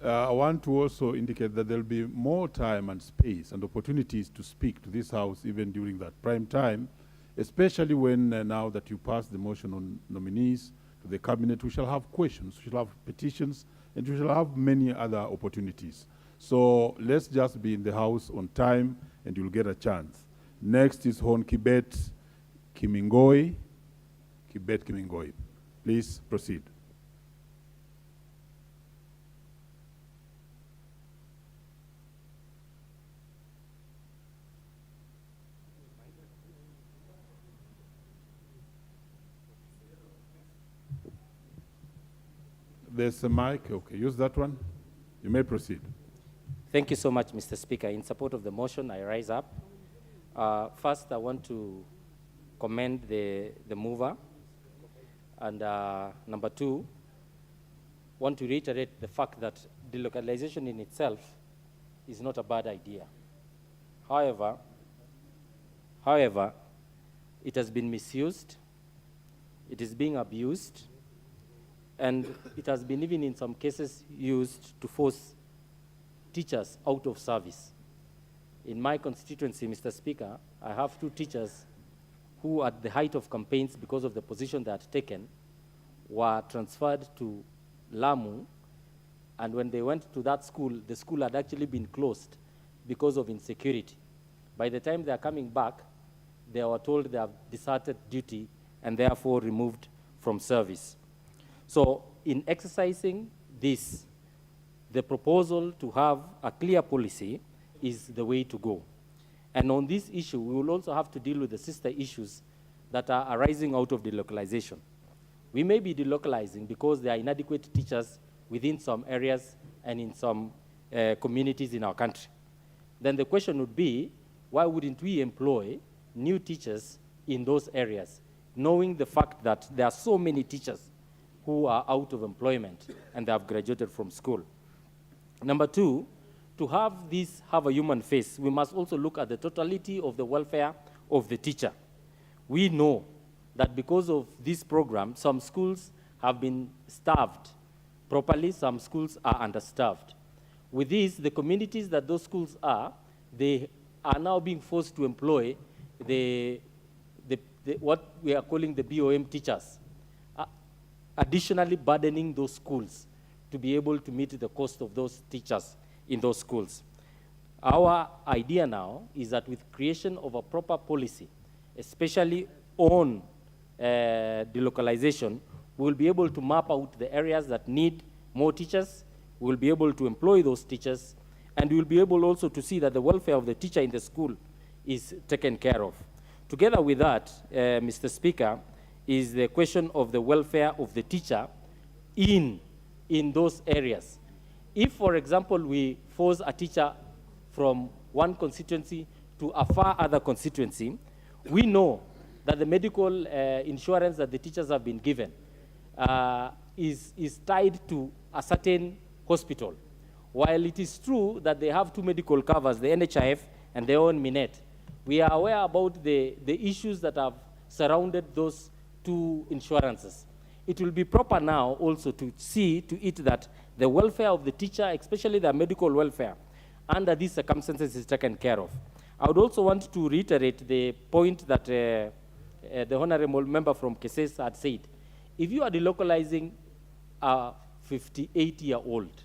I want to also indicate that there will be more time and space and opportunities to speak to this House even during that prime time, especially when now that you passed the motion on nominees to the cabinet, we shall have questions, we shall have petitions, and we shall have many other opportunities. So let's just be in the House on time and you'll get a chance. Next is Hon Kibet Kimingoi. Kibet Kimingoi. Please proceed. There's a mic. Okay, use that one. You may proceed. Thank you so much, Mr. Speaker. In support of the motion, I rise up. First, I want to commend the mover. And number two, want to reiterate the fact that delocalization in itself is not a bad idea. However, it has been misused, it is being abused, and it has been even in some cases used to force teachers out of service. In my constituency, Mr. Speaker, I have 2 teachers who at the height of campaigns, because of the position they had taken, were transferred to Lamu, and when they went to that school, the school had actually been closed because of insecurity. By the time they are coming back, they were told they have deserted duty and therefore removed from service. So in exercising this, the proposal to have a clear policy is the way to go. And on this issue, we will also have to deal with the sister issues that are arising out of delocalization. We may be delocalizing because there are inadequate teachers within some areas and in some communities in our country. Then the question would be, why wouldn't we employ new teachers in those areas, knowing the fact that there are so many teachers who are out of employment and they have graduated from school? Number 2, to have this have a human face, we must also look at the totality of the welfare of the teacher. We know that because of this program, some schools have been staffed properly, some schools are understaffed. With this, the communities that those schools are, they are now being forced to employ what we are calling the BOM teachers, additionally burdening those schools to be able to meet the cost of those teachers in those schools. Our idea now is that with creation of a proper policy, especially on delocalization, we'll be able to map out the areas that need more teachers, we'll be able to employ those teachers, And we will be able also to see that the welfare of the teacher in the school is taken care of. Together with that, Mr. Speaker, is the question of the welfare of the teacher in those areas. If, for example, we force a teacher from one constituency to a far other constituency, we know that the medical insurance that the teachers have been given is tied to a certain hospital. While it is true that they have two medical covers, the NHIF and their own Minet, we are aware about the issues that have surrounded those two insurances. It will be proper now also to see to it that the welfare of the teacher, especially the medical welfare, under these circumstances is taken care of. I would also want to reiterate the point that the honorable member from Keses had said. If you are delocalizing a 58-year-old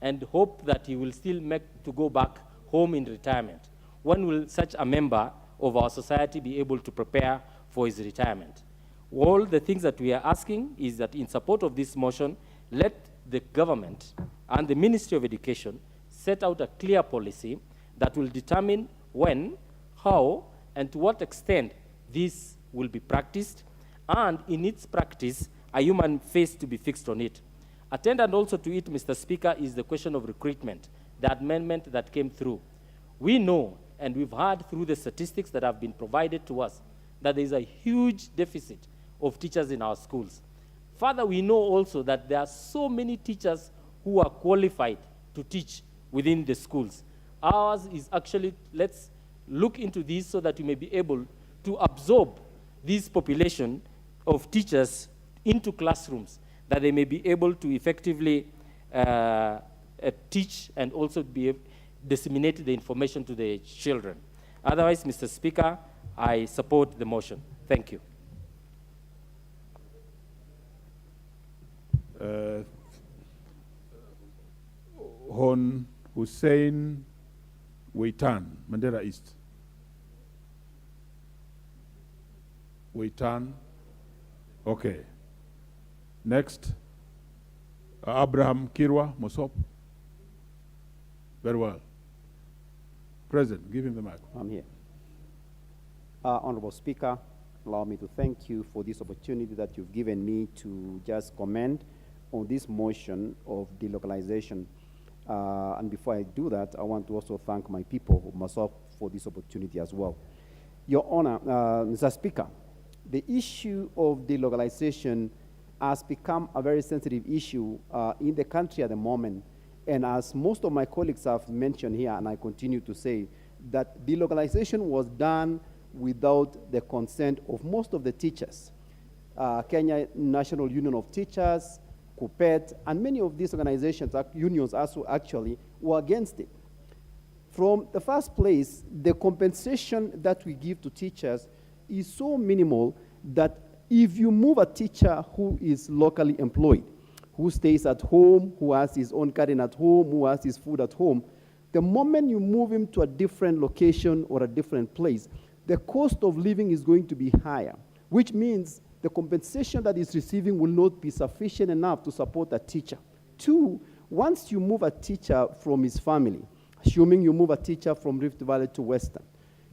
and hope that he will still make to go back home in retirement, when will such a member of our society be able to prepare for his retirement? All the things that we are asking is that in support of this motion, let the government and the Ministry of Education set out a clear policy that will determine when, how, and to what extent this will be practiced, and in its practice, a human face to be fixed on it. Attendant also to it, Mr. Speaker, is the question of recruitment, the amendment that came through. We know, and we've heard through the statistics that have been provided to us, that there is a huge deficit of teachers in our schools. Further, we know also that there are so many teachers who are qualified to teach within the schools. Ours is actually, let's look into this so that we may be able to absorb this population of teachers into classrooms, that they may be able to effectively teach and also disseminate the information to the children. Otherwise, Mr. Speaker, I support the motion. Thank you. Hon Hussein Weitan, Mandera East. Weitan. Okay. Next, Abraham Kirwa Mosop. Very well. President, give him the mic. I'm here. Honorable Speaker, allow me to thank you for this opportunity that you've given me to just comment on this motion of delocalization. And before I do that, I want to also thank my people of Mosop for this opportunity as well. Your Honor, Mr. Speaker, the issue of delocalization has become a very sensitive issue in the country at the moment. And as most of my colleagues have mentioned here, and I continue to say, that delocalization was done without the consent of most of the teachers. Kenya National Union of Teachers, KUPPET, and many of these organizations, unions also actually, were against it. From the first place, the compensation that we give to teachers is so minimal that if you move a teacher who is locally employed, who stays at home, who has his own garden at home, who has his food at home, the moment you move him to a different location or a different place, the cost of living is going to be higher, which means the compensation that he's receiving will not be sufficient enough to support a teacher. Two, once you move a teacher from his family, assuming you move a teacher from Rift Valley to Western,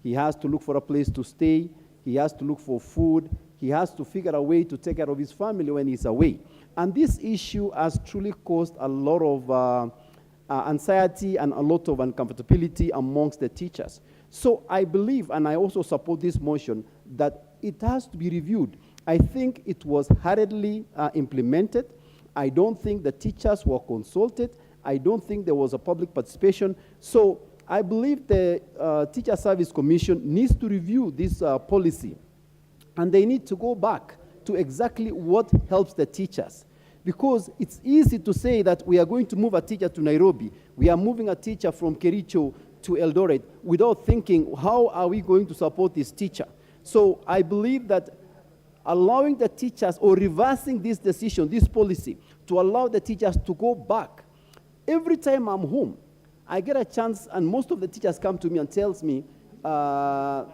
he has to look for a place to stay, he has to look for food, he has to figure a way to take care of his family when he's away. And this issue has truly caused a lot of anxiety and a lot of uncomfortability amongst the teachers. So I believe, and I also support this motion, that it has to be reviewed. I think it was hurriedly implemented. I don't think the teachers were consulted. I don't think there was a public participation. So I believe the Teacher Service Commission needs to review this policy, and they need to go back to exactly what helps the teachers. Because it's easy to say that we are going to move a teacher to Nairobi, we are moving a teacher from Kericho to Eldoret, without thinking, how are we going to support this teacher? So I believe that allowing the teachers, or reversing this decision, this policy, to allow the teachers to go back. Every time I'm home, I get a chance, and most of the teachers come to me and tells me, Mr.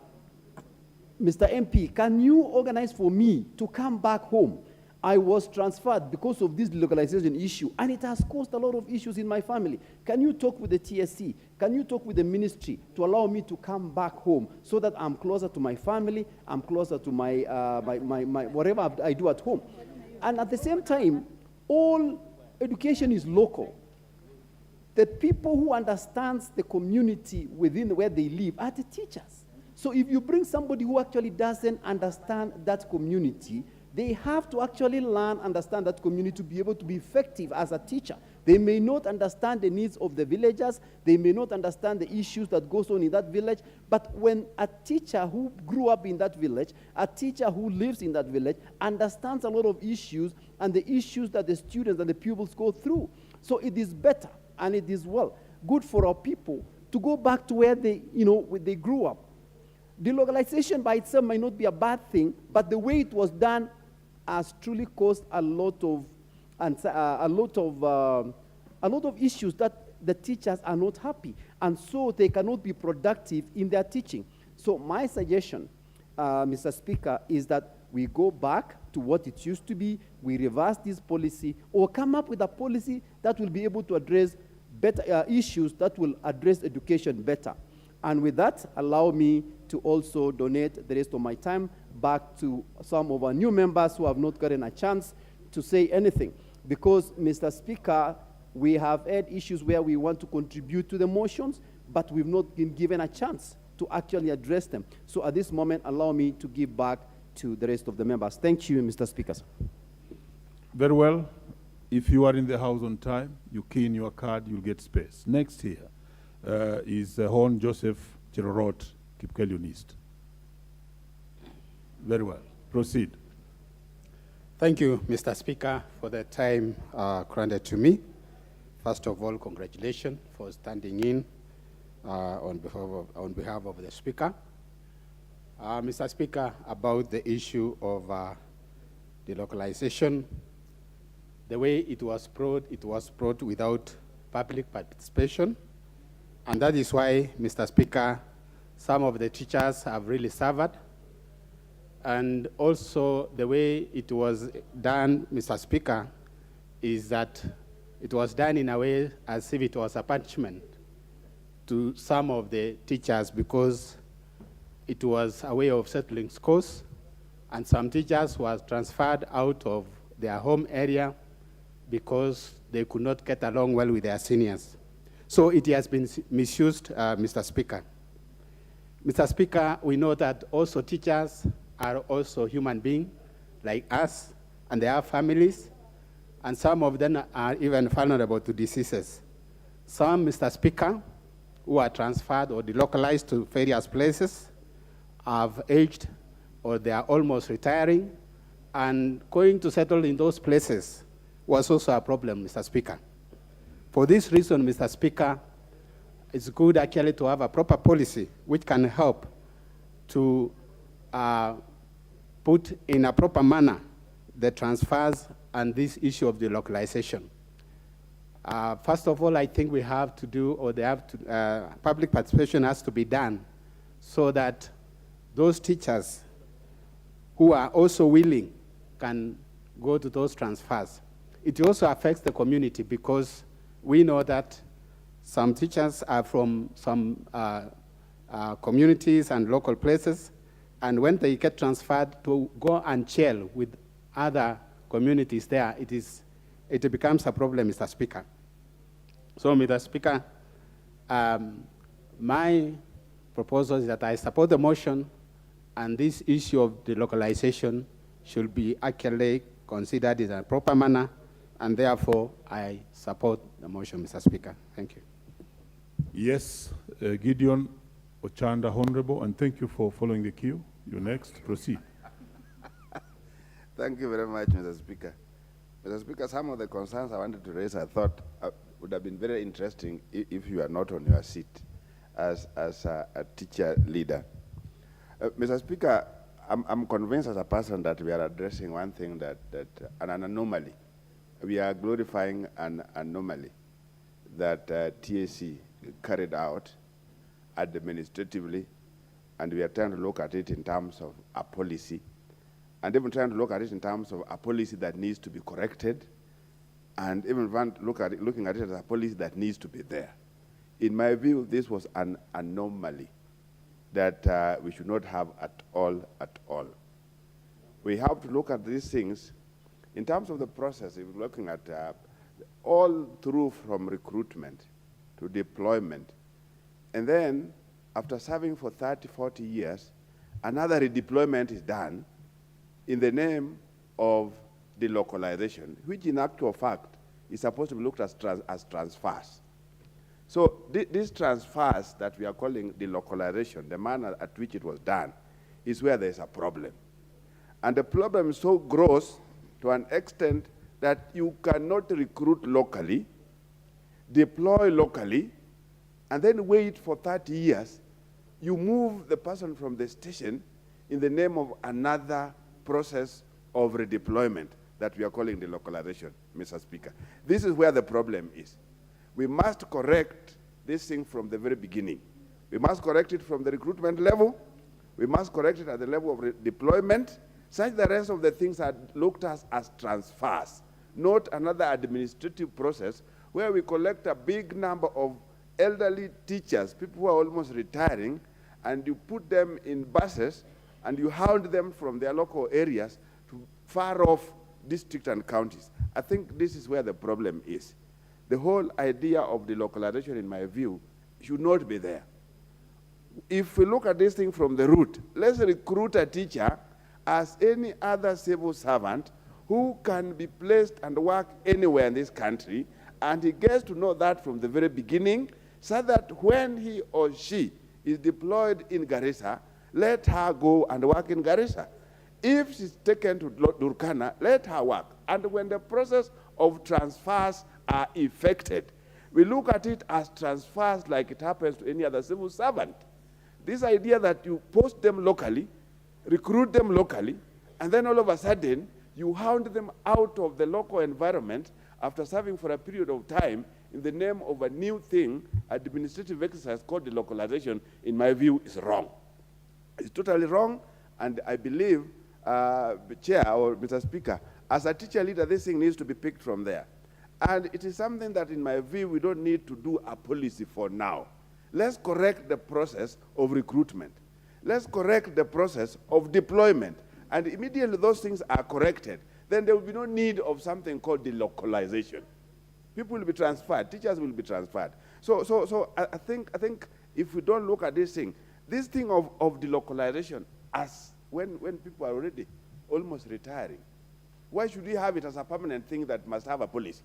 MP, can you organize for me to come back home? I was transferred because of this localization issue, and it has caused a lot of issues in my family. Can you talk with the TSC? Can you talk with the ministry to allow me to come back home so that I'm closer to my family, I'm closer to my whatever I do at home? And at the same time, all education is local. The people who understands the community within where they live are the teachers. So if you bring somebody who actually doesn't understand that community, they have to actually learn, understand that community to be able to be effective as a teacher. They may not understand the needs of the villagers. They may not understand the issues that goes on in that village. But when a teacher who grew up in that village, a teacher who lives in that village, understands a lot of issues and the issues that the students and the pupils go through. So it is better and it is good for our people to go back to where they grew up. Delocalization by itself might not be a bad thing, but the way it was done has truly caused a lot of issues that the teachers are not happy, and so they cannot be productive in their teaching. So my suggestion, Mr. Speaker, is that we go back to what it used to be, we reverse this policy, or come up with a policy that will be able to address better issues that will address education better. And with that, allow me to also donate the rest of my time back to some of our new members who have not gotten a chance to say anything. Because, Mr. Speaker, we have had issues where we want to contribute to the motions, but we've not been given a chance to actually address them. So at this moment, allow me to give back to the rest of the members. Thank you, Mr. Speaker. Very well. If you are in the house on time, you key in your card, you'll get space. Next here is Hon Joseph Chirorot, Kipkelion East. Very well. Proceed. Thank you, Mr. Speaker, for the time granted to me. First of all, congratulations for standing in on behalf of the Speaker. Mr. Speaker, about the issue of delocalization, the way it was brought without public participation. And that is why, Mr. Speaker, some of the teachers have really suffered. And also the way it was done, Mr. Speaker, is that it was done in a way as if it was a punishment to some of the teachers because it was a way of settling scores, and some teachers were transferred out of their home area because they could not get along well with their seniors. So it has been misused, Mr. Speaker. Mr. Speaker, we know that also teachers are also human beings like us, and they have families, and some of them are even vulnerable to diseases. Some, Mr. Speaker, who are transferred or delocalized to various places have aged or they are almost retiring, and going to settle in those places was also a problem, Mr. Speaker. For this reason, Mr. Speaker, it's good actually to have a proper policy which can help to put in a proper manner the transfers and this issue of delocalization. First of all, I think we have to do, or they have to, public participation has to be done so that those teachers who are also willing can go to those transfers. It also affects the community because we know that some teachers are from some communities and local places, and when they get transferred to go and chill with other communities there, it becomes a problem, Mr. Speaker. So, Mr. Speaker, my proposal is that I support the motion, and this issue of delocalization should be actually considered in a proper manner, and therefore I support the motion, Mr. Speaker. Thank you. Yes, Gideon Ochanda, Honorable, and thank you for following the queue. You're next. Proceed. Thank you very much, Mr. Speaker. Mr. Speaker, some of the concerns I wanted to raise, I thought would have been very interesting if you are not on your seat as a teacher leader. Mr. Speaker, I'm convinced as a person that we are addressing one thing an anomaly. We are glorifying an anomaly that TSC carried out administratively, and we are trying to look at it in terms of a policy and even trying to look at it in terms of a policy that needs to be corrected, and even looking at it as a policy that needs to be there. In my view, this was an anomaly that we should not have at all. We have to look at these things in terms of the process. If we're looking at all through from recruitment to deployment, and then after serving for 30, 40 years, another redeployment is done in the name of delocalization, which in actual fact is supposed to be looked at as transfers. So these transfers that we are calling delocalization, the manner at which it was done, is where there's a problem. And the problem is so gross to an extent that you cannot recruit locally, deploy locally, and then wait for 30 years. You move the person from the station in the name of another process of redeployment that we are calling delocalization, Mr. Speaker. This is where the problem is. We must correct this thing from the very beginning. We must correct it from the recruitment level. We must correct it at the level of deployment, such the rest of the things are looked at as transfers, not another administrative process where we collect a big number of elderly teachers, people who are almost retiring, and you put them in buses and you hound them from their local areas to far off districts and counties. I think this is where the problem is. The whole idea of delocalization, in my view, should not be there. If we look at this thing from the root, let's recruit a teacher as any other civil servant who can be placed and work anywhere in this country, and he gets to know that from the very beginning, so that when he or she is deployed in Garissa, let her go and work in Garissa. If she's taken to Durkana, let her work. And when the process of transfers are effected, we look at it as transfers like it happens to any other civil servant. This idea that you post them locally, recruit them locally, and then all of a sudden, you hound them out of the local environment after serving for a period of time in the name of a new thing, administrative exercise called delocalization, in my view, is wrong. It's totally wrong, and I believe, Chair or Mr. Speaker, as a teacher leader, this thing needs to be picked from there. And it is something that, in my view, we don't need to do a policy for now. Let's correct the process of recruitment. Let's correct the process of deployment. And immediately those things are corrected, then there will be no need of something called delocalization. People will be transferred, teachers will be transferred. So I think if we don't look at this thing of delocalization as when people are already almost retiring, why should we have it as a permanent thing that must have a policy?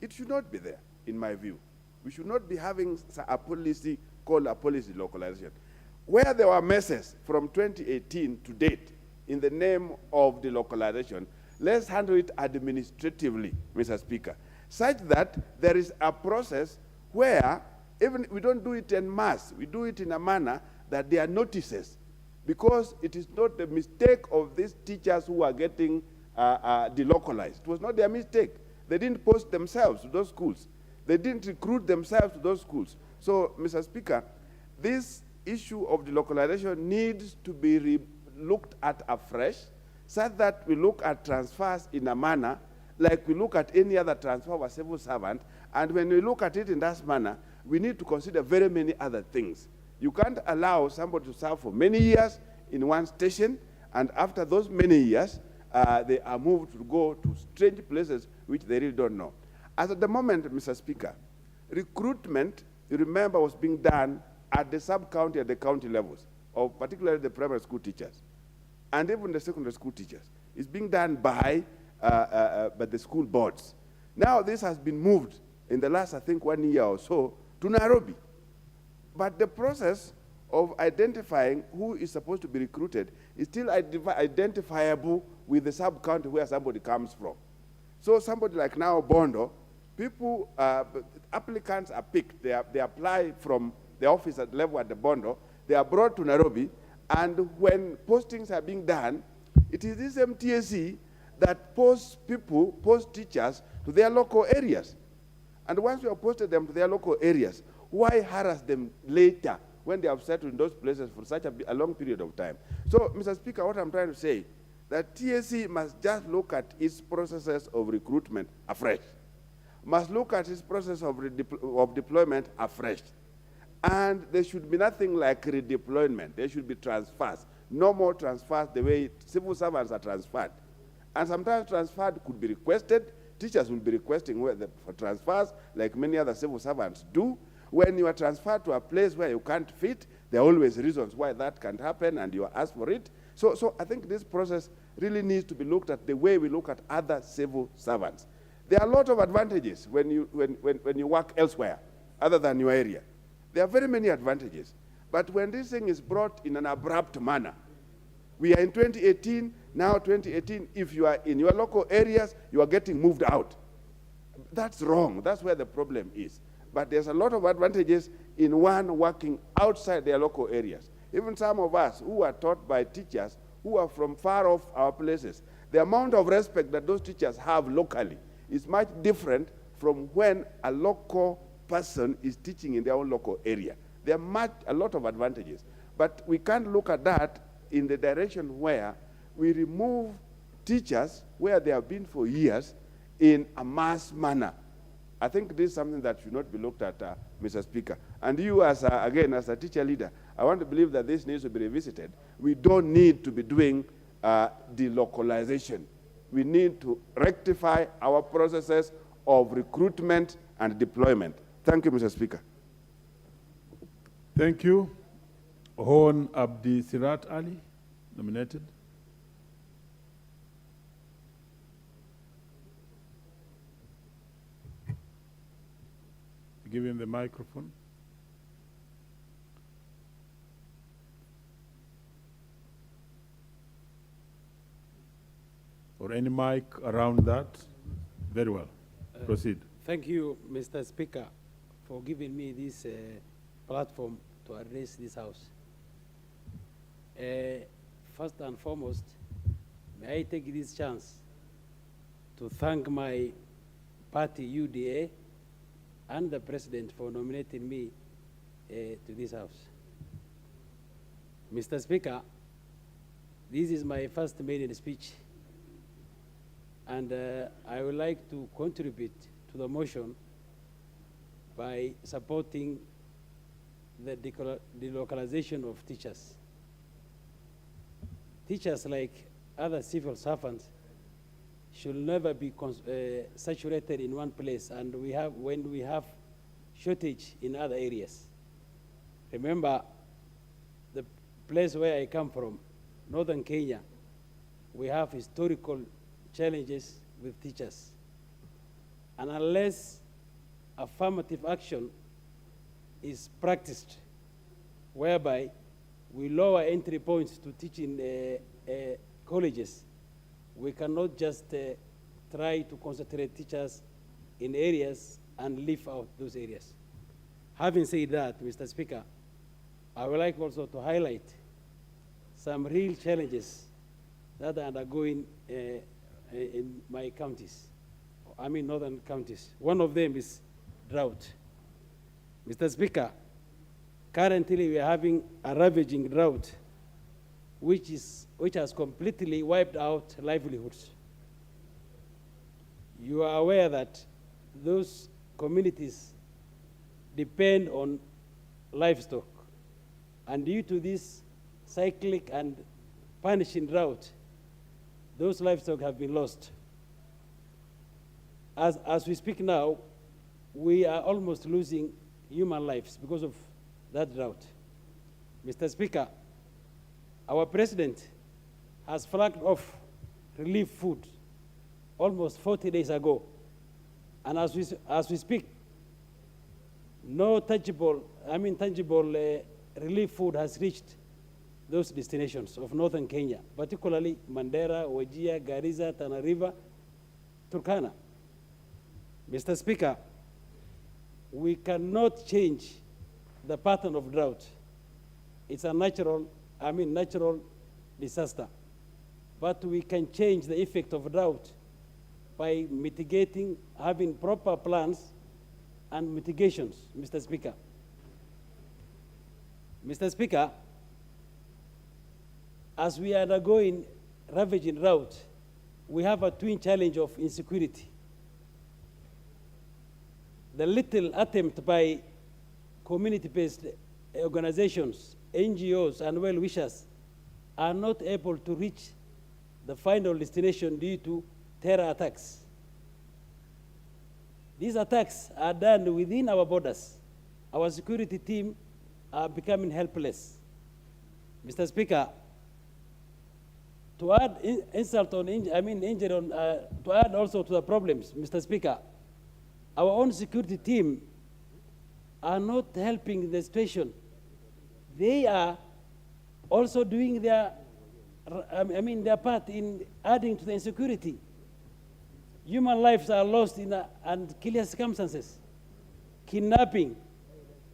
It should not be there, in my view. We should not be having a policy called a policy localization. Where there were messes from 2018 to date in the name of delocalization, let's handle it administratively, Mr. Speaker, such that there is a process where even we don't do it en masse, we do it in a manner that there are notices, because it is not the mistake of these teachers who are getting delocalized. It was not their mistake. They didn't post themselves to those schools. They didn't recruit themselves to those schools. So, Mr. Speaker, this issue of delocalization needs to be looked at afresh, so that we look at transfers in a manner like we look at any other transfer of a civil servant. And when we look at it in that manner, we need to consider very many other things. You can't allow somebody to serve for many years in one station, and after those many years, they are moved to go to strange places which they really don't know. As at the moment, Mr. Speaker, recruitment, you remember, was being done at the sub-county and the county levels, of particularly the primary school teachers, and even the secondary school teachers. It's being done by the school boards. Now this has been moved in the last, I think, 1 year or so to Nairobi. But the process of identifying who is supposed to be recruited is still identifiable with the sub-county where somebody comes from. So somebody like now Bondo, people, applicants are picked. They apply from the office at level at the Bondo. They are brought to Nairobi, and when postings are being done, it is this MTSE that posts teachers to their local areas. And once we have posted them to their local areas, why harass them later when they have settled in those places for such a long period of time? So, Mr. Speaker, what I'm trying to say, that TSC must just look at its processes of recruitment afresh, must look at its process of deployment afresh. And there should be nothing like redeployment. There should be transfers. No more transfers the way civil servants are transferred. And sometimes transferred could be requested. Teachers will be requesting for transfers like many other civil servants do. When you are transferred to a place where you can't fit, there are always reasons why that can't happen and you are asked for it. So I think this process really needs to be looked at the way we look at other civil servants. There are a lot of advantages when you work elsewhere other than your area. There are very many advantages. But when this thing is brought in an abrupt manner, we are in 2018, now 2018, if you are in your local areas, you are getting moved out. That's wrong. That's where the problem is. But there's a lot of advantages in one working outside their local areas. Even some of us who are taught by teachers who are from far off our places, the amount of respect that those teachers have locally is much different from when a local person is teaching in their own local area. There are a lot of advantages. But we can't look at that in the direction where we remove teachers where they have been for years in a mass manner. I think this is something that should not be looked at, Mr. Speaker. And you, again, as a teacher leader, I want to believe that this needs to be revisited. We don't need to be doing delocalization. We need to rectify our processes of recruitment and deployment. Thank you, Mr. Speaker. Thank you. Hon Abdi Sirat Ali, nominated. Give him the microphone. Or any mic around that. Very well. Proceed. Thank you, Mr. Speaker, for giving me this platform to address this House. First and foremost, may I take this chance to thank my party, UDA, and the President for nominating me to this House. Mr. Speaker, this is my first maiden speech, and I would like to contribute to the motion by supporting the delocalization of teachers. Teachers, like other civil servants, should never be saturated in one place, and when we have shortage in other areas. Remember, the place where I come from, northern Kenya, we have historical challenges with teachers. And unless affirmative action is practiced, whereby we lower entry points to teaching colleges, we cannot just try to concentrate teachers in areas and leave out those areas. Having said that, Mr. Speaker, I would like also to highlight some real challenges that are undergoing in my counties, northern counties. One of them is drought. Mr. Speaker, currently we are having a ravaging drought which has completely wiped out livelihoods. You are aware that those communities depend on livestock, and due to this cyclic and punishing drought, those livestock have been lost. As we speak now, we are almost losing human lives because of that drought. Mr. Speaker, our president has flagged off relief food almost 40 days ago. And as we speak, no tangible relief food has reached those destinations of northern Kenya, particularly Mandera, Wajir, Garissa, Tana River, Turkana. Mr. Speaker, we cannot change the pattern of drought. It's a natural disaster. But we can change the effect of drought by mitigating, having proper plans and mitigations, Mr. Speaker. Mr. Speaker, as we are undergoing ravaging drought, we have a twin challenge of insecurity. The little attempt by community-based organizations, NGOs, and well-wishers are not able to reach the final destination due to terror attacks. These attacks are done within our borders. Our security team are becoming helpless. Mr. Speaker, to add insult on injury on, to add also to the problems, Mr. Speaker, our own security team are not helping the situation. They are also doing their, their part in adding to the insecurity. Human lives are lost in unclear circumstances. Kidnapping,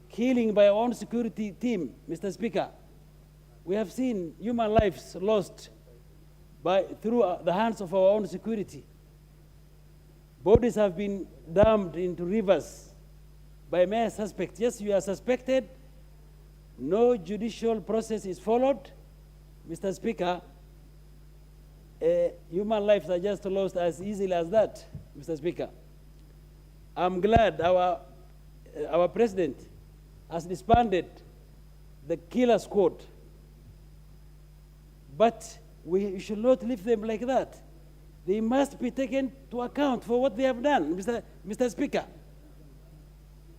killing by our own security team, Mr. Speaker. We have seen human lives lost through the hands of our own security. Bodies have been dumped into rivers by mere suspects. Yes, you are suspected. No judicial process is followed. Mr. Speaker, human lives are just lost as easily as that, Mr. Speaker. I'm glad our president has disbanded the killer squad, but we should not leave them like that. They must be taken to account for what they have done, Mr. Speaker.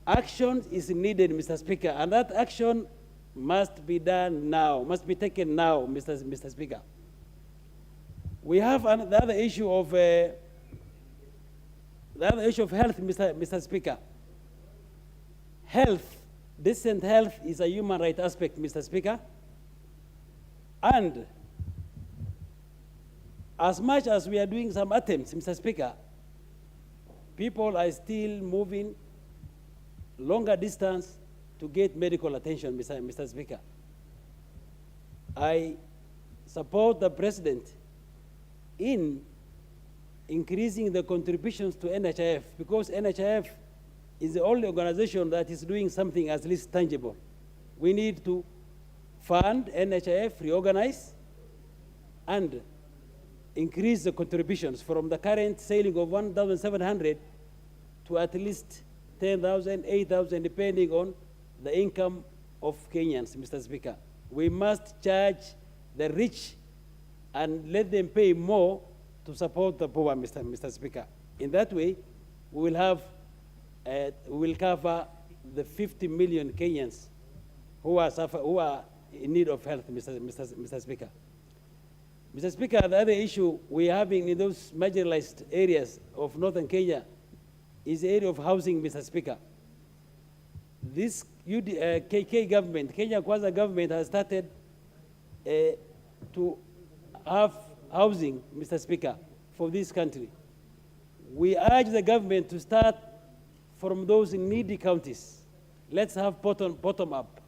Action is needed, Mr. Speaker, and that action must be done now, must be taken now, Mr. Speaker. We have the other issue of health, Mr. Speaker. Health, decent health is a human right aspect, Mr. Speaker. And as much as we are doing some attempts, Mr. Speaker, people are still moving longer distance to get medical attention, Mr. Speaker. I support the president in increasing the contributions to NHIF, because NHIF is the only organization that is doing something at least tangible. We need to fund NHIF, reorganize, and increase the contributions from the current ceiling of 1,700 to at least 10,000, 8,000, depending on the income of Kenyans, Mr. Speaker. We must charge the rich and let them pay more to support the poor, Mr. Speaker. In that way, we will cover the 50 million Kenyans who are in need of health, Mr. Speaker. Mr. Speaker, the other issue we're having in those marginalized areas of northern Kenya is the area of housing, Mr. Speaker. This KK government, Kenya Kwanza government, has started to have housing, Mr. Speaker, for this country. We urge the government to start from those needy counties. Let's have bottom-up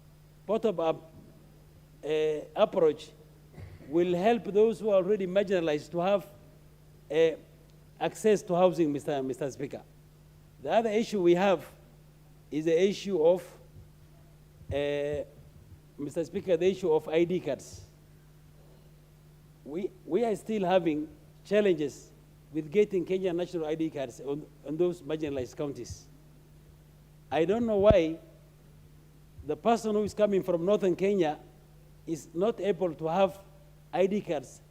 approach will help those who are already marginalized to have access to housing, Mr. Speaker. The other issue we have is the issue of, Mr. Speaker, the issue of ID cards. We are still having challenges with getting Kenyan national ID cards on those marginalized counties. I don't know why the person who is coming from northern Kenya is not able to have ID cards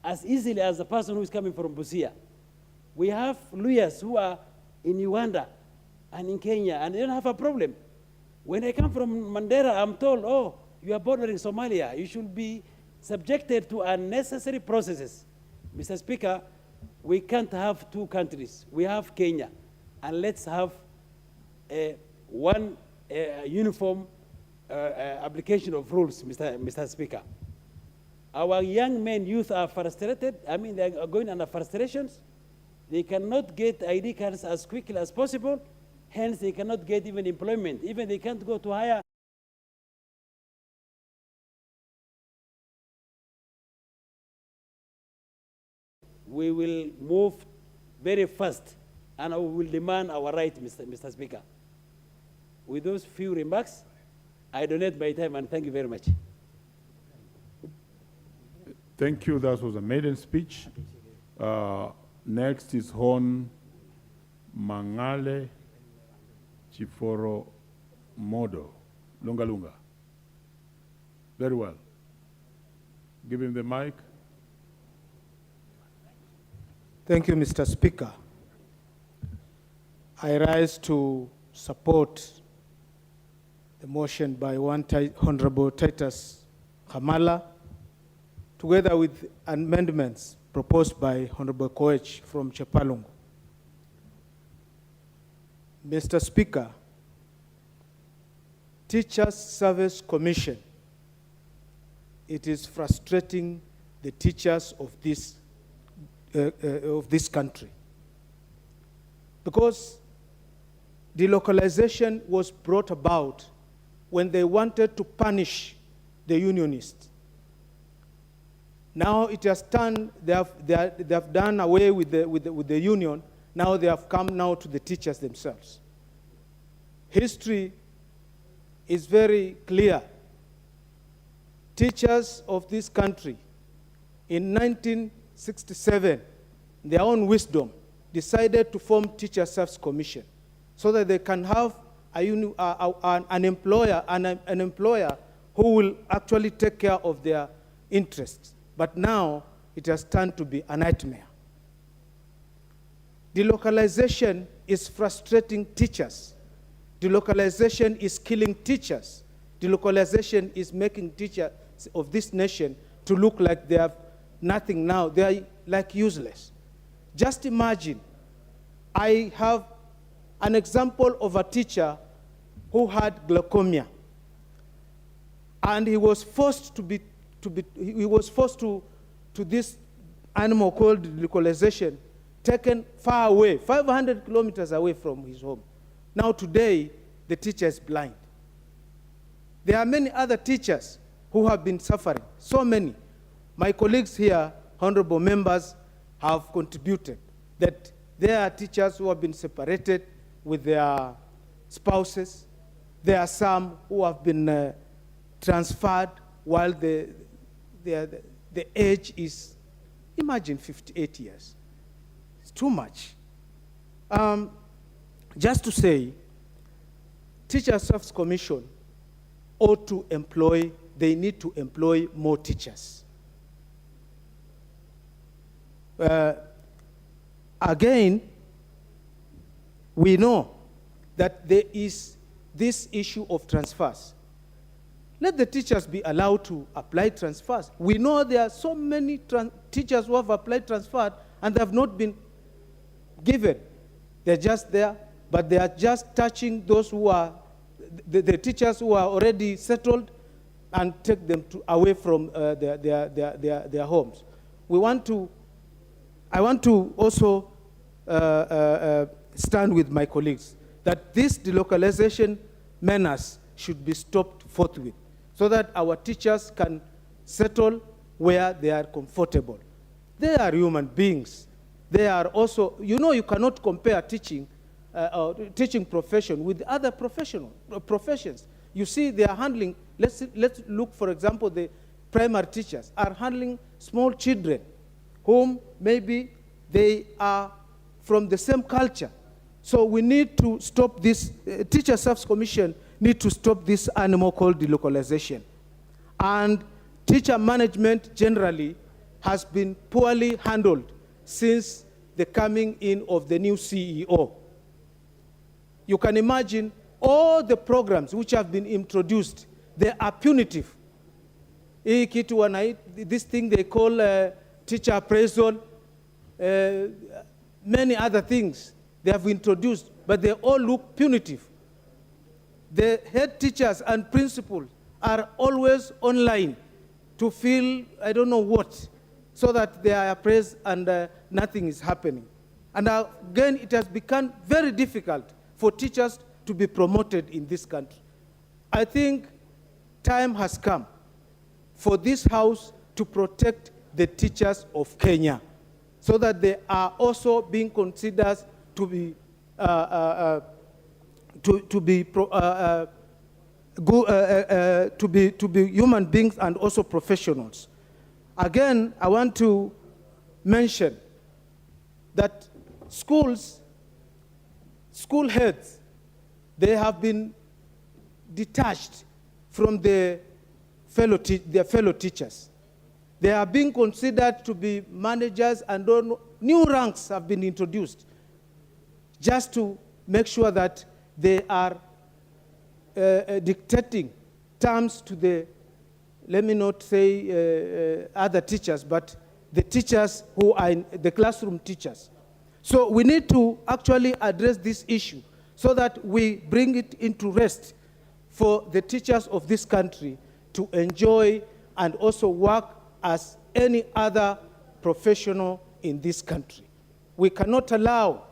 as easily as the person who is coming from Busia. We have lawyers who are in Uganda and in Kenya, and they don't have a problem. When I come from Mandera, I'm told, oh, you are bordering Somalia. You should be subjected to unnecessary processes. Mr. Speaker, we can't have two countries. We have Kenya, and let's have one uniform application of rules, Mr. Speaker. Our young men, youth are frustrated. They are going under frustrations. They cannot get ID cards as quickly as possible. Hence, they cannot get even employment. Even they can't go to higher. We will move very fast, and we will demand our right, Mr. Speaker. With those few remarks, I donate my time, and thank you very much. Thank you. That was a maiden speech. Next is Hon Mangale Chiforo Modo. Lunga Lunga. Very well. Give him the mic. Thank you, Mr. Speaker. I rise to support the motion by Honorable Titus Hamala, together with amendments proposed by Honorable Koech from Chepalungu. Mr. Speaker, Teachers Service Commission, it is frustrating the teachers of this country, because delocalization was brought about when they wanted to punish the unionists. Now it has turned, they have done away with the union. Now they have come now to the teachers themselves. History is very clear. Teachers of this country in 1967, their own wisdom, decided to form Teacher Service Commission so that they can have an employer who will actually take care of their interests. But now it has turned to be a nightmare. Delocalization is frustrating teachers. Delocalization is killing teachers. Delocalization is making teachers of this nation to look like they have nothing now. They are like useless. Just imagine, I have an example of a teacher who had glaucoma, and he was forced to this animal called delocalization, taken far away, 500 kilometers away from his home. Now today, the teacher is blind. There are many other teachers who have been suffering, so many. My colleagues here, honorable members, have contributed that there are teachers who have been separated with their spouses. There are some who have been transferred while the age is, imagine, 58 years. It's too much. Just to say, Teacher Service Commission ought to employ, they need to employ more teachers. Again, we know that there is this issue of transfers. Let the teachers be allowed to apply transfers. We know there are so many teachers who have applied transfer and they have not been given. They're just there, but they are just touching those who are, the teachers who are already settled, and take them away from their homes. I want to also stand with my colleagues that this delocalization menace should be stopped forthwith, so that our teachers can settle where they are comfortable. They are human beings. They are also, you cannot compare teaching profession with other professions. You see, they are handling, let's look, for example, the primary teachers are handling small children whom maybe they are from the same culture. So we need to stop this, Teacher Service Commission need to stop this animal called delocalization. And teacher management generally has been poorly handled since the coming in of the new CEO. You can imagine all the programs which have been introduced, they are punitive. This thing they call teacher appraisal, many other things they have introduced, but they all look punitive. The head teachers and principals are always online to feel, I don't know what, so that they are appraised and nothing is happening. And again, it has become very difficult for teachers to be promoted in this country. I think time has come for this House to protect the teachers of Kenya, so that they are also being considered to be human beings and also professionals. Again, I want to mention that school heads, they have been detached from their fellow teachers. They are being considered to be managers, and new ranks have been introduced just to make sure that they are dictating terms to the, let me not say other teachers, but the teachers who are in the classroom teachers. So we need to actually address this issue so that we bring it into rest for the teachers of this country to enjoy and also work as any other professional in this country. We cannot allow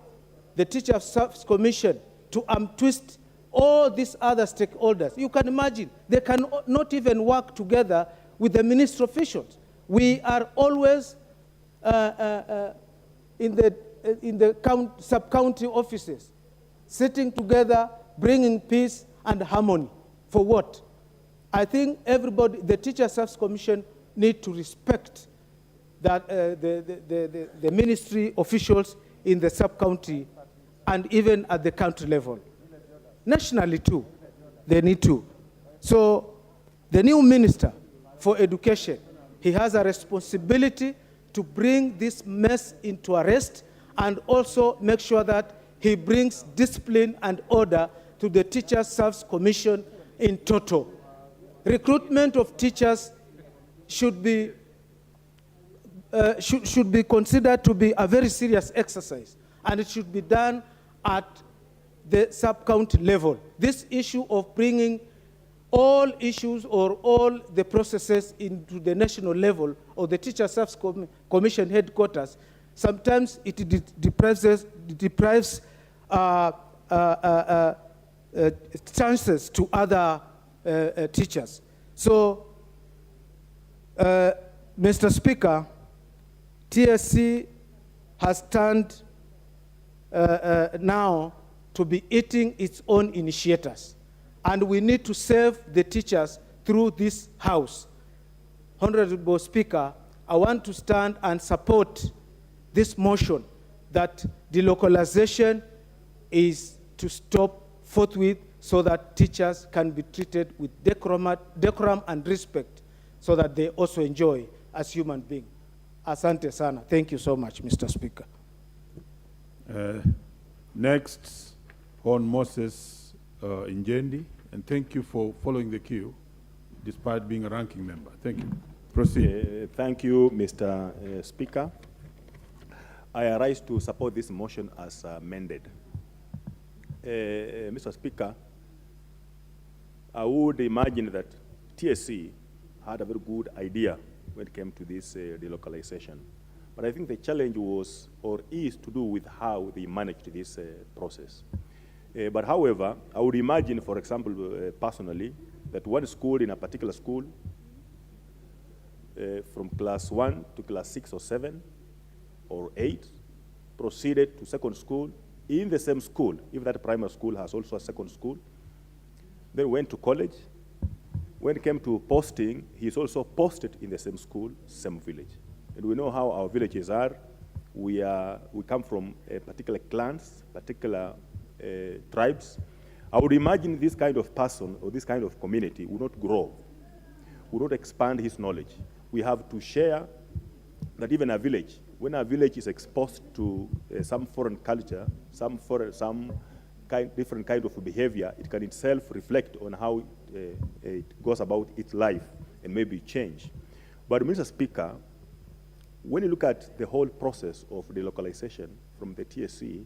the Teacher Service Commission to twist all these other stakeholders. You can imagine, they cannot even work together with the ministry officials. We are always in the sub-county offices, sitting together, bringing peace and harmony. For what? I think everybody, the Teacher Service Commission, need to respect that the ministry officials in the sub-county and even at the country level. Nationally too, they need to. So the new minister for education, he has a responsibility to bring this mess into arrest and also make sure that he brings discipline and order to the Teacher Service Commission in total. Recruitment of teachers should be considered to be a very serious exercise, and it should be done at the sub-county level. This issue of bringing all issues or all the processes into the national level or the Teacher Service Commission headquarters, sometimes it deprives chances to other teachers. So, Mr. Speaker, TSC has turned now to be eating its own initiators. And we need to save the teachers through this House. Honorable Speaker, I want to stand and support this motion that delocalization is to stop forthwith so that teachers can be treated with decorum and respect so that they also enjoy as human beings. Asante sana. Thank you so much, Mr. Speaker. Next, Hon Moses Injendi, and thank you for following the queue despite being a ranking member. Thank you. Proceed. Thank you, Mr. Speaker. I arise to support this motion as amended. Mr. Speaker, I would imagine that TSC had a very good idea when it came to this delocalization. But I think the challenge was or is to do with how they managed this process. But however, I would imagine, for example, personally, that one school in a particular school, from class 1 to class 6 or 7 or 8, proceeded to second school in the same school, if that primary school has also a second school, then went to college. When it came to posting, he's also posted in the same school, same village. And we know how our villages are. We come from particular clans, particular tribes. I would imagine this kind of person or this kind of community would not grow, would not expand his knowledge. We have to share that even a village, when a village is exposed to some foreign culture, different kind of behavior, it can itself reflect on how it goes about its life and maybe change. But Mr. Speaker, when you look at the whole process of delocalization from the TSC,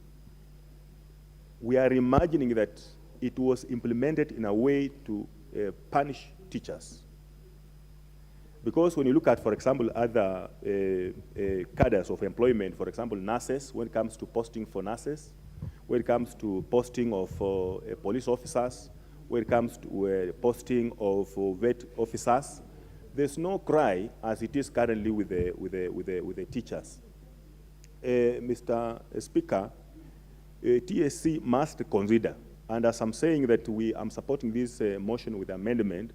we are imagining that it was implemented in a way to punish teachers. Because when you look at, for example, other cadres of employment, for example, nurses, when it comes to posting for nurses, when it comes to posting of police officers, when it comes to posting of vet officers, there's no cry as it is currently with the teachers. Mr. Speaker, TSC must consider, and as I'm saying that I'm supporting this motion with amendment,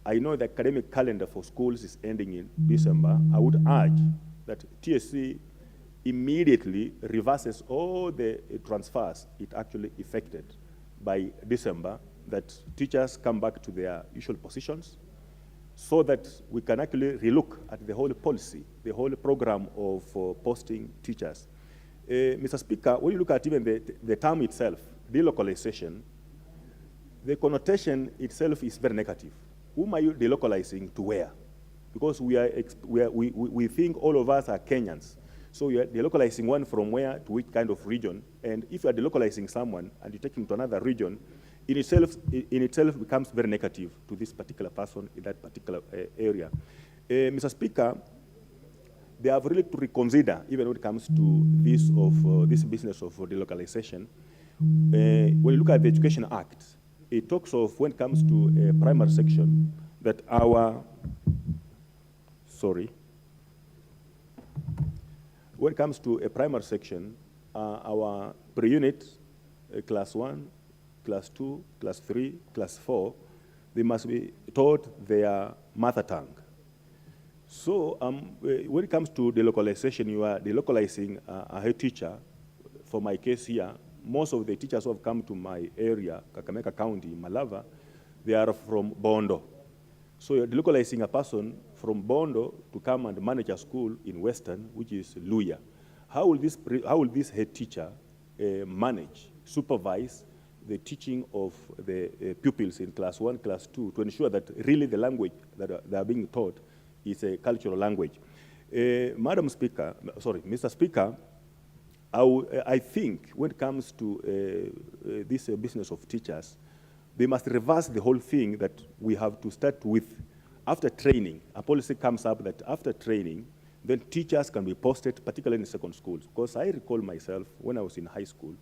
I know the academic calendar for schools is ending in December. I would urge that TSC immediately reverses all the transfers it actually effected by December, that teachers come back to their usual positions, so that we can actually relook at the whole policy, the whole program of posting teachers. Mr. Speaker, when you look at even the term itself, delocalization, the connotation itself is very negative. Whom are you delocalizing to where? Because we think all of us are Kenyans. So you're delocalizing one from where to which kind of region? And if you're delocalizing someone and you take him to another region, in itself becomes very negative to this particular person in that particular area. Mr. Speaker, they have really to reconsider, even when it comes to this business of delocalization. When you look at the Education Act, it talks of, when it comes to a primary section, that when it comes to a primary section, our per-unit, class 1, class 2, class 3, class 4, they must be taught their mother tongue. So when it comes to delocalization, you are delocalizing a head teacher. For my case here, most of the teachers who have come to my area, Kakamega County, Malava, they are from Bondo. So you're delocalizing a person from Bondo to come and manage a school in Western, which is Luya. How will this head teacher manage, supervise the teaching of the pupils in class 1, class 2, to ensure that really the language that they are being taught is a cultural language? Mr. Speaker, I think when it comes to this business of teachers, they must reverse the whole thing, that we have to start with, after training, a policy comes up that after training, then teachers can be posted, particularly in second schools. Because I recall myself, when I was in high school,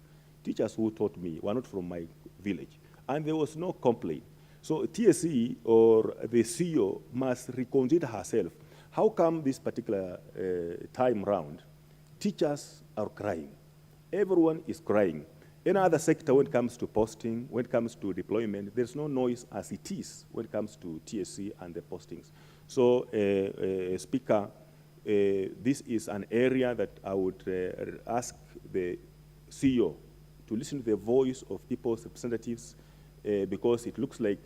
teachers who taught me were not from my village, and there was no complaint. So TSE or the CEO must reconsider herself. How come this particular time round, teachers are crying? Everyone is crying. In other sector, when it comes to posting, when it comes to deployment, there's no noise as it is when it comes to TSC and the postings. So, Speaker, this is an area that I would ask the CEO to listen to the voice of people's representatives, because it looks like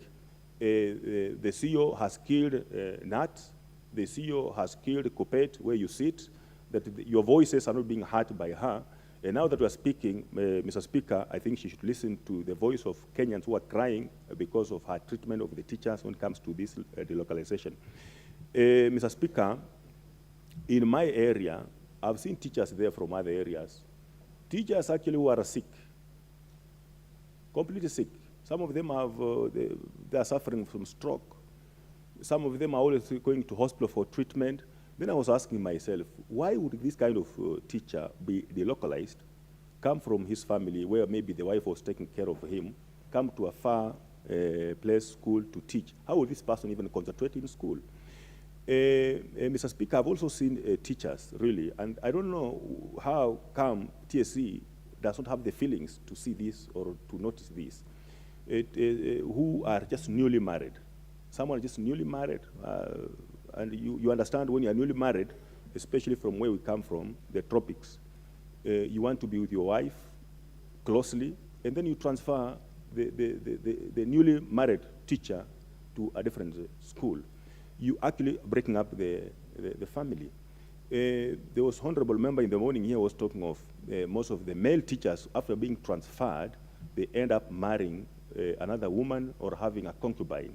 the CEO has killed Nat, the CEO has killed Kopet, where you sit, that your voices are not being heard by her. And now that we are speaking, Mr. Speaker, I think she should listen to the voice of Kenyans who are crying because of her treatment of the teachers when it comes to this delocalization. Mr. Speaker, in my area, I've seen teachers there from other areas. Teachers actually who are sick, completely sick. Some of them they are suffering from stroke. Some of them are always going to hospital for treatment. Then I was asking myself, why would this kind of teacher be delocalized, come from his family where maybe the wife was taking care of him, come to a far place school to teach? How would this person even concentrate in school? Mr. Speaker, I've also seen teachers, really, and I don't know how come TSC does not have the feelings to see this or to notice this, who are just newly married. Someone just newly married, and you understand when you are newly married, especially from where we come from, the tropics, you want to be with your wife closely, and then you transfer the newly married teacher to a different school. You actually breaking up the family. There was honorable member in the morning here was talking of most of the male teachers, after being transferred, they end up marrying another woman or having a concubine.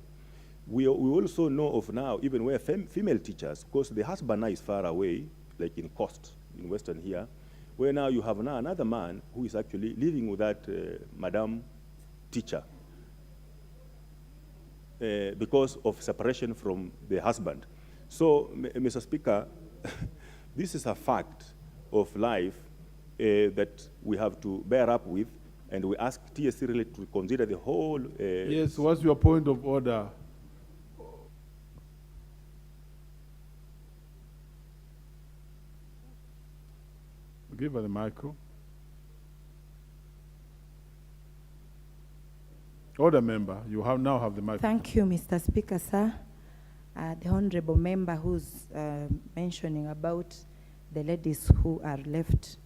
We also know of now, even where female teachers, because the husband now is far away, like in Coast, in Western here, where now you have now another man who is actually living with that madam teacher because of separation from the husband. So, Mr. Speaker, this is a fact of life that we have to bear up with, and we ask TSC really to consider the whole... Yes, what's your point of order? Give her the micro. Order member, you now have the microphone. Thank you, Mr. Speaker, sir. The honorable member who's mentioning about the ladies who are left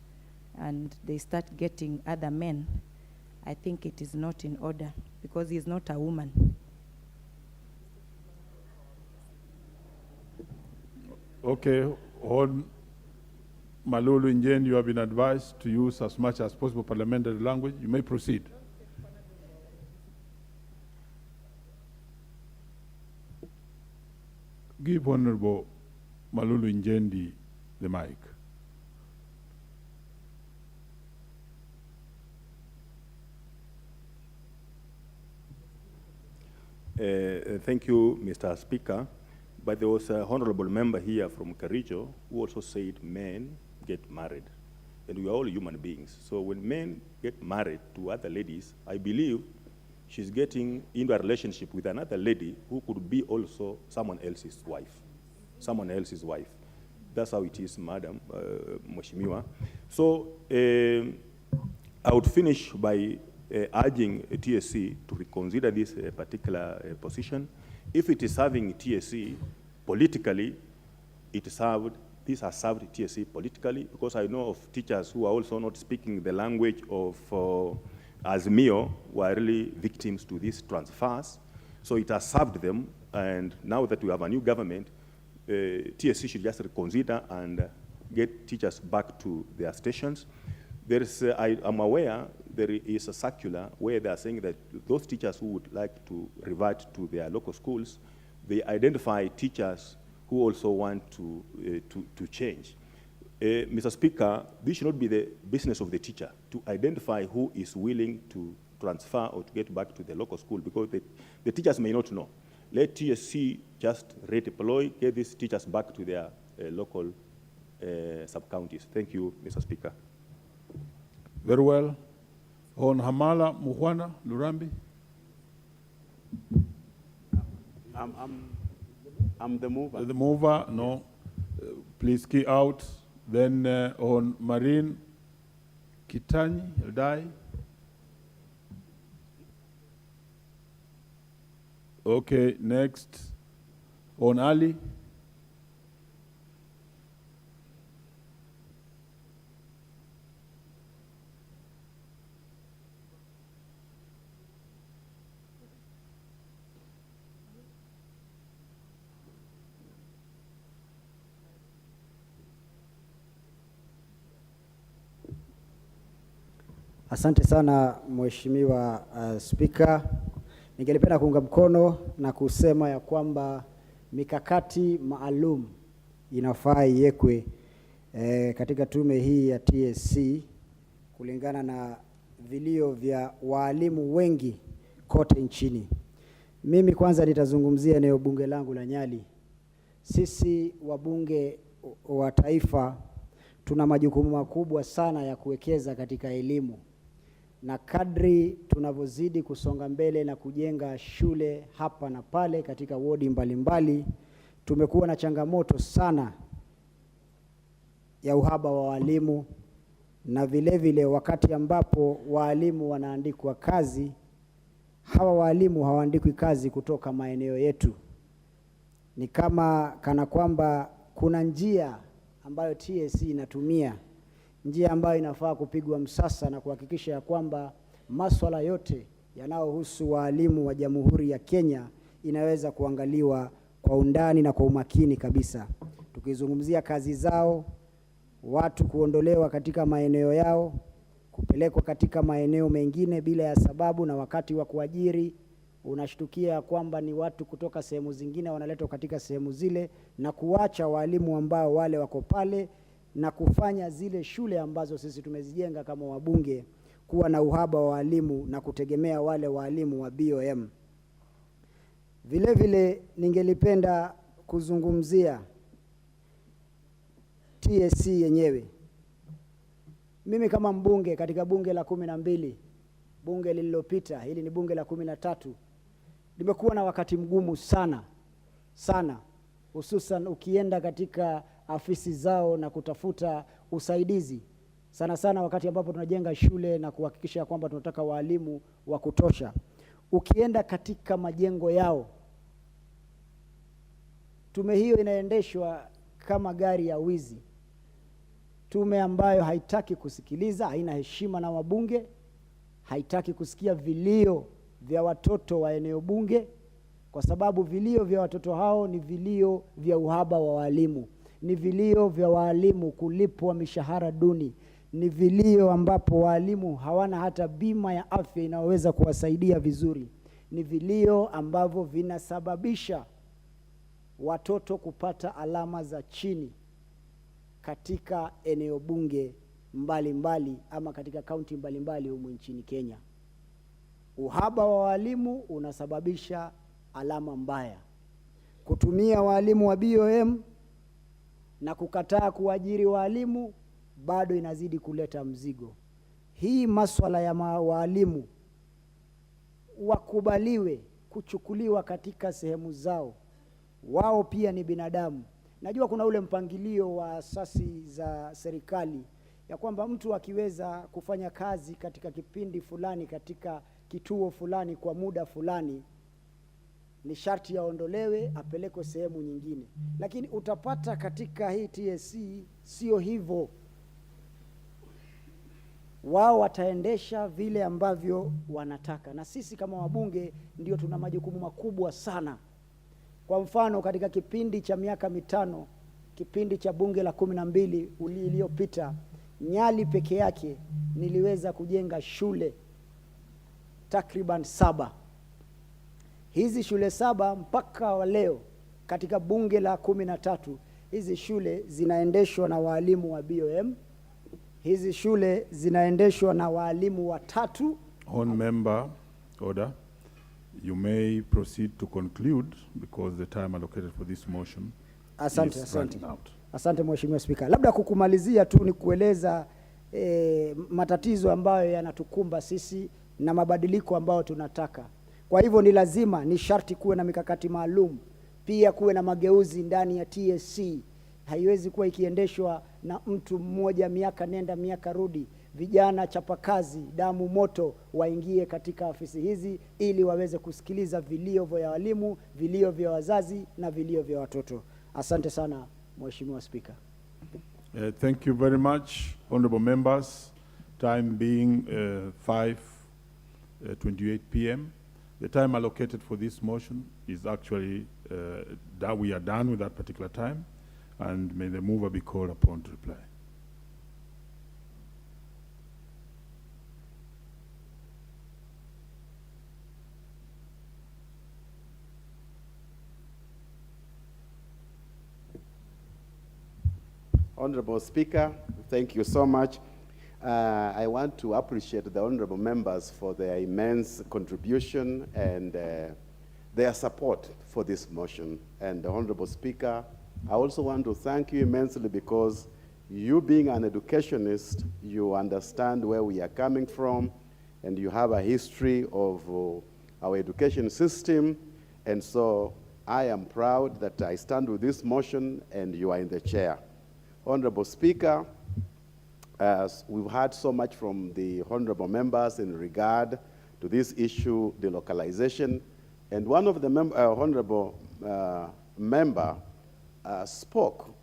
and they start getting other men, I think it is not in order because he is not a woman. Okay, on Malulu Njen, you have been advised to use as much as possible parliamentary language. You may proceed. Give Honorable Malulu Njendi the mic. Thank you, Mr. Speaker. But there was an honorable member here from Kericho who also said men get married. And we are all human beings. So when men get married to other ladies, I believe she's getting into a relationship with another lady who could be also someone else's wife. Someone else's wife. That's how it is, Madam Mheshimiwa. So I would finish by urging TSC to reconsider this particular position. If it is serving TSC politically, this has served TSC politically, because I know of teachers who are also not speaking the language of Azimio, who are really victims to these transfers. So it has served them, and now that we have a new government, TSC should just reconsider and get teachers back to their stations. There is, I am aware, there is a circular where they are saying that those teachers who would like to revert to their local schools, they identify teachers who also want to change. Mr. Speaker, this should not be the business of the teacher to identify who is willing to transfer or to get back to the local school, because the teachers may not know. Let TSC just redeploy, get these teachers back to their local sub-counties. Thank you, Mr. Speaker. Very well. On Hamala Muhwana Lurambi. I'm the mover. The mover, no. Please key out. Then on Marine Kitani, Eldai. Okay, next. On Ali. Asante sana Mheshimiwa Spika. Ningelipenda kuunga mkono na kusema ya kwamba mikakati maalum inafaa iwekwe katika tume hii ya TSC kulingana na vilio vya walimu wengi kote nchini. Mimi kwanza nitazungumzia eneo bunge langu la Nyali. Sisi wabunge wa taifa tuna majukumu makubwa sana ya kuwekeza katika elimu. Na kadri tunavyozidi kusonga mbele na kujenga shule hapa na pale katika wodi mbalimbali, tumekuwa na changamoto sana ya uhaba wa walimu, na vile vile wakati ambapo walimu wanaandikwa kazi, hawa walimu hawaandikwi kazi kutoka maeneo yetu. Ni kana kwamba kuna njia ambayo TSC inatumia, njia ambayo inafaa kupigwa msasa na kuhakikisha ya kwamba masuala yote yanayohusu walimu wa Jamhuri ya Kenya inaweza kuangaliwa kwa undani na kwa umakini kabisa. Tukizungumzia kazi zao, watu kuondolewa katika maeneo yao, kupelekwa katika maeneo mengine bila ya sababu, na wakati wa kuajiri unashtukia kwamba ni watu kutoka sehemu zingine wanaletwa katika sehemu zile, na kuacha walimu ambao wale wako pale, na kufanya zile shule ambazo sisi tumezijenga kama wabunge kuwa na uhaba wa walimu na kutegemea wale walimu wa BOM. Vile vile ningelipenda kuzungumzia TSC yenyewe. Mimi kama mbunge katika bunge la 12, bunge lililopita, hili ni bunge la 13, nimekuwa na wakati mgumu sana sana, hususan ukienda katika afisi zao na kutafuta usaidizi, sana sana wakati ambapo tunajenga shule na kuhakikisha kwamba tunataka walimu wa kutosha. Ukienda katika majengo yao Tume hiyo inaendeshwa kama gari ya wizi. Tume ambayo haitaki kusikiliza, haina heshima na wabunge, haitaki kusikia vilio vya watoto wa eneo bunge, kwa sababu vilio vya watoto hao ni vilio vya uhaba wa walimu, ni vilio vya walimu kulipwa mishahara duni, ni vilio ambapo walimu hawana hata bima ya afya inayoweza kuwasaidia vizuri, ni vilio ambavyo vinasababisha watoto kupata alama za chini katika eneo bunge mbalimbali ama katika kaunti mbalimbali humu nchini Kenya. Uhaba wa walimu unasababisha alama mbaya. Kutumia walimu wa BOM na kukataa kuajiri walimu bado inazidi kuleta mzigo. Hii masuala ya walimu wakubaliwe kuchukuliwa katika sehemu zao. Wao pia ni binadamu. Najua kuna ule mpangilio wa asasi za serikali ya kwamba mtu akiweza kufanya kazi katika kipindi fulani katika kituo fulani kwa muda fulani ni sharti yaondolewe apelekwe sehemu nyingine. Lakini utapata katika hii TSC sio hivyo. Wao wataendesha vile ambavyo wanataka, na sisi kama wabunge ndio tuna majukumu makubwa sana. Kwa mfano, katika kipindi cha miaka mitano, kipindi cha bunge la 12 iliyopita, Nyali peke yake niliweza kujenga shule takriban 7. Hizi shule 7 mpaka wa leo katika bunge la 13, hizi shule zinaendeshwa na walimu wa BOM. Hizi shule zinaendeshwa na walimu watatu. On member, order. You may proceed to conclude because the time allocated for this motion is running out. Asante Mheshimiwa Spika. Labda kukumalizia tu ni kueleza matatizo ambayo yanatukumba sisi na mabadiliko ambayo tunataka. Kwa hivyo ni lazima, ni sharti kuwe na mikakati maalum, pia kuwe na mageuzi ndani ya TSC. Haiwezi kuwa ikiendeshwa na mtu mmoja miaka nenda miaka rudi. Vijana chapakazi, damu moto waingie katika ofisi hizi ili waweze kusikiliza vilio vya walimu, vilio vya wazazi na vilio vya watoto. Asante sana Mheshimiwa Spika. Thank you very much, honorable members. Time being 5:28 p.m. The time allocated for this motion is actually that we are done with that particular time, and may the mover be called upon to reply. Honorable Speaker, thank you so much. I want to appreciate the honorable members for their immense contribution and their support for this motion. And the Honorable Speaker, I also want to thank you immensely because you being an educationist, you understand where we are coming from and you have a history of our education system. And so I am proud that I stand with this motion and you are in the chair. Honorable Speaker, we've heard so much from the honorable members in regard to this issue, the localization, and one of the honorable member spoke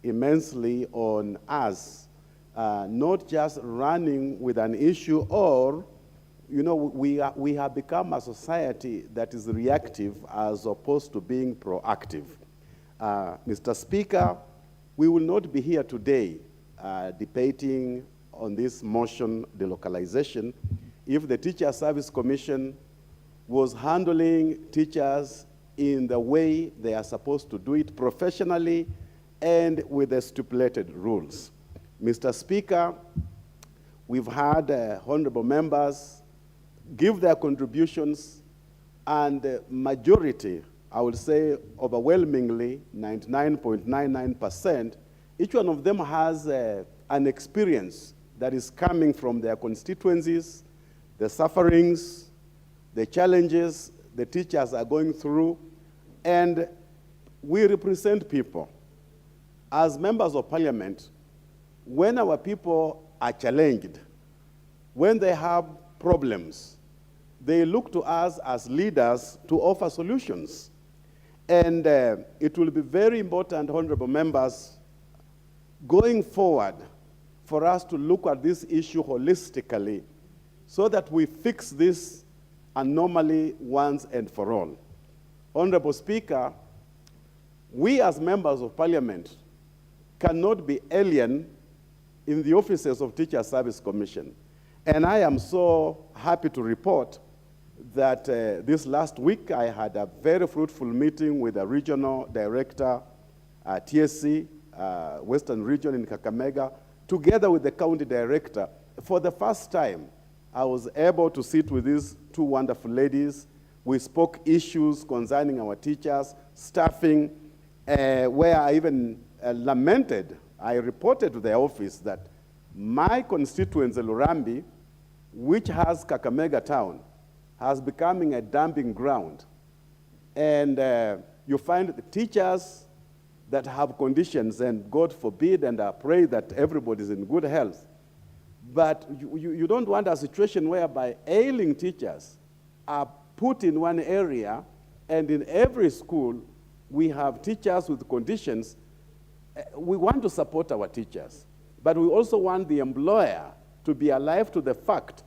immensely on us not just running with an issue, or we have become a society that is reactive as opposed to being proactive. Mr. Speaker, we will not be here today debating on this motion, the localization, if the Teacher Service Commission was handling teachers in the way they are supposed to do it, professionally and with the stipulated rules. Mr. Speaker, we've had honorable members give their contributions, and the majority, I would say overwhelmingly, 99.99%, each one of them has an experience that is coming from their constituencies, the sufferings, the challenges the teachers are going through, and we represent people. As members of parliament, when our people are challenged, when they have problems, they look to us as leaders to offer solutions. And it will be very important, honorable members, going forward, for us to look at this issue holistically so that we fix this anomaly once and for all. Honorable Speaker, we as members of parliament cannot be alien in the offices of Teacher Service Commission. And I am so happy to report that this last week I had a very fruitful meeting with the regional director, TSC, Western Region in Kakamega, together with the county director. For the first time, I was able to sit with these two wonderful ladies. We spoke issues concerning our teachers, staffing, where I even lamented. I reported to the office that my constituency, Lurambi, which has Kakamega town, has becoming a dumping ground. And you find the teachers that have conditions, and God forbid, and I pray that everybody's in good health. But you don't want a situation whereby ailing teachers are put in one area, and in every school, we have teachers with conditions. We want to support our teachers, but we also want the employer to be alive to the fact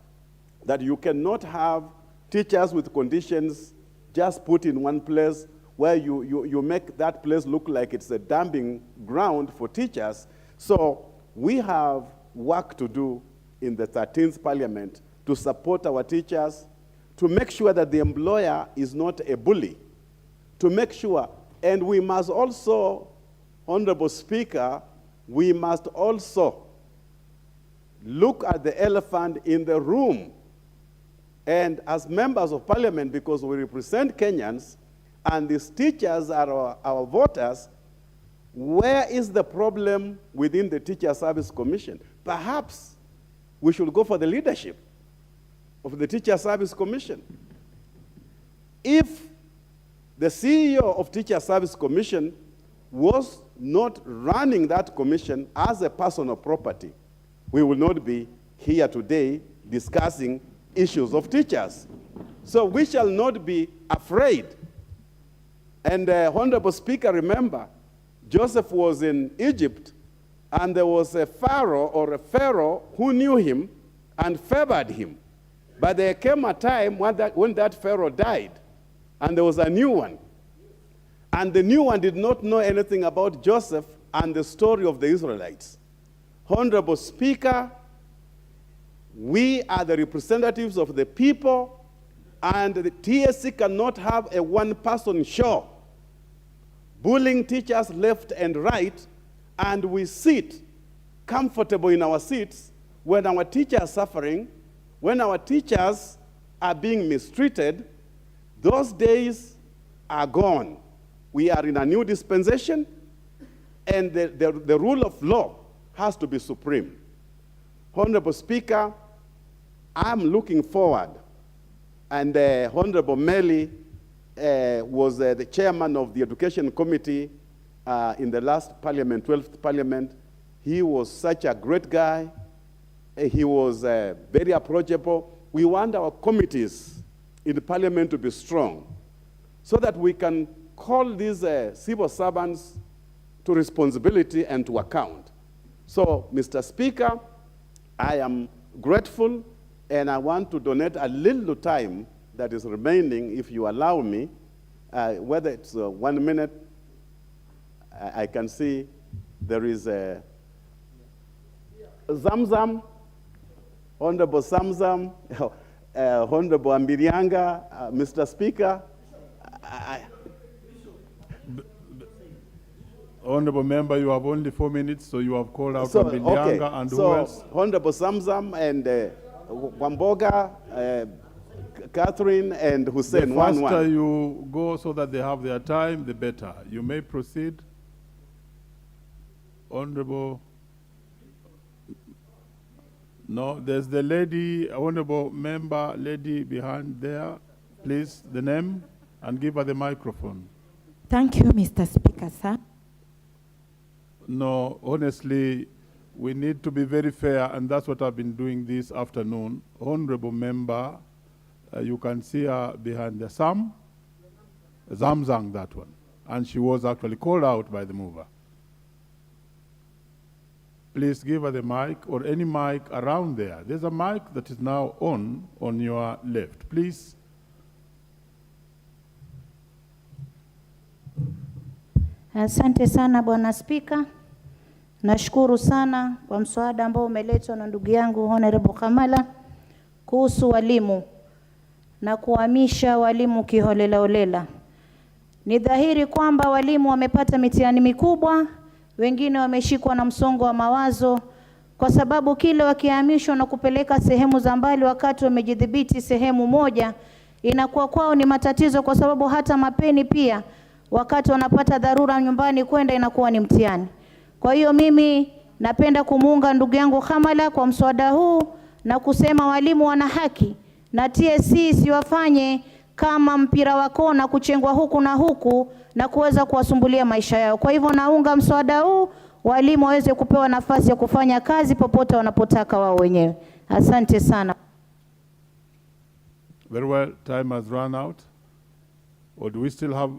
that you cannot have teachers with conditions just put in one place where you make that place look like it's a dumping ground for teachers. So we have work to do in the 13th Parliament to support our teachers, to make sure that the employer is not a bully, to make sure, and we must also, Honorable Speaker, we must also look at the elephant in the room. And as members of parliament, because we represent Kenyans, and these teachers are our voters, where is the problem within the Teacher Service Commission? Perhaps we should go for the leadership of the Teacher Service Commission. If the CEO of Teacher Service Commission was not running that commission as a personal property, we will not be here today discussing issues of teachers. So we shall not be afraid. And Honorable Speaker, remember, Joseph was in Egypt, and there was a pharaoh who knew him and favored him. But there came a time when that pharaoh died, and there was a new one. And the new one did not know anything about Joseph and the story of the Israelites. Honorable Speaker, we are the representatives of the people, and the TSC cannot have a one-person show, bullying teachers left and right, and we sit comfortable in our seats when our teachers are suffering, when our teachers are being mistreated. Those days are gone. We are in a new dispensation, and the rule of law has to be supreme. Honorable Speaker, I'm looking forward, and Honorable Meli was the chairman of the Education Committee in the last Parliament, 12th Parliament. He was such a great guy. He was very approachable. We want our committees in the Parliament to be strong so that we can call these civil servants to responsibility and to account. So, Mr. Speaker, I am grateful, and I want to donate a little time that is remaining, if you allow me, whether it's 1 minute. I can see there is a Zamzam, Honorable Zamzam, Honorable Ambirianga, Mr. Speaker. Honorable Member, you have only 4 minutes, so you have called out Ambirianga, and who else? Honorable Zamzam and Wamboga, Catherine, and Hussein. The faster you go so that they have their time, the better. You may proceed. Honorable. No, there's the lady, Honorable Member, lady behind there. Please, the name, and give her the microphone. Thank you, Mr. Speaker, sir. No, honestly, we need to be very fair, and that's what I've been doing this afternoon. Honorable Member, you can see her behind the Zamzang, that one. and she was actually called out by the mover. Please give her the mic, or any mic around there. There's a mic that is now on your left. Please. Asante sana Bwana Spika. Nashukuru sana kwa mswada ambao umeletwa na ndugu yangu Honorable Kamala kuhusu walimu na kuhamisha walimu kiholela holela. Ni dhahiri kwamba walimu wamepata mitihani mikubwa, wengine wameshikwa na msongo wa mawazo kwa sababu kile wakihamishwa na kupeleka sehemu za mbali wakati wamejidhibiti sehemu moja, inakuwa kwao ni matatizo, kwa sababu hata mapeni pia wakati wanapata dharura nyumbani kwenda inakuwa ni mtihani. Kwa hiyo mimi napenda kumuunga ndugu yangu Kamala kwa mswada huu na kusema walimu wana haki, na TSC siwafanye kama mpira wa kona kuchengwa huku na huku na kuweza kuwasumbulia maisha yao. Kwa hivyo naunga mswada huu, walimu waweze kupewa nafasi ya kufanya kazi popote wanapotaka wao wenyewe. Asante sana. Very well, time has run out. Or do we still have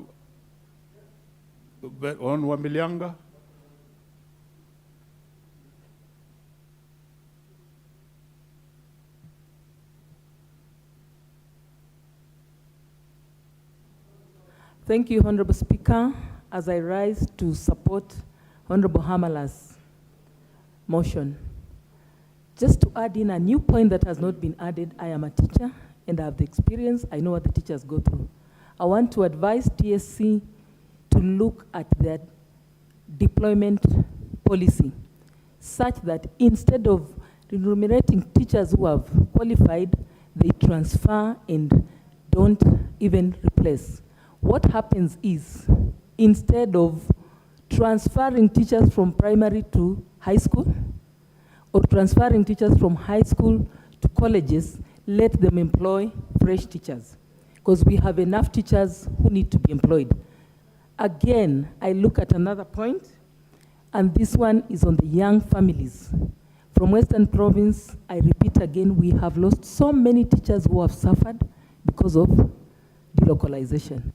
on Wambilianga? Thank you, Honorable Speaker. As I rise to support Honorable Hamala's motion, just to add in a new point that has not been added, I am a teacher and I have the experience. I know what the teachers go through. I want to advise TSC to look at their deployment policy such that instead of remunerating teachers who have qualified, they transfer and don't even replace. What happens is, instead of transferring teachers from primary to high school, or transferring teachers from high school to colleges, let them employ fresh teachers, because we have enough teachers who need to be employed. Again, I look at another point, and this one is on the young families. From Western Province, I repeat again, we have lost so many teachers who have suffered because of delocalization.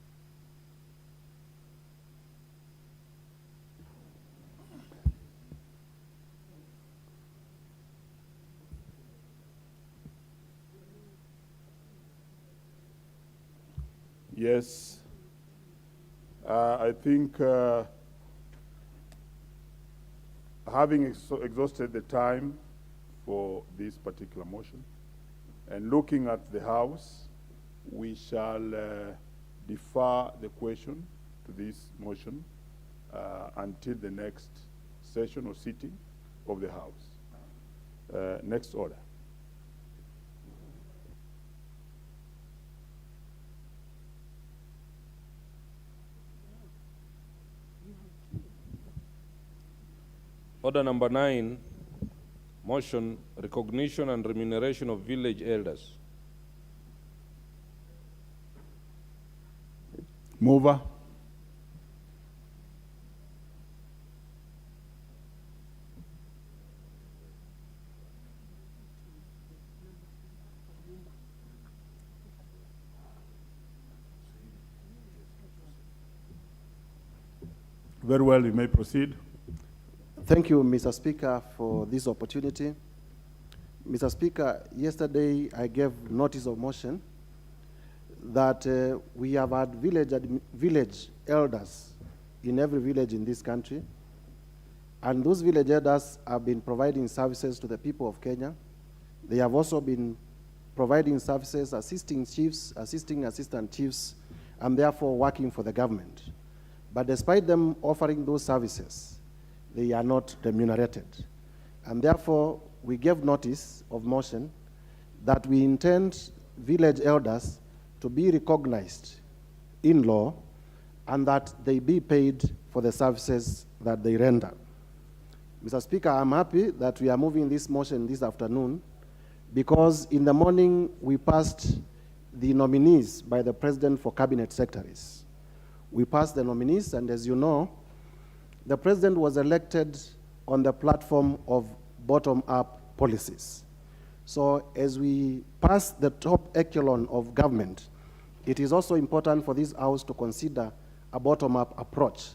Yes, I think having exhausted the time for this particular motion and looking at the House, we shall defer the question to this motion until the next session or sitting of the House. Next order. Order number 9, motion, recognition and remuneration of village elders. Mover. Very well, you may proceed. Thank you, Mr. Speaker, for this opportunity. Mr. Speaker, yesterday I gave notice of motion that we have had village elders in every village in this country, and those village elders have been providing services to the people of Kenya. They have also been providing services, assisting chiefs, assisting assistant chiefs, and therefore working for the government. But despite them offering those services, they are not remunerated. And therefore, we gave notice of motion that we intend village elders to be recognized in law and that they be paid for the services that they render. Mr. Speaker, I'm happy that we are moving this motion this afternoon because in the morning we passed the nominees by the President for Cabinet Secretaries. We passed the nominees, and as you know, the President was elected on the platform of bottom-up policies. So as we pass the top echelon of government, it is also important for this House to consider a bottom-up approach,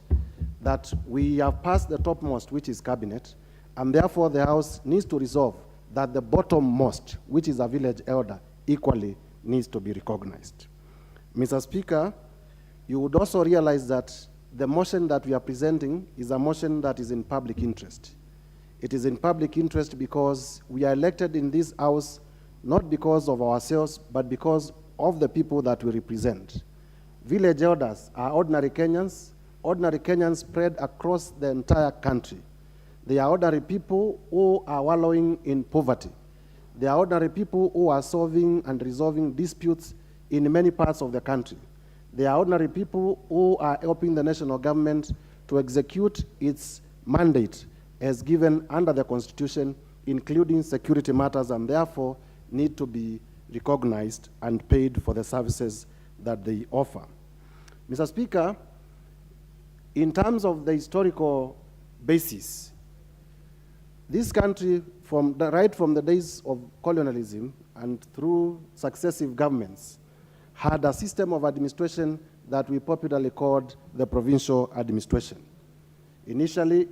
that we have passed the topmost, which is cabinet, and therefore the House needs to resolve that the bottommost, which is a village elder, equally needs to be recognized. Mr. Speaker, you would also realize that the motion that we are presenting is a motion that is in public interest. It is in public interest because we are elected in this House not because of ourselves, but because of the people that we represent. Village elders are ordinary Kenyans spread across the entire country. They are ordinary people who are wallowing in poverty. They are ordinary people who are solving and resolving disputes in many parts of the country. They are ordinary people who are helping the national government to execute its mandate as given under the Constitution, including security matters, and therefore need to be recognized and paid for the services that they offer. Mr. Speaker, in terms of the historical basis, this country, right from the days of colonialism and through successive governments, had a system of administration that we popularly called the provincial administration. Initially,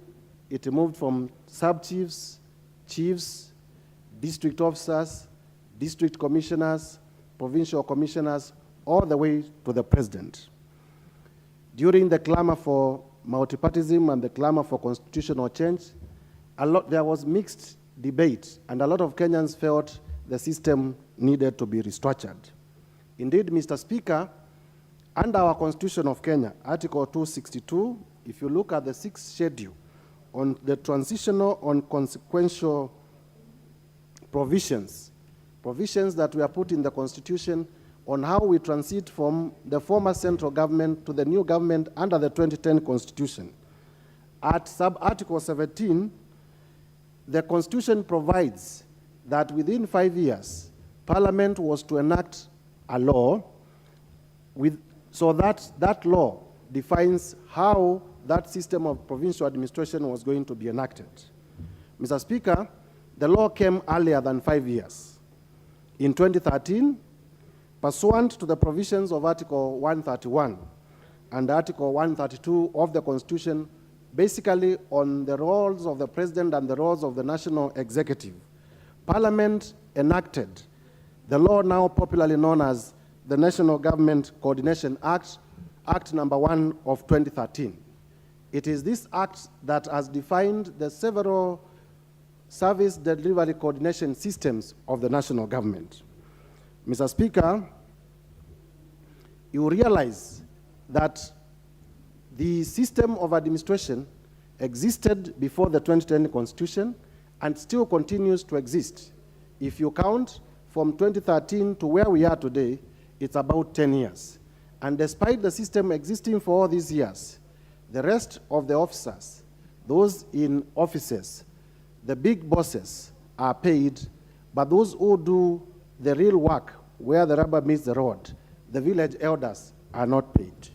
it moved from sub-chiefs, chiefs, district officers, district commissioners, provincial commissioners, all the way to the president. During the clamor for multipartism and the clamor for constitutional change, there was mixed debate, and a lot of Kenyans felt the system needed to be restructured. Indeed, Mr. Speaker, under our Constitution of Kenya, Article 262, if you look at the 6th schedule on the transitional on consequential provisions that were put in the Constitution on how we transit from the former central government to the new government under the 2010 Constitution. At sub-article 17, the Constitution provides that within 5 years, Parliament was to enact a law so that law defines how that system of provincial administration was going to be enacted. Mr. Speaker, the law came earlier than 5 years. In 2013, pursuant to the provisions of Article 131 and Article 132 of the Constitution, basically on the roles of the President and the roles of the National Executive, Parliament enacted the law now popularly known as the National Government Coordination Act, Act number 1 of 2013. It is this act that has defined the several service delivery coordination systems of the national government. Mr. Speaker, you realize that the system of administration existed before the 2010 Constitution and still continues to exist. If you count from 2013 to where we are today, it's about 10 years. And despite the system existing for all these years, the rest of the officers, those in offices, the big bosses are paid, but those who do the real work where the rubber meets the road, the village elders are not paid.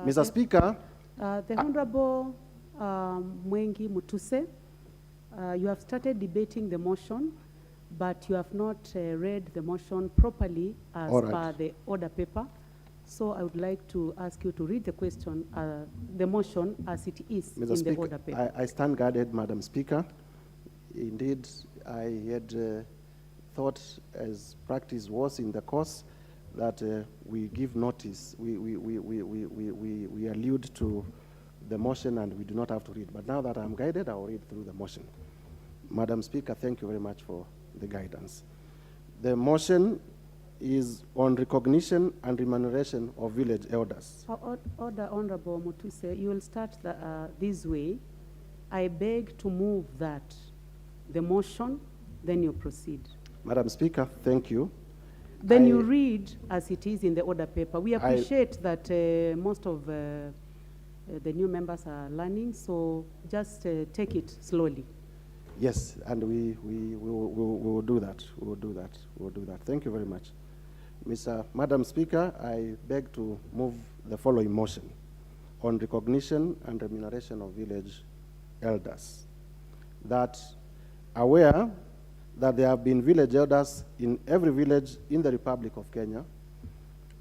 Mr. Speaker, the Honorable Mwengi Mutuse, you have started debating the motion, but you have not read the motion properly as per the order paper. So I would like to ask you to read the question, the motion as it is Mr. in Speaker, the order paper. I stand guarded, Madam Speaker. Indeed, I had thought, as practice was in the course, that we give notice, we allude to the motion and we do not have to read. But now that I'm guided, I'll read through the motion. Madam Speaker, thank you very much for the guidance. The motion is on recognition and remuneration of village elders. Order, Honorable Mutuse, you will start this way. I beg to move that the motion, then you proceed. Madam Speaker, thank you. Then you read as it is in the order paper. We appreciate that most of the new members are learning, so just take it slowly. Yes, and we will do that. We will do that. We will do that. Thank you very much. Madam Speaker, I beg to move the following motion on recognition and remuneration of village elders. That aware that there have been village elders in every village in the Republic of Kenya,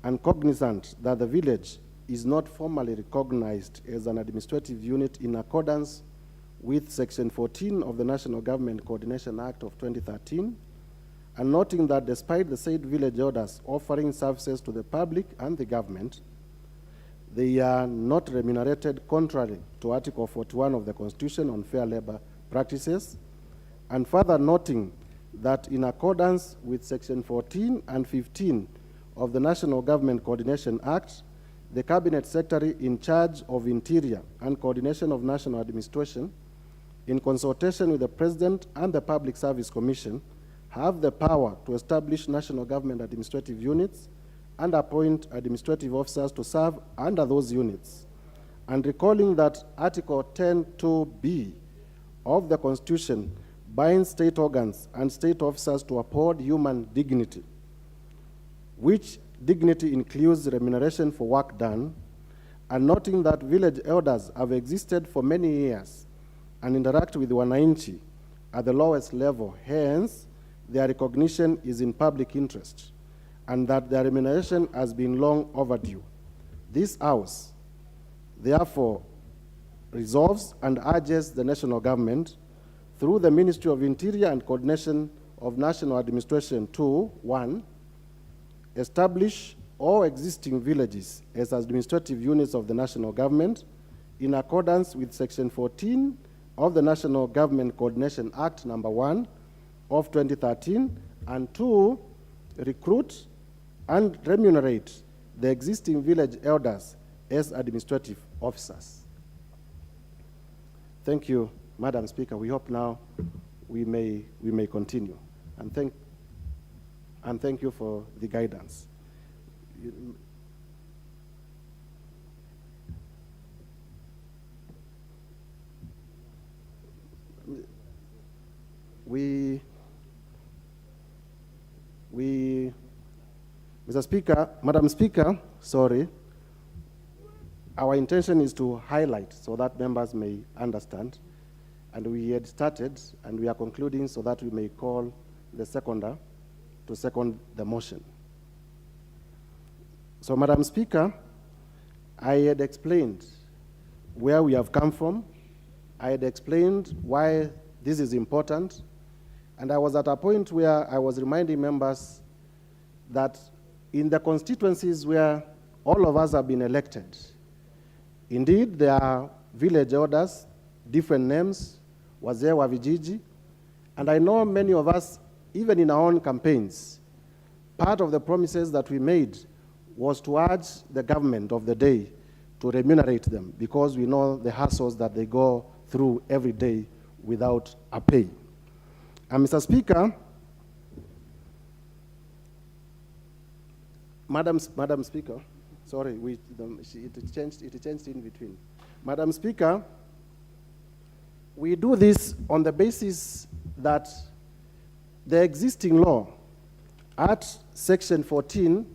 and cognizant that the village is not formally recognized as an administrative unit in accordance with Section 14 of the National Government Coordination Act of 2013, and noting that despite the said village orders offering services to the public and the government, they are not remunerated contrary to Article 41 of the Constitution on fair labor practices, and further noting that in accordance with Section 14 and 15 of the National Government Coordination Act, the Cabinet Secretary in charge of Interior and Coordination of National Administration, in consultation with the President and the Public Service Commission, have the power to establish national government administrative units and appoint administrative officers to serve under those units. And recalling that Article 10(2)(b) of the Constitution binds state organs and state officers to uphold human dignity, which dignity includes remuneration for work done, and noting that village elders have existed for many years and interact with wananchi at the lowest level, hence their recognition is in public interest, and that their remuneration has been long overdue. This House, therefore, resolves and urges the national government, through the Ministry of Interior and Coordination of National Administration, to 1. Establish all existing villages as administrative units of the national government in accordance with Section 14 of the National Government Coordination Act number 1 of 2013, and 2. Recruit and remunerate the existing village elders as administrative officers. Thank you, Madam Speaker. We hope now we may continue. And thank you for the guidance. Mr. Speaker, Madam Speaker, sorry, our intention is to highlight so that members may understand, and we had started and we are concluding so that we may call the seconder to second the motion. So, Madam Speaker, I had explained where we have come from. I had explained why this is important, and I was at a point where I was reminding members that in the constituencies where all of us have been elected, indeed there are village elders, different names, wazee wa vijiji, and I know many of us, even in our own campaigns, part of the promises that we made was to urge the government of the day to remunerate them, because we know the hassles that they go through every day without a pay. And Mr. Speaker, Madam Speaker, sorry, it changed in between. Madam Speaker, we do this on the basis that the existing law at Section 14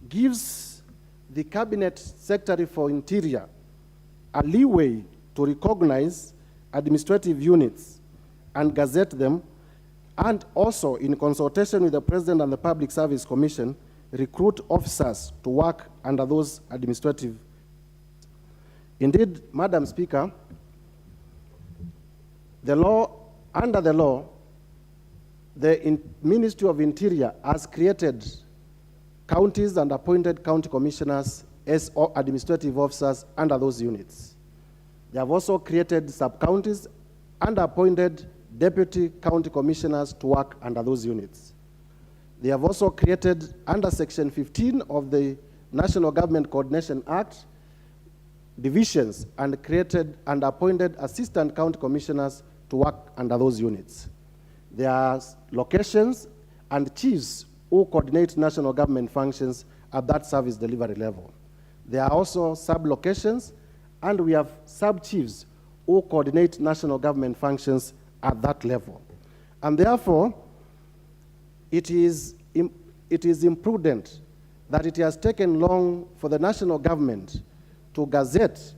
gives the Cabinet Secretary for Interior a leeway to recognize administrative units and gazette them, and also, in consultation with the President and the Public Service Commission, recruit officers to work under those administrative. Indeed, Madam Speaker, under the law, the Ministry of Interior has created counties and appointed county commissioners as administrative officers under those units. They have also created sub-counties and appointed deputy county commissioners to work under those units. They have also created, under Section 15 of the National Government Coordination Act, divisions and created and appointed assistant county commissioners to work under those units. There are locations and chiefs who coordinate national government functions at that service delivery level. There are also sub-locations, and we have sub-chiefs who coordinate national government functions at that level. And therefore, it is imprudent that it has taken long for the national government to gazette,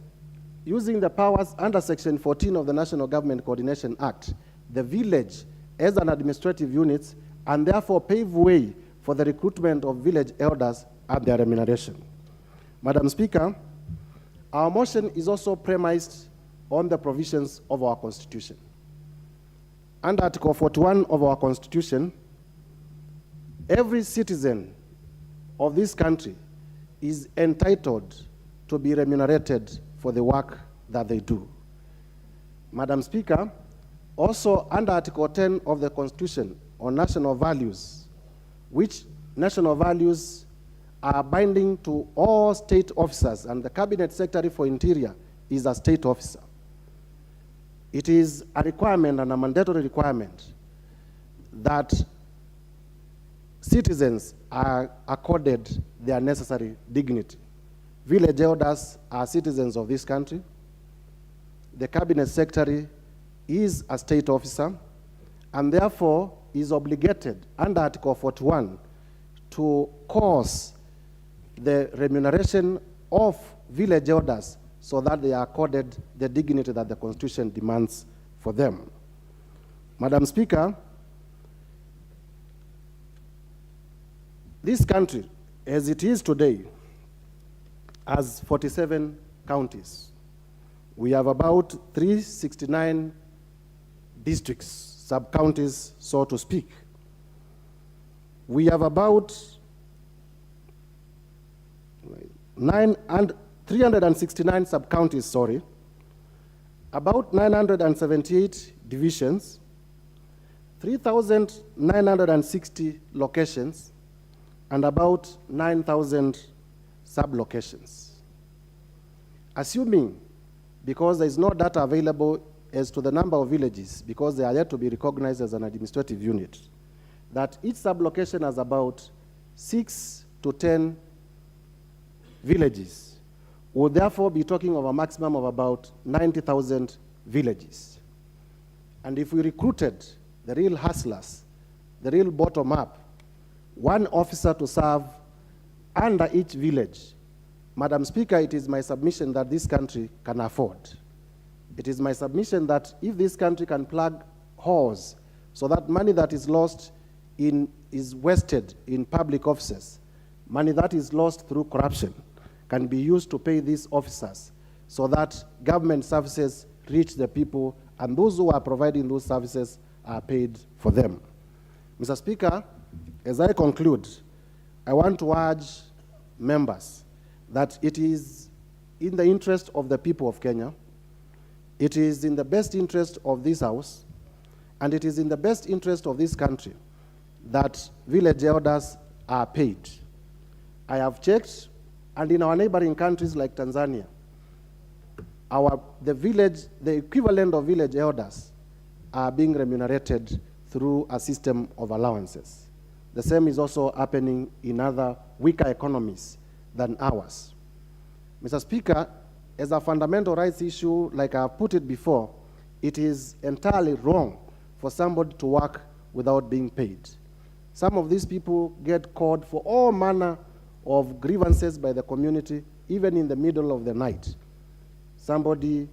using the powers under Section 14 of the National Government Coordination Act, the village as an administrative unit, and therefore pave way for the recruitment of village elders and their remuneration. Madam Speaker, our motion is also premised on the provisions of our Constitution. Under Article 41 of our Constitution, every citizen of this country is entitled to be remunerated for the work that they do. Madam Speaker, also under Article 10 of the Constitution on national values, which national values are binding to all state officers, and the Cabinet Secretary for Interior is a state officer. It is a requirement and a mandatory requirement that citizens are accorded their necessary dignity. Village elders are citizens of this country. The Cabinet Secretary is a state officer and therefore is obligated under Article 41 to cause the remuneration of village elders so that they are accorded the dignity that the Constitution demands for them. Madam Speaker, this country, as it is today, has 47 counties. We have about 369 districts, sub-counties, so to speak. We have about 369 sub-counties, sorry, about 978 divisions, 3,960 locations, and about 9,000 sub-locations. Assuming, because there is no data available as to the number of villages, because they are yet to be recognized as an administrative unit, that each sub-location has about 6 to 10 villages. We'll therefore be talking of a maximum of about 90,000 villages. And if we recruited the real hustlers, the real bottom-up, one officer to serve under each village, Madam Speaker, it is my submission that this country can afford. It is my submission that if this country can plug holes so that money that is lost is wasted in public offices, money that is lost through corruption can be used to pay these officers so that government services reach the people and those who are providing those services are paid for them. Mr. Speaker, as I conclude, I want to urge members that it is in the interest of the people of Kenya, it is in the best interest of this House, and it is in the best interest of this country that village elders are paid. I have checked, and in our neighboring countries like Tanzania, the equivalent of village elders are being remunerated through a system of allowances. The same is also happening in other weaker economies than ours. Mr. Speaker, as a fundamental rights issue, like I have put it before, it is entirely wrong for somebody to work without being paid. Some of these people get called for all manner of grievances by the community, even in the middle of the night. Somebody's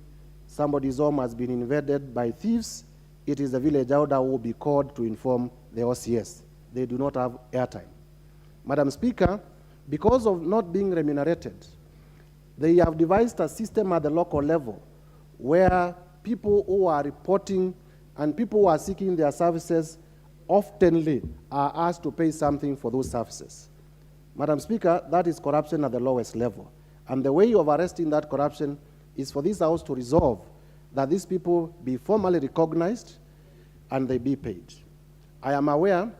home has been invaded by thieves. It is the village elder who will be called to inform the OCS. They do not have airtime. Madam Speaker, because of not being remunerated, they have devised a system at the local level where people who are reporting and people who are seeking their services oftenly are asked to pay something for those services. Madam Speaker, that is corruption at the lowest level. And the way of arresting that corruption is for this House to resolve that these people be formally recognized and they be paid. I am aware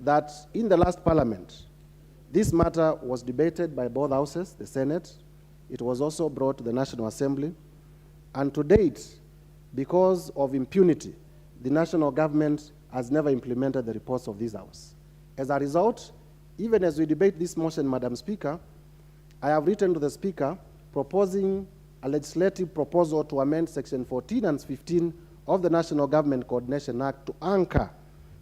that in the last Parliament, this matter was debated by both houses, the Senate. It was also brought to the National Assembly. And to date, because of impunity, the national government has never implemented the reports of this House. As a result, even as we debate this motion, Madam Speaker, I have written to the Speaker proposing a legislative proposal to amend Section 14 and 15 of the National Government Coordination Act to anchor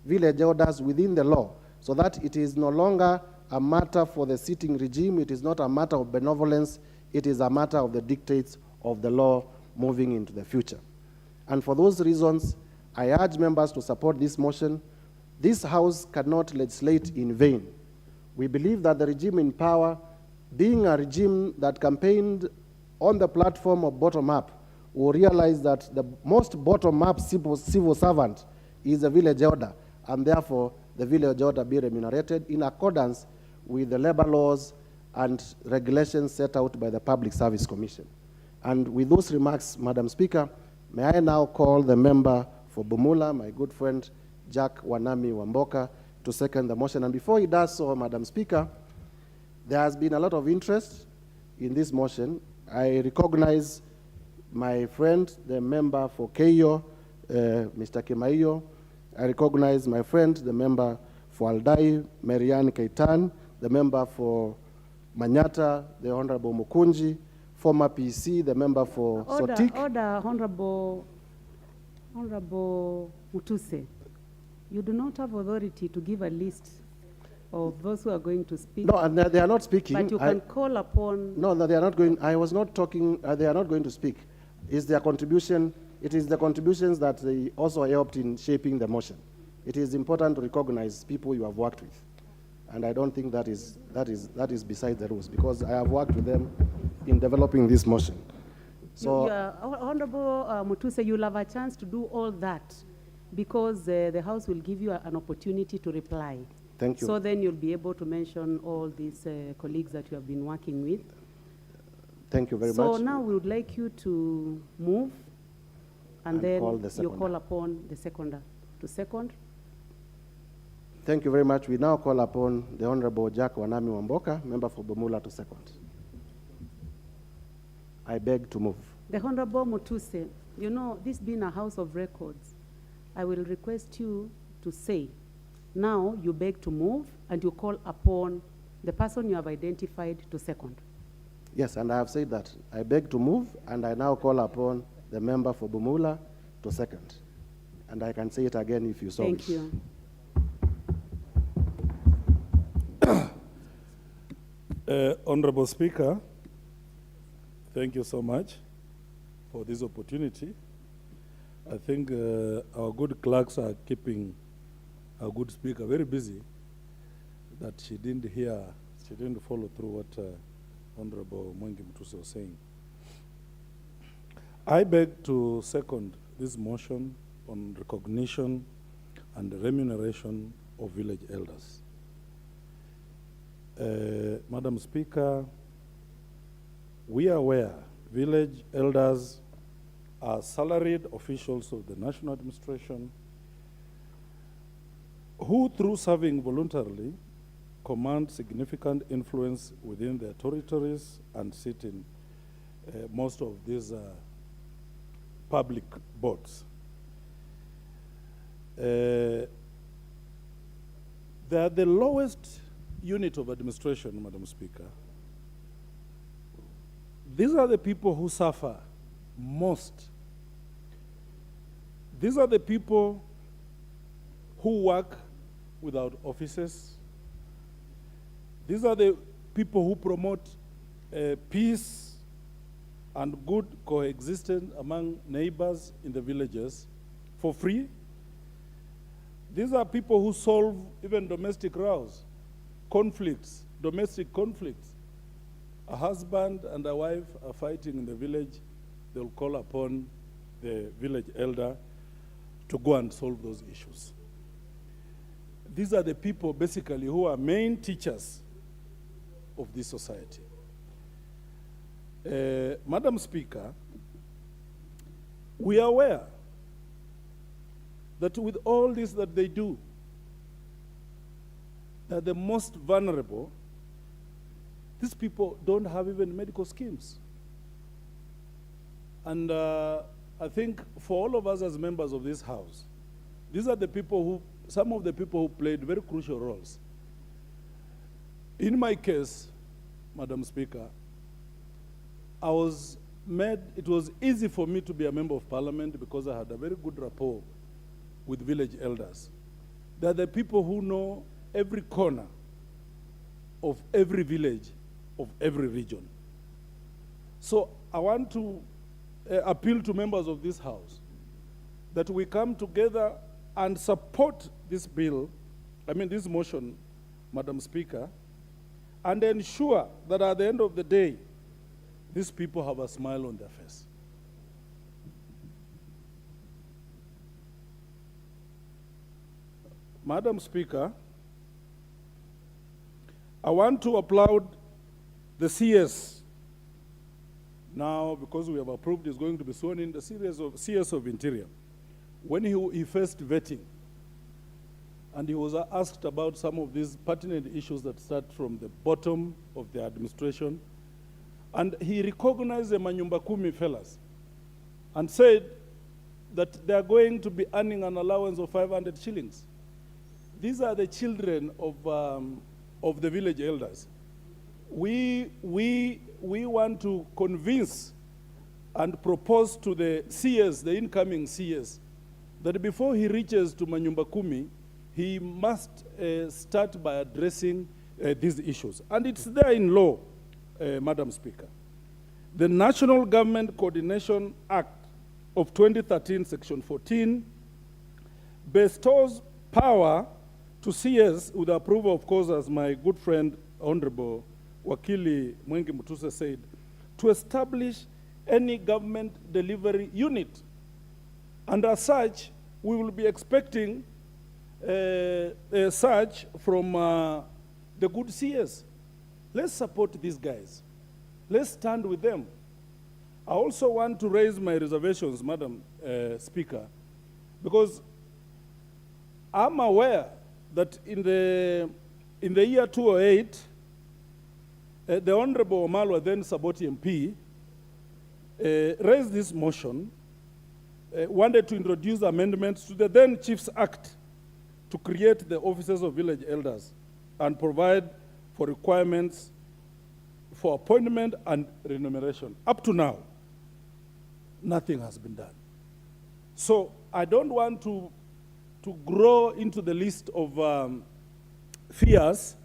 village elders within the law so that it is no longer a matter for the sitting regime, it is not a matter of benevolence, it is a matter of the dictates of the law moving into the future. And for those reasons, I urge members to support this motion. This House cannot legislate in vain. We believe that the regime in power being a regime that campaigned on the platform of bottom-up, will realize that the most bottom-up civil servant is the village elder, and therefore the village elder be remunerated in accordance with the labor laws and regulations set out by the Public Service Commission. And with those remarks, Madam Speaker, may I now call the member for Bumula, my good friend Jack Wanami Wamboka, to second the motion. And before he does so, Madam Speaker, there has been a lot of interest in this motion. I recognize my friend, the member for Keio, Mr. Kimaiyo. I recognize my friend, the member for Aldai, Marianne Kaitan, the member for Manyata, the Honorable Mukunji, former PC, the member for Sotik. Order, Honorable Mutuse. You do not have authority to give a list of those who are going to speak. No, and they are not speaking. But you can call upon... No, they are not going. I was not talking. They are not going to speak. It's their contribution. It is the contributions that they also helped in shaping the motion. It is important to recognize people you have worked with. And I don't think that is beside the rules, because I have worked with them in developing this motion. So, Honorable Mutuse, you'll have a chance to do all that, because the House will give you an opportunity to reply. Thank you. So then you'll be able to mention all these colleagues that you have been working with. Thank you very much. So now we would like you to move, and then you call upon the seconder to second. Thank you very much. We now call upon the Honorable Jack Wanami Wamboka, member for Bumula, to second. I beg to move. The Honorable Mutuse, you know, this being a House of Records, I will request you to say, now you beg to move, and you call upon the person you have identified to second. Yes, and I have said that. I beg to move, and I now call upon the member for Bumula to second. And I can say it again if you so wish. Thank you. Honorable Speaker, thank you so much for this opportunity. I think our good clerks are keeping our good speaker very busy, that she didn't follow through what Honorable Mwengi Mutuse was saying. I beg to second this motion on recognition and remuneration of village elders. Madam Speaker, we are aware village elders are salaried officials of the national administration who, through serving voluntarily, command significant influence within their territories and sit in most of these public boards. They are the lowest unit of administration, Madam Speaker. These are the people who suffer most. These are the people who work without offices. These are the people who promote peace and good coexistence among neighbors in the villages for free. These are people who solve even domestic rows, conflicts, domestic conflicts. A husband and a wife are fighting in the village, they'll call upon the village elder to go and solve those issues. These are the people basically who are main teachers of this society. Madam Speaker, we are aware that with all this that they do, they're the most vulnerable. These people don't have even medical schemes. And I think for all of us as members of this House, these are the people who, some of the people who played very crucial roles. In my case, Madam Speaker, it was easy for me to be a member of parliament because I had a very good rapport with village elders. They're the people who know every corner of every village of every region. So I want to appeal to members of this House that we come together and support this bill, this motion, Madam Speaker, and ensure that at the end of the day, these people have a smile on their face. Madam Speaker, I want to applaud the CS. Now, because we have approved, is going to be sworn in the CS of Interior. When he faced vetting, and he was asked about some of these pertinent issues that start from the bottom of the administration, and he recognized the Manyumba Kumi fellas and said that they are going to be earning an allowance of 500 shillings. These are the children of the village elders. We want to convince and propose to the CS, the incoming CS, that before he reaches to Manyumba Kumi, he must start by addressing these issues. And it's there in law, Madam Speaker. The National Government Coordination Act of 2013, Section 14, bestows power to CS, with the approval, of course, as my good friend, Honorable Wakili Mwengi Mutuse said, to establish any government delivery unit. And as such, we will be expecting a surge from the good CS. Let's support these guys. Let's stand with them. I also want to raise my reservations, Madam Speaker, because I'm aware that in the year 2008, the Honorable Omalwa, then Saboti MP, raised this motion, wanted to introduce amendments to the then Chiefs Act to create the offices of village elders and provide for requirements for appointment and remuneration. Up to now, nothing has been done. So I don't want to grow into the list of fears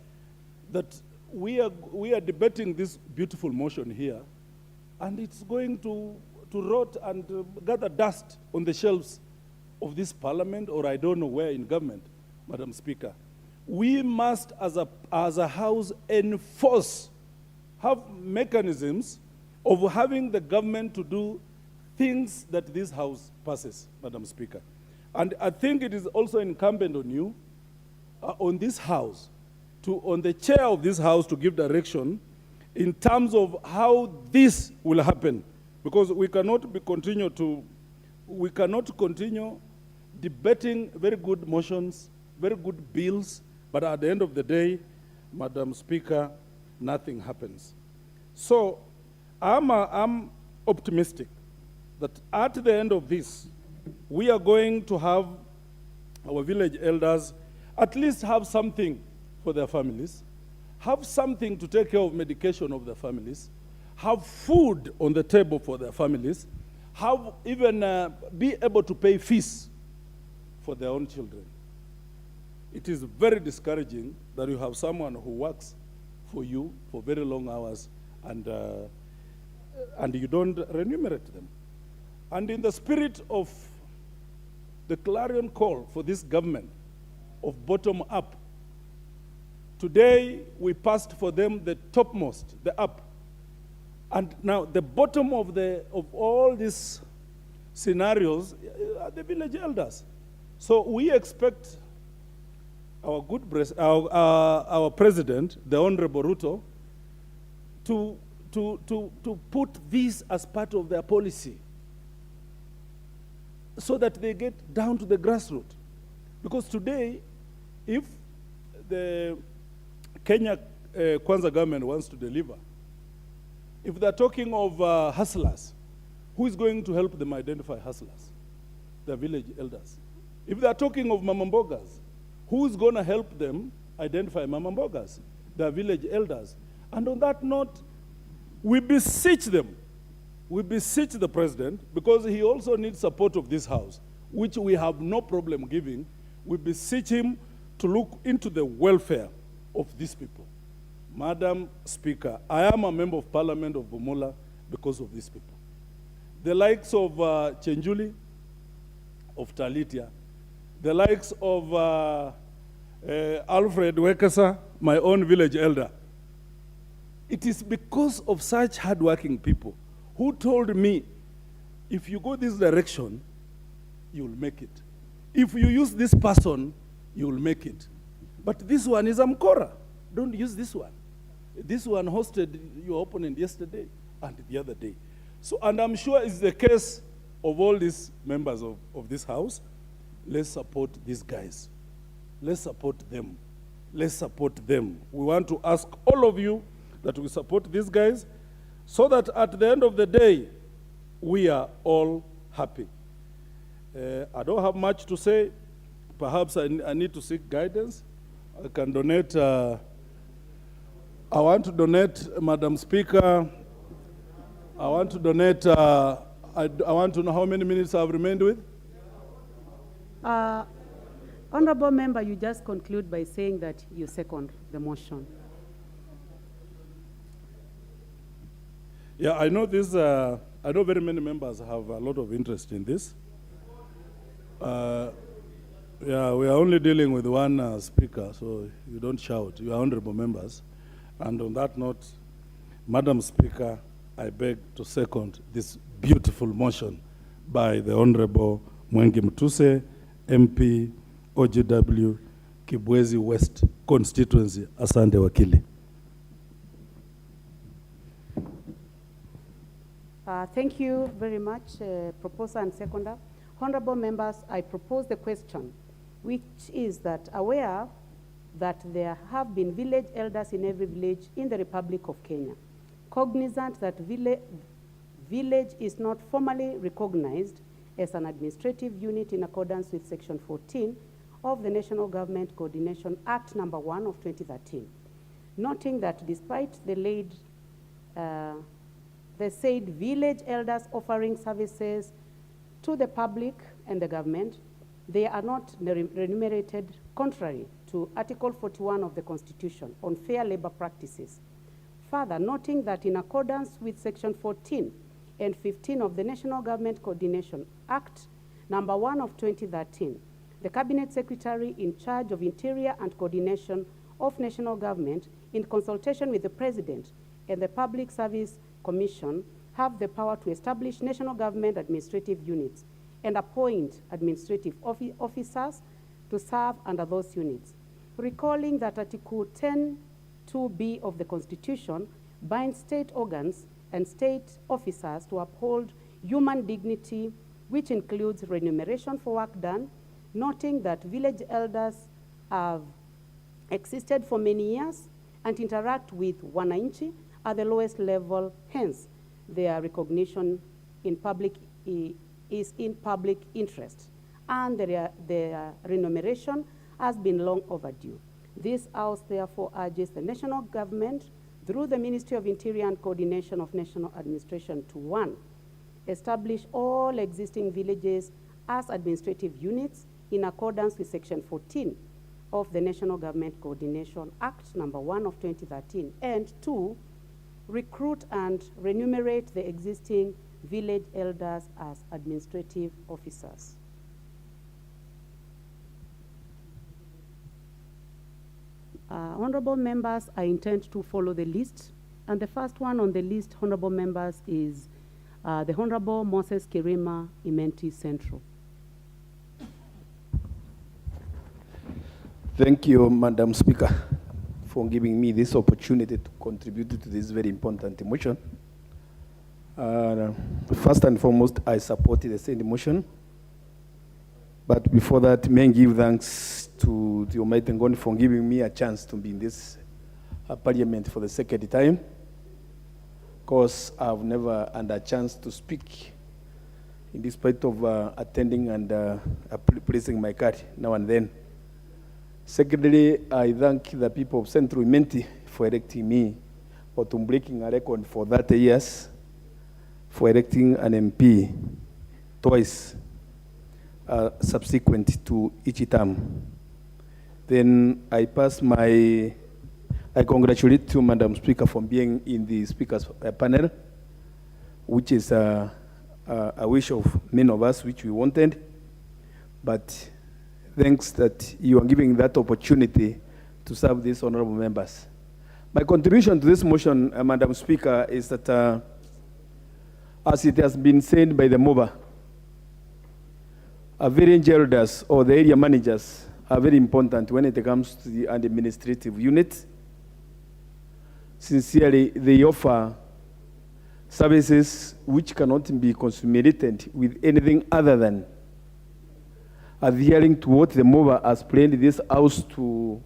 that we are debating this beautiful motion here, and it's going to rot and gather dust on the shelves of this parliament, or I don't know where in government, Madam Speaker. We must, as a house, have mechanisms of having the government to do things that this house passes, Madam Speaker. And I think it is also incumbent on you, on this house, on the chair of this house, to give direction in terms of how this will happen. Because we cannot continue debating very good motions, very good bills, but at the end of the day, Madam Speaker, nothing happens. So I'm optimistic that at the end of this, we are going to have our village elders at least have something for their families, have something to take care of medication of their families, have food on the table for their families, have even be able to pay fees for their own children. It is very discouraging that you have someone who works for you for very long hours and you don't remunerate them. And in the spirit of the clarion call for this government of bottom up, today we passed for them the topmost, the up. And now the bottom of all these scenarios are the village elders. So we expect our our president, the Honorable Ruto, to put this as part of their policy, so that they get down to the grassroots. Because today, if the Kenya Kwanza government wants to deliver, if they're talking of hustlers, who is going to help them identify hustlers? The village elders. If they're talking of mamambogas, who is going to help them identify mamambogas? The village elders. And on that note, we beseech them. We beseech the president, because he also needs support of this house, which we have no problem giving. We beseech him to look into the welfare of these people. Madam Speaker, I am a member of Parliament of Bumula because of these people. The likes of Chenjuli, of Talitia, the likes of Alfred Wekesa, my own village elder. It is because of such hardworking people who told me, if you go this direction, you'll make it. If you use this person, you'll make it. But this one is Amkora. Don't use this one. This one hosted your opponent yesterday and the other day. So, and I'm sure it's the case of all these members of this house. Let's support these guys. Let's support them. Let's support them. We want to ask all of you that we support these guys so that at the end of the day, we are all happy. I don't have much to say. Perhaps I need to seek guidance. I can donate. I want to donate, Madam Speaker. I want to donate. I want to know how many minutes I've remained with. Honorable Member, you just conclude by saying that you second the motion. Yeah, I know this. I know very many members have a lot of interest in this. Yeah, we are only dealing with one speaker, so you don't shout. You are honorable members. And on that note, Madam Speaker, I beg to second this beautiful motion by the Honorable Mwengi Mutuse, MP, OGW, Kibwezi West Constituency. Asante Wakili. Thank you very much, proposer and seconder. Honorable members, I propose the question, which is that aware that there have been village elders in every village in the Republic of Kenya, cognizant that village is not formally recognized as an administrative unit in accordance with Section 14 of the National Government Coordination Act number 1 of 2013. Noting that despite the said village elders offering services to the public and the government, they are not remunerated contrary to Article 41 of the Constitution on fair labor practices. Further, noting that in accordance with Section 14 and 15 of the National Government Coordination Act number 1 of 2013, the Cabinet Secretary in charge of Interior and Coordination of National Government, in consultation with the President and the Public Service Commission, have the power to establish national government administrative units and appoint administrative officers to serve under those units. Recalling that Article 10(2)(b) of the Constitution binds state organs and state officers to uphold human dignity, which includes remuneration for work done, noting that village elders have existed for many years and interact with wananchi at the lowest level, hence their recognition in public is in public interest, and their remuneration has been long overdue. This House therefore urges the national government through the Ministry of Interior and Coordination of National Administration to 1, establish all existing villages as administrative units in accordance with Section 14 of the National Government Coordination Act number 1 of 2013, and 2, recruit and remunerate the existing village elders as administrative officers. Honorable members, I intend to follow the list, and the first one on the list, honorable members, is the Honorable Moses Kirima, Imenti Central. Thank you, Madam Speaker, for giving me this opportunity to contribute to this very important motion. First and foremost, I support the same motion. But before that, may I give thanks to the Almighty God for giving me a chance to be in this parliament for the second time, because I've never had a chance to speak in despite of attending and placing my card now and then. Secondly, I thank the people of Central Imenti for electing me, or to breaking a record for 30 years, for electing an MP twice, subsequent to each term. Then I congratulate you, Madam Speaker, for being in the Speaker's panel, which is a wish of many of us, which we wanted. But thanks that you are giving that opportunity to serve these honorable members. My contribution to this motion, Madam Speaker, is that as it has been said by the MOBA, village elders or the area managers are very important when it comes to the administrative unit. Sincerely, they offer services which cannot be consummated with anything other than adhering to what the MOBA has planned this house to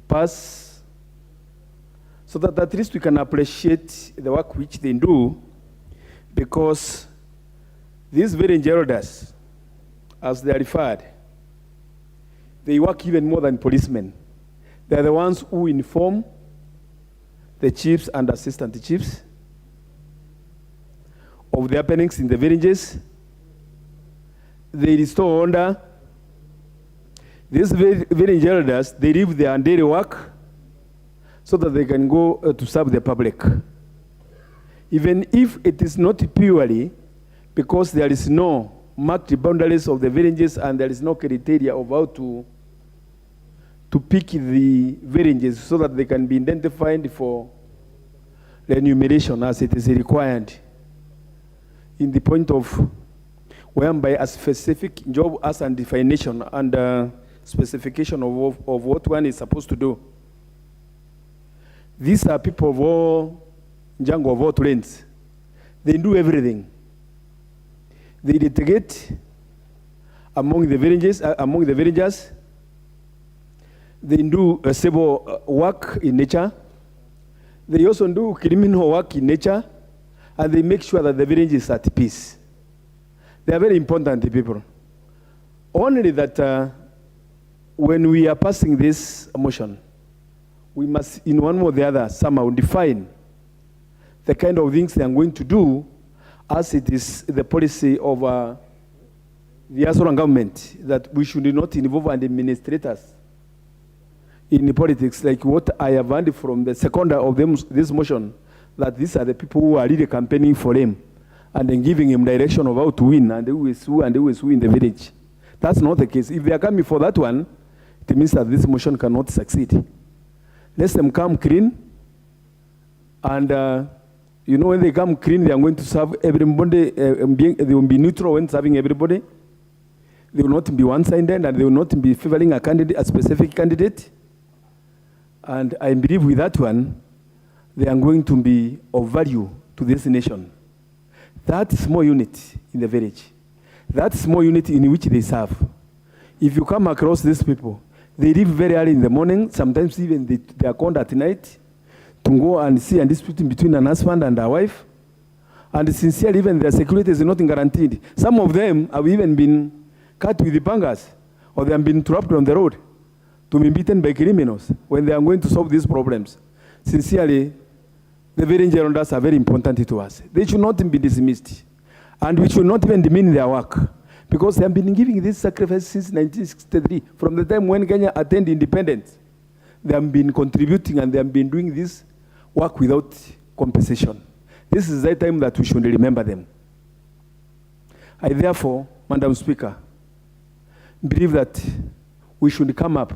pass, so that at least we can appreciate the work which they do, because these village elders, as they are referred, they work even more than policemen. They are the ones who inform the chiefs and assistant chiefs of the happenings in the villages. They restore order. These village elders, they leave their daily work so that they can go to serve the public. Even if it is not purely because there is no marked boundaries of the villages and there is no criteria of how to pick the villages so that they can be identified for the enumeration as it is required in the point of whereby a specific job as and definition and specification of what one is supposed to do. These are people of all jungle, of all terrains. They do everything. They litigate among the villagers. They do civil work in nature. They also do criminal work in nature, and they make sure that the village is at peace. They are very important people. Only that when we are passing this motion, we must, in one way or the other, somehow define the kind of things they are going to do, as it is the policy of the Asoran government, that we should not involve administrators in politics, like what I have heard from the seconder of this motion, that these are the people who are really campaigning for him and then giving him direction of how to win and who is who and who is who in the village. That's not the case. If they are coming for that one, it means that this motion cannot succeed. Let them come clean, and when they come clean, they are going to serve everybody. They will be neutral when serving everybody. They will not be one-sided, and they will not be favoring a specific candidate. And I believe with that one, they are going to be of value to this nation. That small unit in the village, that small unit in which they serve, if you come across these people, they leave very early in the morning, sometimes even they are called at night to go and see a dispute between an husband and a wife. And sincerely, even their security is not guaranteed. Some of them have even been cut with the pangas, or they have been trapped on the road to be beaten by criminals when they are going to solve these problems. Sincerely, the village elders are very important to us. They should not be dismissed. And we should not even demean their work, because they have been giving this sacrifice since 1963, from the time when Kenya attained independence. They have been contributing and they have been doing this work without compensation. This is the time that we should remember them. I therefore, Madam Speaker, believe that we should come up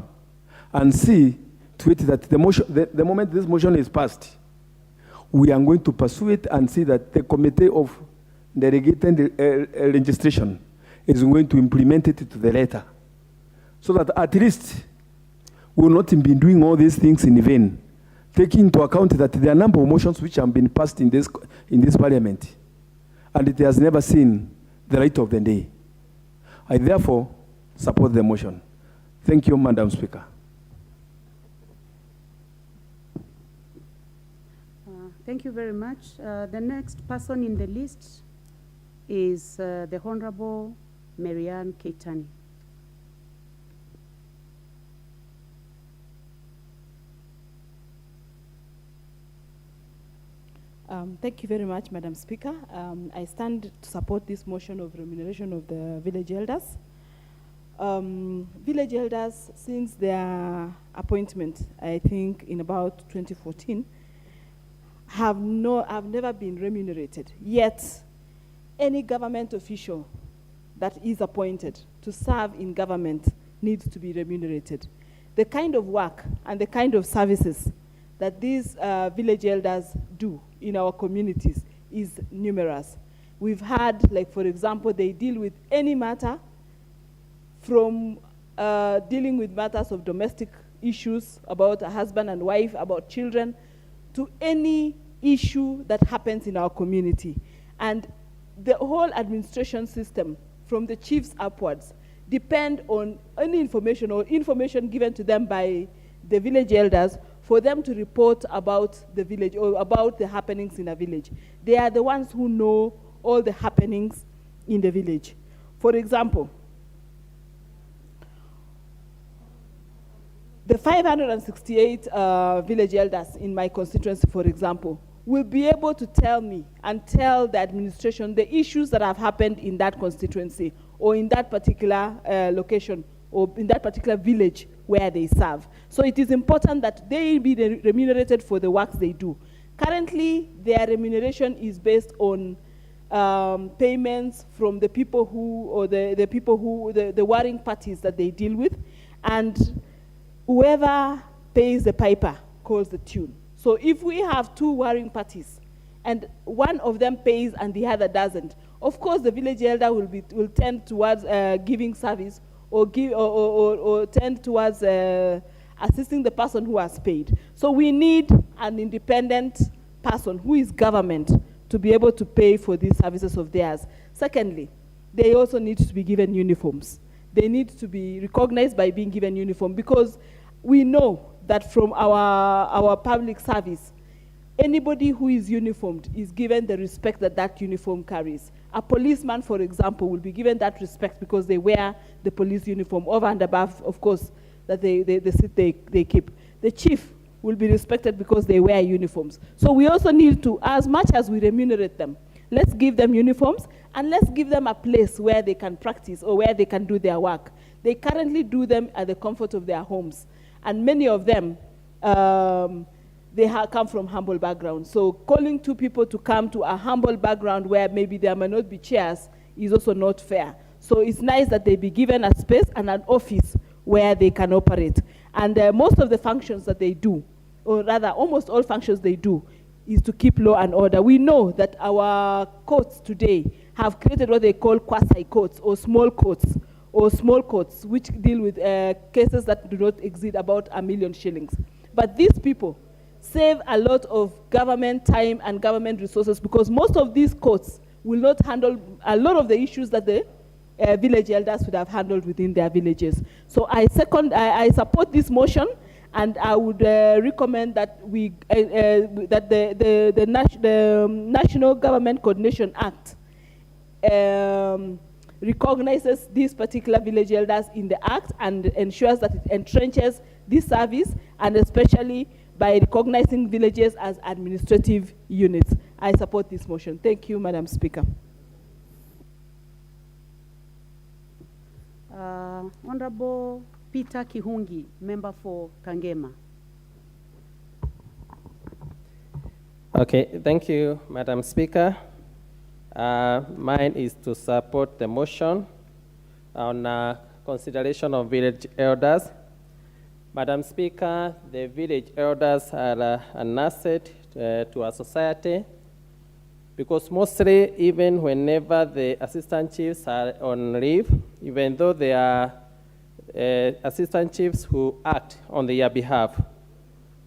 and see to it that the moment this motion is passed, we are going to pursue it and see that the Committee of Delegated Registration is going to implement it to the letter, so that at least we will not be doing all these things in vain, taking into account that there are a number of motions which have been passed in this parliament, and it has never seen the light of the day. I therefore support the motion. Thank you, Madam Speaker. Thank you very much. The next person in the list is the Honorable Marianne Keitani. Thank you very much, Madam Speaker. I stand to support this motion of remuneration of the village elders. Village elders, since their appointment, I think in about 2014, have never been remunerated. Yet, any government official that is appointed to serve in government needs to be remunerated. The kind of work and the kind of services that these village elders do in our communities is numerous. We've had, like for example, they deal with any matter from dealing with matters of domestic issues about a husband and wife, about children, to any issue that happens in our community. And the whole administration system, from the chiefs upwards, depend on any information or information given to them by the village elders for them to report about the village or about the happenings in a village. They are the ones who know all the happenings in the village. For example, the 568 village elders in my constituency, for example, will be able to tell me and tell the administration the issues that have happened in that constituency or in that particular location or in that particular village where they serve. So it is important that they be remunerated for the works they do. Currently, their remuneration is based on payments from the people who, or the warring parties that they deal with, and whoever pays the piper calls the tune. So if we have two warring parties and one of them pays and the other doesn't, of course the village elder will tend towards giving service or tend towards assisting the person who has paid. So we need an independent person who is government to be able to pay for these services of theirs. Secondly, they also need to be given uniforms. They need to be recognized by being given uniform, because we know that from our public service, anybody who is uniformed is given the respect that that uniform carries. A policeman, for example, will be given that respect because they wear the police uniform over and above, of course, that the seat they keep. The chief will be respected because they wear uniforms. So we also need to, as much as we remunerate them, let's give them uniforms and let's give them a place where they can practice or where they can do their work. They currently do them at the comfort of their homes. And many of them, they come from humble backgrounds. So calling two people to come to a humble background where maybe there may not be chairs is also not fair. So it's nice that they be given a space and an office where they can operate. And most of the functions that they do, or rather almost all functions they do, is to keep law and order. We know that our courts today have created what they call quasi-courts or small courts, which deal with cases that do not exceed about 1 million shillings. But these people save a lot of government time and government resources, because most of these courts will not handle a lot of the issues that the village elders would have handled within their villages. So I support this motion, and I would recommend that the National Government Coordination Act recognizes these particular village elders in the act and ensures that it entrenches this service, and especially by recognizing villages as administrative units. I support this motion. Thank you, Madam Speaker. Honorable Peter Kihungi, member for Kangema. Okay, thank you, Madam Speaker. Mine is to support the motion on consideration of village elders. Madam Speaker, the village elders are an asset to our society, because mostly, even whenever the assistant chiefs are on leave, even though they are assistant chiefs who act on their behalf,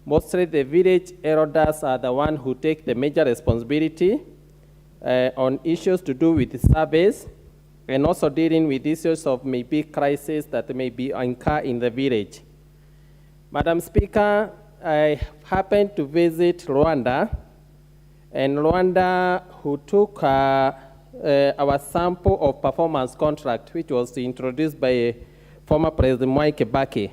mostly the village elders are the ones who take the major responsibility on issues to do with the service, and also dealing with issues of maybe crises that may be occur in the village. Madam Speaker, I happened to visit Rwanda, and Rwanda, who took our sample of performance contract, which was introduced by former President Mwai Kibaki.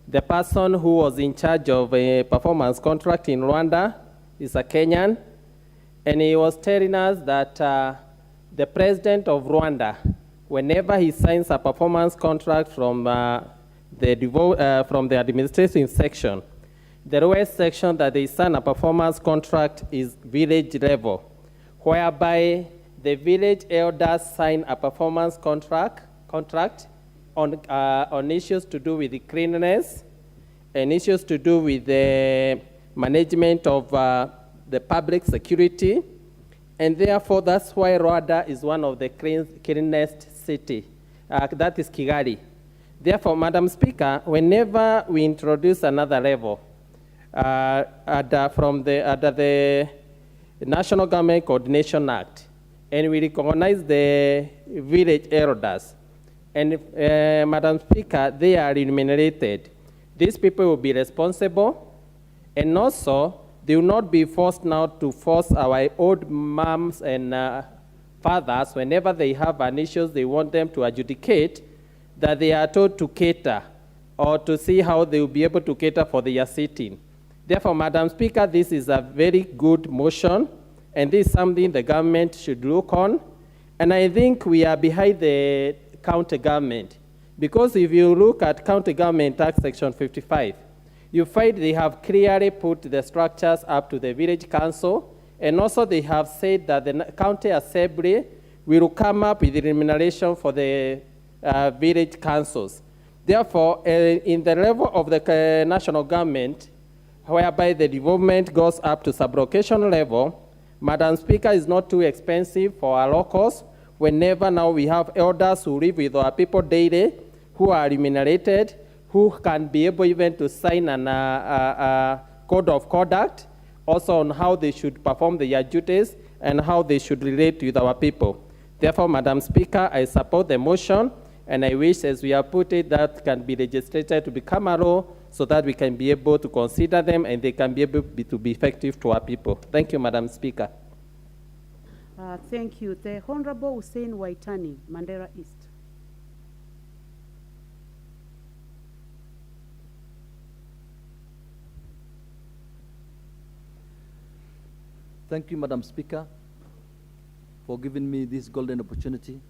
The person who was in charge of a performance contract in Rwanda is a Kenyan, and he was telling us that the president of Rwanda, whenever he signs a performance contract from the administrative section, the lowest section that they sign a performance contract is village level, whereby the village elders sign a performance contract on issues to do with the cleanliness and issues to do with the management of the public security, and therefore that's why Rwanda is one of the cleanest city. That is Kigali. Therefore, Madam Speaker, whenever we introduce another level from the National Government Coordination Act, and we recognize the village elders, and Madam Speaker, they are remunerated. These people will be responsible, and also they will not be forced now to force our old moms and fathers, whenever they have an issue they want them to adjudicate, that they are told to cater or to see how they will be able to cater for their sitting. Therefore, Madam Speaker, this is a very good motion, and this is something the government should look on. And I think we are behind the county government, because if you look at County Government Act Section 55, you find they have clearly put the structures up to the village council, and also they have said that the county assembly will come up with the remuneration for the village councils. Therefore, in the level of the national government, whereby the development goes up to sub-location level, Madam Speaker, is not too expensive for our locals. Whenever now we have elders who live with our people daily, who are remunerated, who can be able even to sign a code of conduct, also on how they should perform their duties and how they should relate with our people. Therefore, Madam Speaker, I support the motion, and I wish, as we have put it, that can be legislated to become a law, so that we can be able to consider them and they can be able to be effective to our people. Thank you, Madam Speaker. Thank you. The Honorable Hussein Waitani, Mandera East. Thank you, Madam Speaker, for giving me this golden opportunity.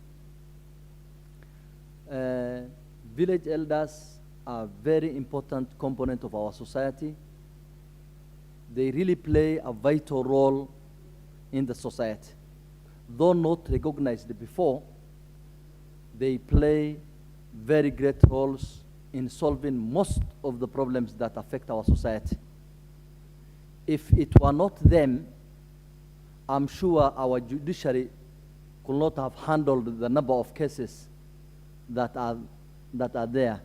Village elders are a very important component of our society. They really play a vital role in the society. Though not recognized before, they play very great roles in solving most of the problems that affect our society. If it were not them, I'm sure our judiciary could not have handled the number of cases that are there.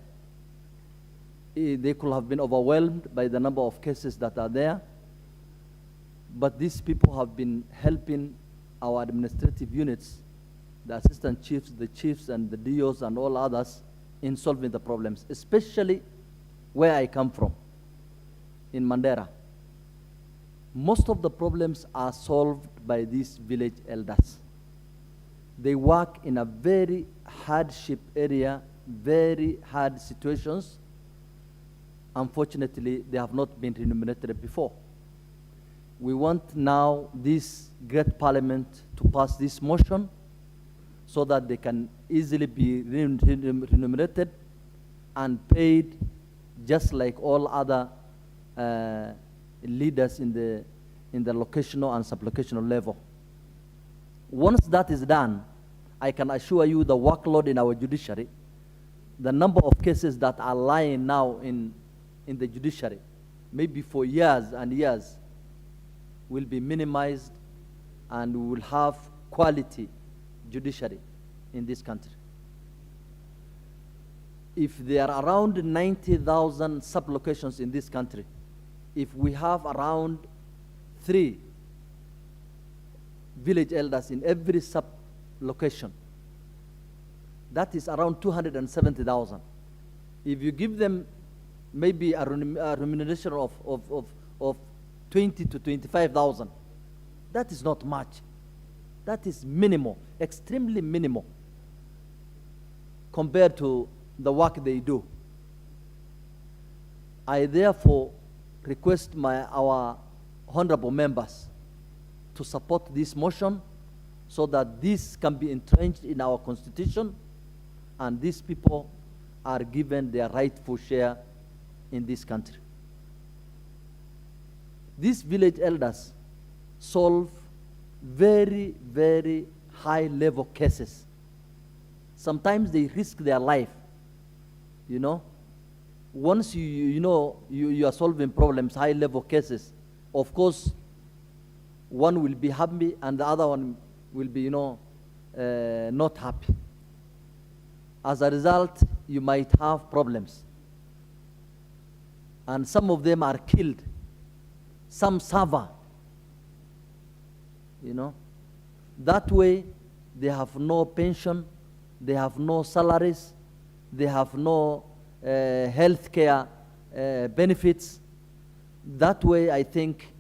They could have been overwhelmed by the number of cases that are there. But these people have been helping our administrative units, the assistant chiefs, the chiefs, and the DOs, and all others in solving the problems, especially where I come from, in Mandera. Most of the problems are solved by these village elders. They work in a very hardship area, very hard situations. Unfortunately, they have not been remunerated before. We want now this great parliament to pass this motion so that they can easily be remunerated and paid just like all other leaders in the locational and sublocational level. Once that is done, I can assure you the workload in our judiciary, the number of cases that are lying now in the judiciary, maybe for years and years, will be minimized, and we will have quality judiciary in this country. If there are around 90,000 sublocations in this country, if we have around 3 village elders in every sublocation, that is around 270,000. If you give them maybe a remuneration of 20 to 25,000, that is not much. That is minimal, extremely minimal, compared to the work they do. I therefore request our honorable members to support this motion so that this can be entrenched in our constitution and these people are given their rightful share in this country. These village elders solve very, very high-level cases. Sometimes they risk their life, you know. once you are solving problems, high-level cases, of course, one will be happy and the other one will be, not happy. As a result, you might have problems. And some of them are killed. Some suffer. That way, they have no pension, they have no salaries, they have no health care benefits. That way, I think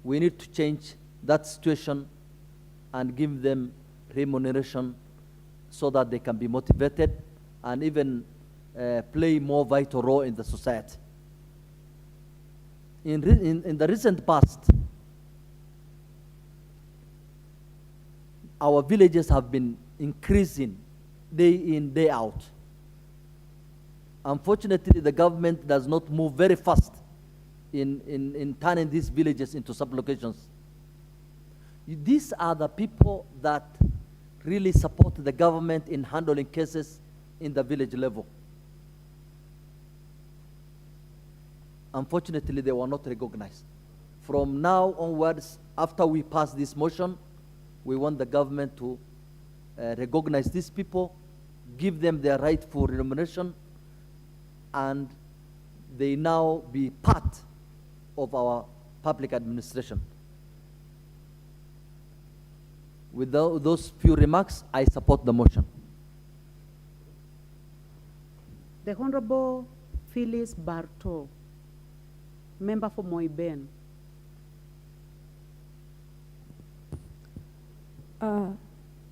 we need to change that situation and give them remuneration so that they can be motivated and even play more vital role in the society. In the recent past, our villages have been increasing day in, day out. Unfortunately, the government does not move very fast in turning these villages into sublocations. These are the people that really support the government in handling cases in the village level. Unfortunately, they were not recognized. From now onwards, after we pass this motion, we want the government to recognize these people, give them their rightful remuneration, and they now be part of our public administration. With those few remarks, I support the motion. The Honorable Phyllis Barto, member for Moiben.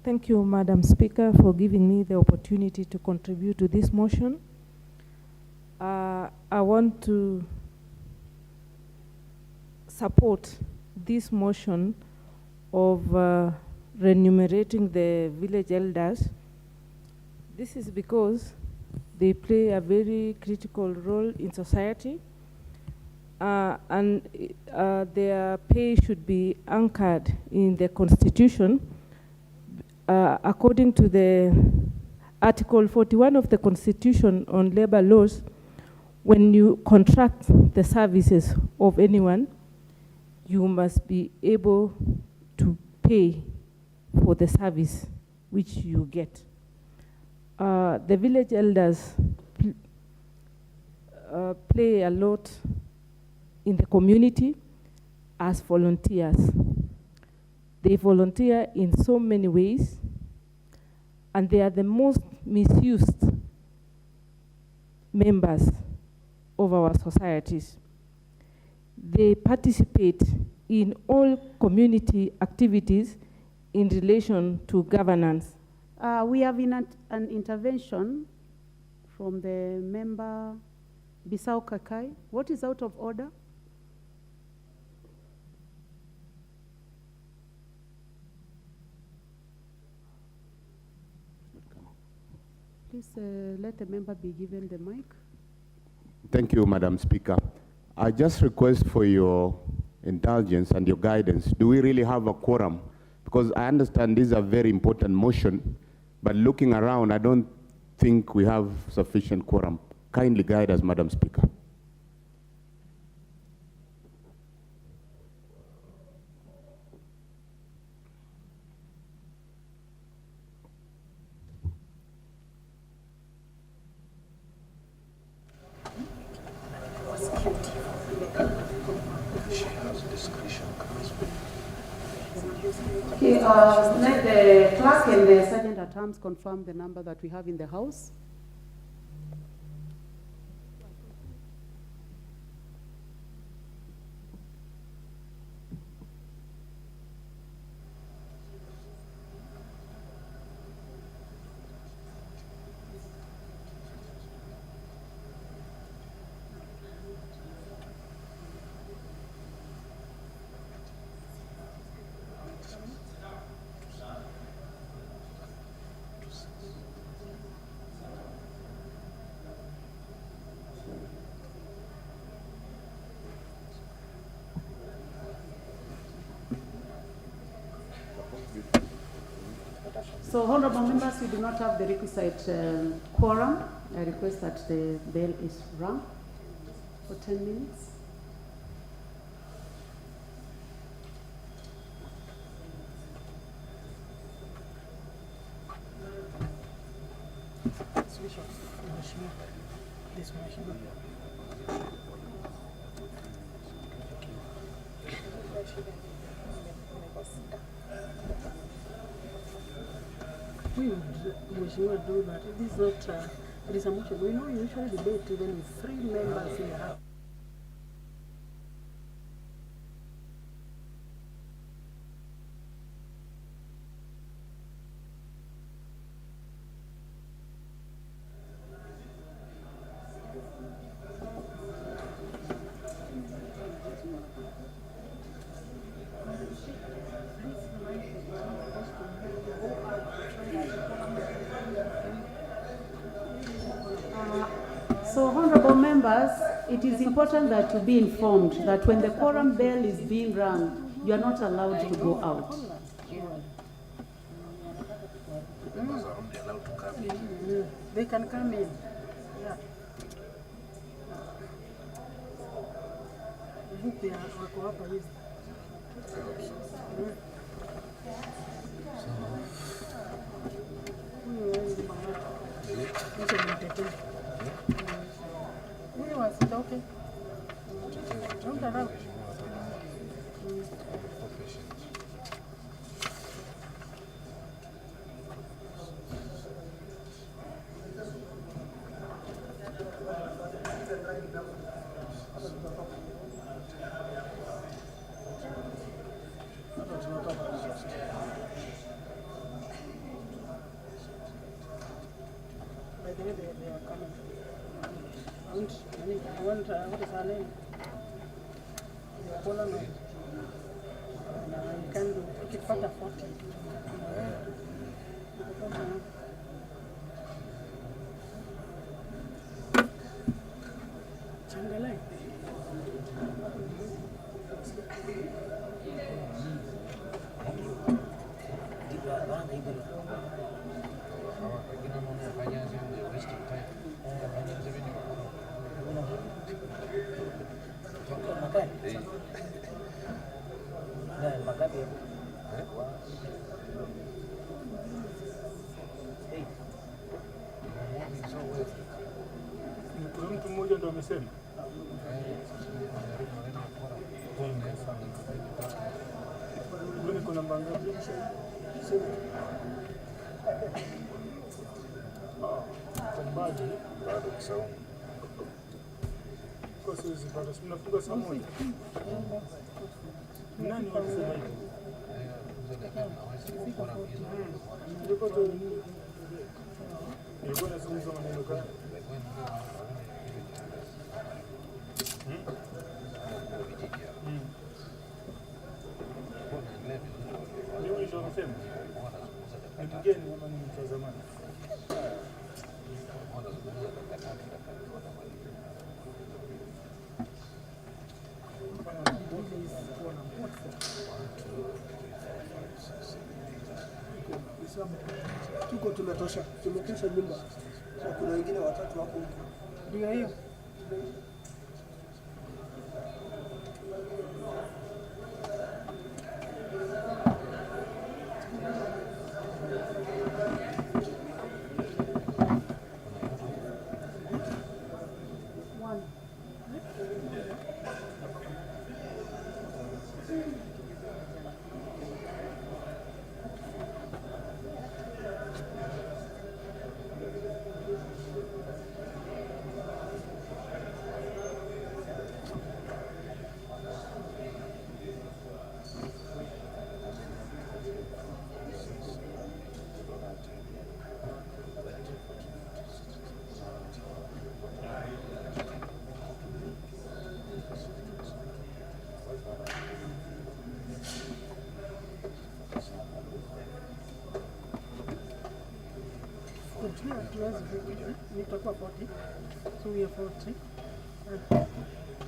Thank you, Madam Speaker, for giving me the opportunity to contribute to this motion. I want to support this motion of remunerating the village elders. This is because they play a very critical role in society, and their pay should be anchored in the Constitution. According to the Article 41 of the Constitution on labor laws, when you contract the services of anyone, you must be able to pay for the service which you get. The village elders play a lot in the community as volunteers. They volunteer in so many ways, and they are the most misused members of our societies. They participate in all community activities in relation to governance. We have an intervention from the member Bisau Kakai. What is out of order? Please let the member be given the mic. Thank you, Madam Speaker. I just request for your indulgence and your guidance. Do we really have a quorum? Because I understand this is a very important motion, but looking around, I don't think we have sufficient quorum. Kindly guide us, Madam Speaker. Okay, let the clerk and the sergeant at arms confirm the number that we have in the house. So, honorable members, we do not have the requisite quorum. I request that the bell is rung. for 10 minutes. Switch off the machine. This machine. We would do that. This is not, it is a motion. We know you usually debate even with 3 members in the House. So, honorable members, it is important that you be informed that when the quorum bell is being rung, you are not allowed to go out. They can come in. Yeah. Vipi wako hapa hivi? Huyu wewe bwana. Mtu mtetezi. Huyu wasitoke. Don't allow. By the way, they are coming. What is her name? Poland. You can do it for the 40. Changalai. Kuna mtu mmoja ndo amesema. Mbona kuna namba ngapi? Bado kusaumu. Kwa sisi bado tunafunga saa moja. Nani wanasema hivyo? Nilikuwa nazungumza maneno gani? Ndio hizo wanasema. Ni mgeni ama ni mtazamaji? Tuko tumetosha, tumekesha nyumba. Kuna wengine watatu wako huko. Ndio hiyo. Nitakuwa 40, so we are 40.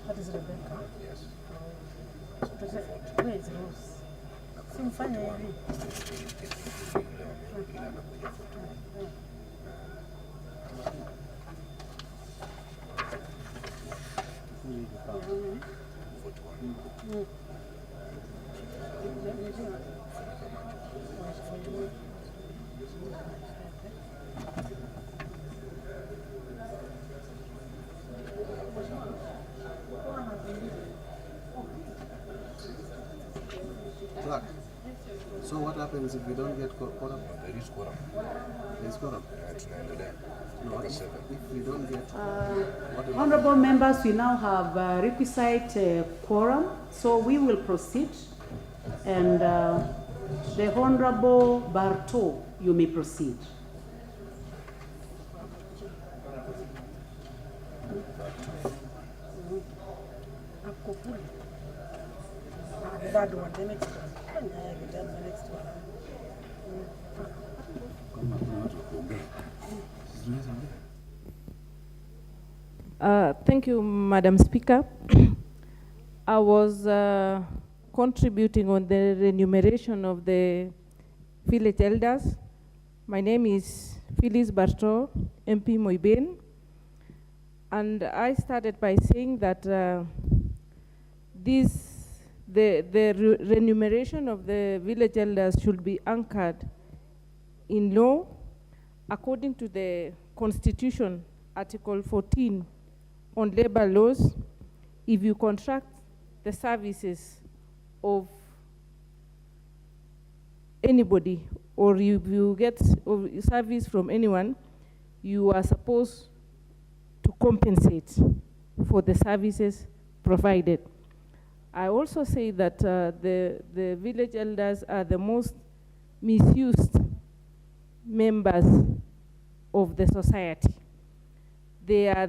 That is Rebecca. Yes. Where is Rose? Simfanya hivi. happens if we don't get quorum? There is quorum. There is quorum. Tunaendelea. No, if we don't get what will Honorable members, we now have requisite quorum, so we will proceed. And the Honorable Barto, you may proceed. That one, the next one. The next one. Thank you, Madam Speaker. I was contributing on the remuneration of the village elders. My name is Phyllis Barto, MP Moiben. And I started by saying that the remuneration of the village elders should be anchored in law according to the Constitution, Article 14 on labor laws. If you contract the services of anybody, or if you get service from anyone, you are supposed to compensate for the services provided. I also say that the village elders are the most misused members of the society. They are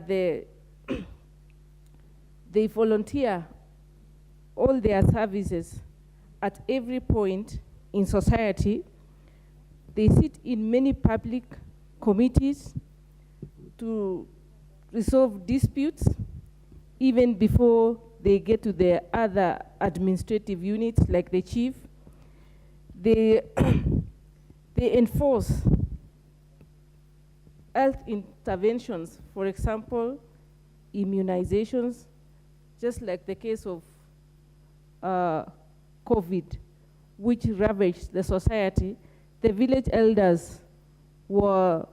they volunteer all their services at every point in society. They sit in many public committees to resolve disputes even before they get to the other administrative units like the chief. They enforce health interventions, for example, immunizations, just like the case of COVID, which ravaged the society. The village elders were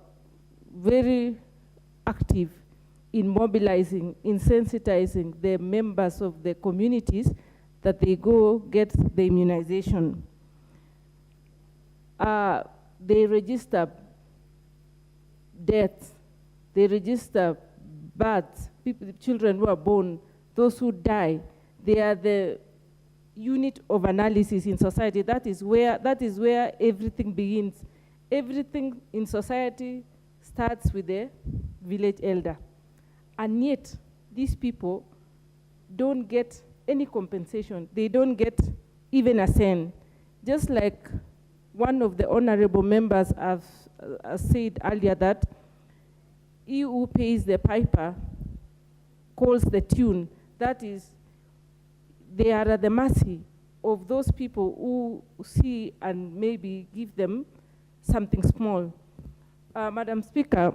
very active in mobilizing, in sensitizing the members of the communities that they go get the immunization. They register deaths, they register births, children who are born, those who die. They are the unit of analysis in society. That is where everything begins. Everything in society starts with the village elder. And yet, these people don't get any compensation. They don't get even a cent. Just like one of the honorable members have said earlier, that he who pays the piper calls the tune. That is, they are at the mercy of those people who see and maybe give them something small. Madam Speaker,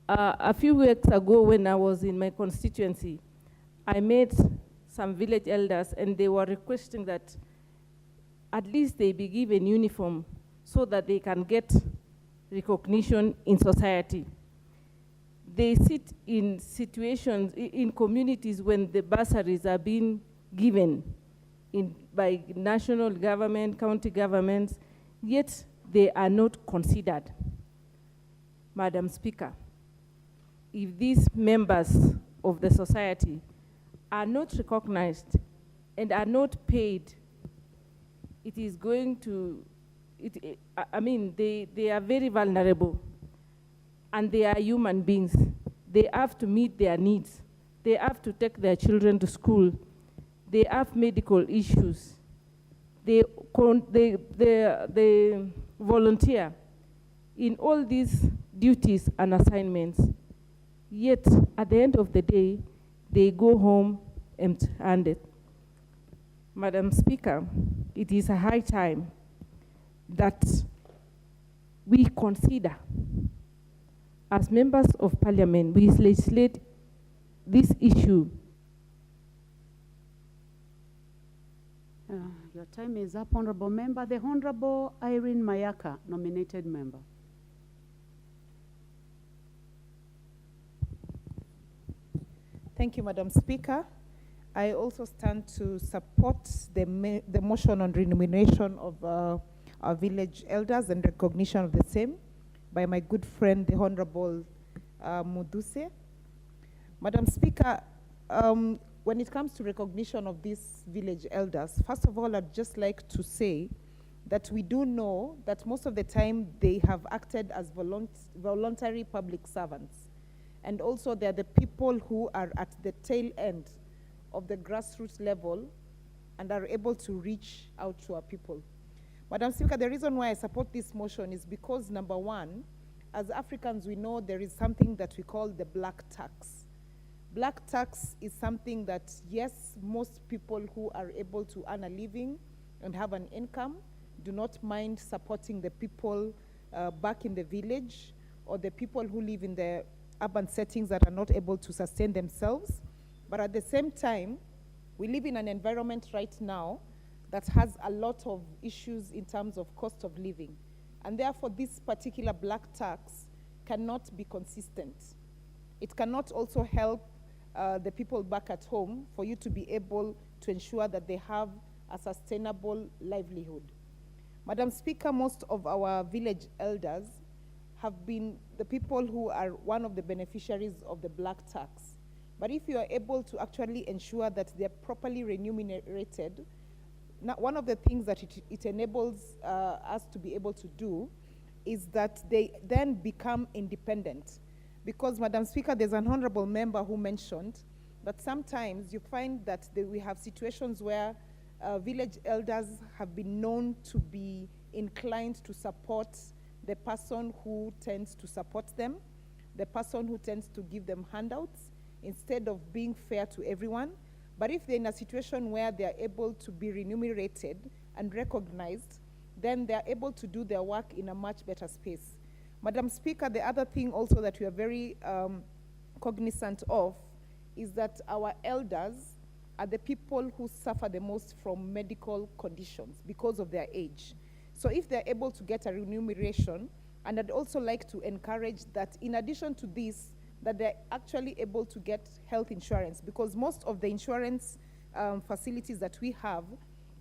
a few weeks ago when I was in my constituency, I met some village elders and they were requesting that at least they be given uniform so that they can get recognition in society. They sit in situations, in communities when the bursaries are being given by national government, county governments, yet they are not considered. Madam Speaker, if these members of the society are not recognized and are not paid, it is going to, they are very vulnerable and they are human beings. They have to meet their needs. They have to take their children to school. They have medical issues. They volunteer in all these duties and assignments. Yet, at the end of the day, they go home empty-handed. Madam Speaker, it is a high time that we consider, as members of parliament, we legislate this issue. Your time is up, Honorable Member. The Honorable Irene Mayaka, nominated member. Thank you, Madam Speaker. I also stand to support the motion on remuneration of our village elders and recognition of the same by my good friend, the Honorable Muduse. Madam Speaker, when it comes to recognition of these village elders, first of all, I'd just like to say that we do know that most of the time they have acted as voluntary public servants. And also they're the people who are at the tail end of the grassroots level and are able to reach out to our people. Madam Speaker, the reason why I support this motion is because, number one, as Africans, we know there is something that we call the black tax. Black tax is something that, yes, most people who are able to earn a living and have an income do not mind supporting the people back in the village or the people who live in the urban settings that are not able to sustain themselves. But at the same time, we live in an environment right now that has a lot of issues in terms of cost of living. And therefore, this particular black tax cannot be consistent. It cannot also help the people back at home for you to be able to ensure that they have a sustainable livelihood. Madam Speaker, most of our village elders have been the people who are one of the beneficiaries of the black tax. But if you are able to actually ensure that they're properly remunerated, one of the things that it enables us to be able to do is that they then become independent. Because, Madam Speaker, there's an honorable member who mentioned that sometimes you find that we have situations where village elders have been known to be inclined to support the person who tends to support them, the person who tends to give them handouts, instead of being fair to everyone. But if they're in a situation where they're able to be remunerated and recognized, then they're able to do their work in a much better space. Madam Speaker, the other thing also that we are very cognizant of is that our elders are the people who suffer the most from medical conditions because of their age. So if they're able to get a remuneration, and I'd also like to encourage that in addition to this, that they're actually able to get health insurance, because most of the insurance facilities that we have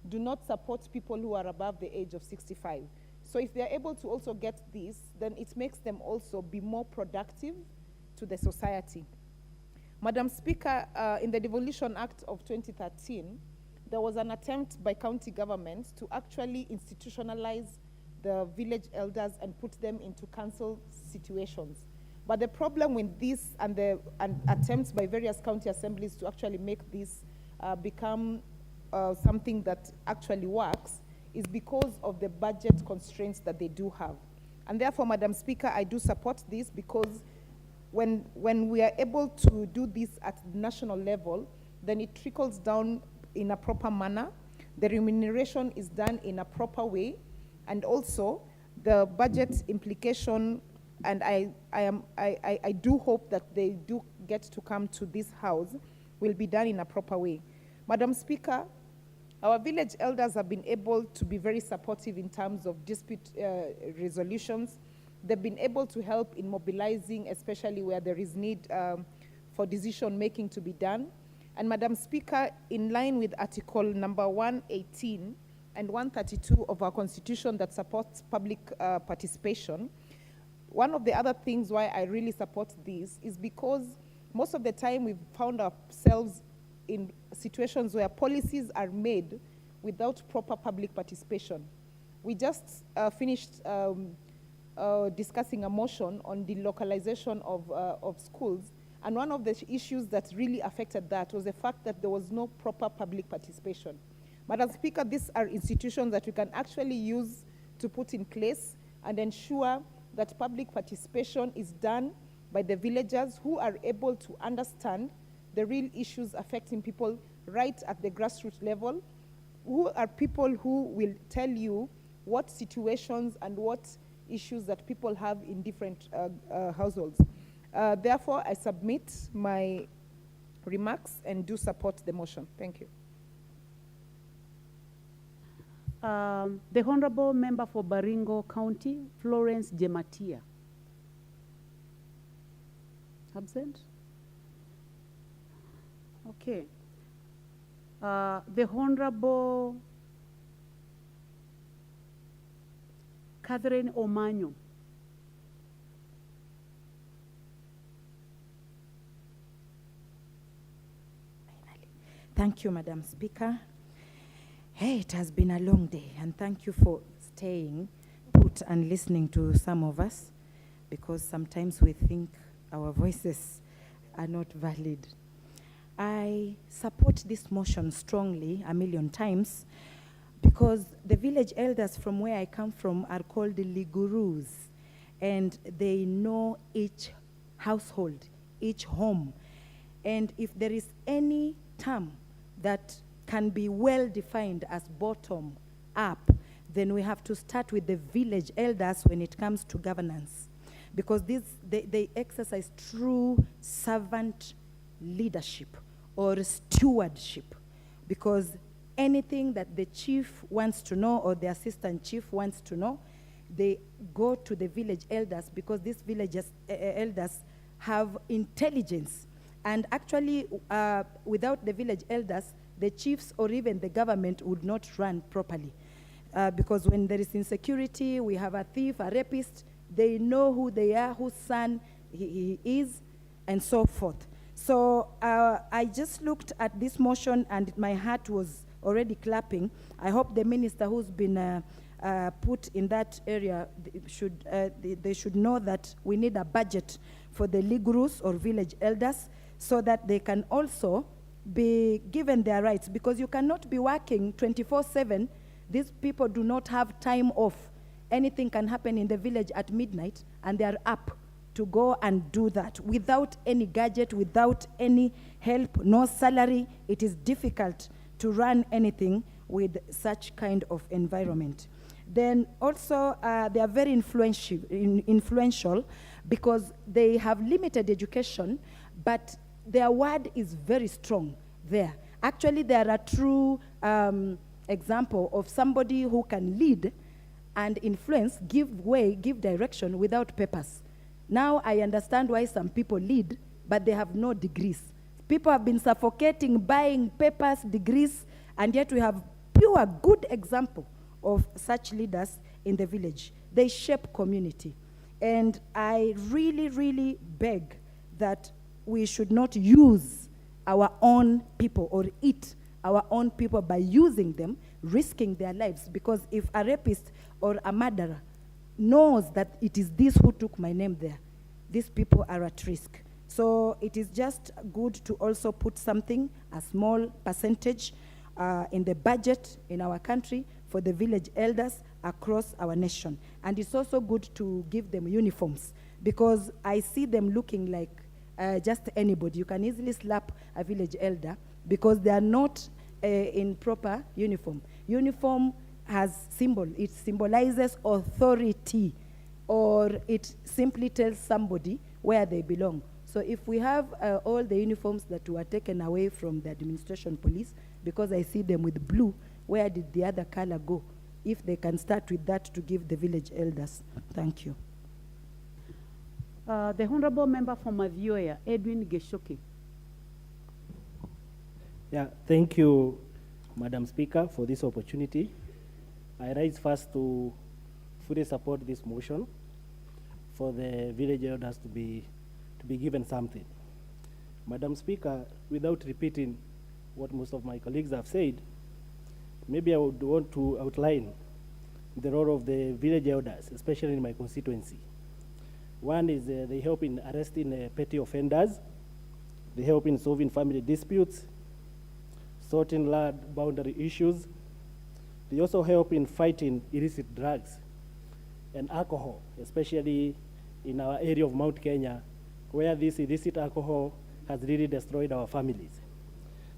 do not support people who are above the age of 65. So if they're able to also get this, then it makes them also be more productive to the society. Madam Speaker, in the Devolution Act of 2013, there was an attempt by county governments to actually institutionalize the village elders and put them into council situations. But the problem with this and the attempts by various county assemblies to actually make this become something that actually works is because of the budget constraints that they do have. And therefore, Madam Speaker, I do support this because when we are able to do this at the national level, then it trickles down in a proper manner. The remuneration is done in a proper way, and also the budget implication, and I do hope that they do get to come to this house, will be done in a proper way. Madam Speaker, our village elders have been able to be very supportive in terms of dispute resolutions. They've been able to help in mobilizing, especially where there is need for decision making to be done. And Madam Speaker, in line with Article number 118 and 132 of our Constitution that supports public participation, one of the other things why I really support this is because most of the time we've found ourselves in situations where policies are made without proper public participation. We just finished discussing a motion on the localization of schools, and one of the issues that really affected that was the fact that there was no proper public participation. Madam Speaker, these are institutions that we can actually use to put in place and ensure that public participation is done by the villagers who are able to understand the real issues affecting people right at the grassroots level, who are people who will tell you what situations and what issues that people have in different households. Therefore, I submit my remarks and do support the motion. Thank you. The Honorable Member for Baringo County, Florence Jematia. Absent? Okay. The Honorable Catherine Omanyo. Thank you, Madam Speaker. Hey, it has been a long day, and thank you for staying put and listening to some of us, because sometimes we think our voices are not valid. I support this motion strongly, a million times, because the village elders from where I come from are called the ligurus, and they know each household, each home. And if there is any term that can be well defined as bottom up, then we have to start with the village elders when it comes to governance, because they exercise true servant leadership or stewardship, because anything that the chief wants to know or the assistant chief wants to know, they go to the village elders, because these village elders have intelligence. And actually, without the village elders, the chiefs or even the government would not run properly. Because when there is insecurity, we have a thief, a rapist, they know who they are, whose son he is, and so forth. So I just looked at this motion and my heart was already clapping. I hope the minister who's been put in that area they should know that we need a budget for the ligurus or village elders, so that they can also be given their rights, because you cannot be working 24/7. These people do not have time off. Anything can happen in the village at midnight, and they are up to go and do that without any gadget, without any help, no salary. It is difficult to run anything with such kind of environment. Then also, they are very influential because they have limited education, but their word is very strong there. Actually, they are a true example of somebody who can lead and influence, give way, give direction without papers. Now I understand why some people lead, but they have no degrees. People have been suffocating, buying papers, degrees, and yet we have pure good example of such leaders in the village. They shape community. And I really, really beg that we should not use our own people or eat our own people by using them, risking their lives. Because if a rapist or a murderer knows that it is this who took my name there, these people are at risk. So it is just good to also put something, a small percentage in the budget in our country for the village elders across our nation. And it's also good to give them uniforms, because I see them looking like just anybody. You can easily slap a village elder because they are not in proper uniform. Uniform has symbol. It symbolizes authority, or it simply tells somebody where they belong. So if we have all the uniforms that were taken away from the administration police, because I see them with blue, where did the other color go? If they can start with that to give the village elders. Thank you. The Honorable Member from Mavioya, Edwin Geshoki. Yeah, thank you, Madam Speaker, for this opportunity. I rise first to fully support this motion for the village elders to be given something. Madam Speaker, without repeating what most of my colleagues have said, maybe I would want to outline the role of the village elders, especially in my constituency. One is they help in arresting petty offenders, they help in solving family disputes, sorting land boundary issues. They also help in fighting illicit drugs and alcohol, especially in our area of Mount Kenya, where this illicit alcohol has really destroyed our families.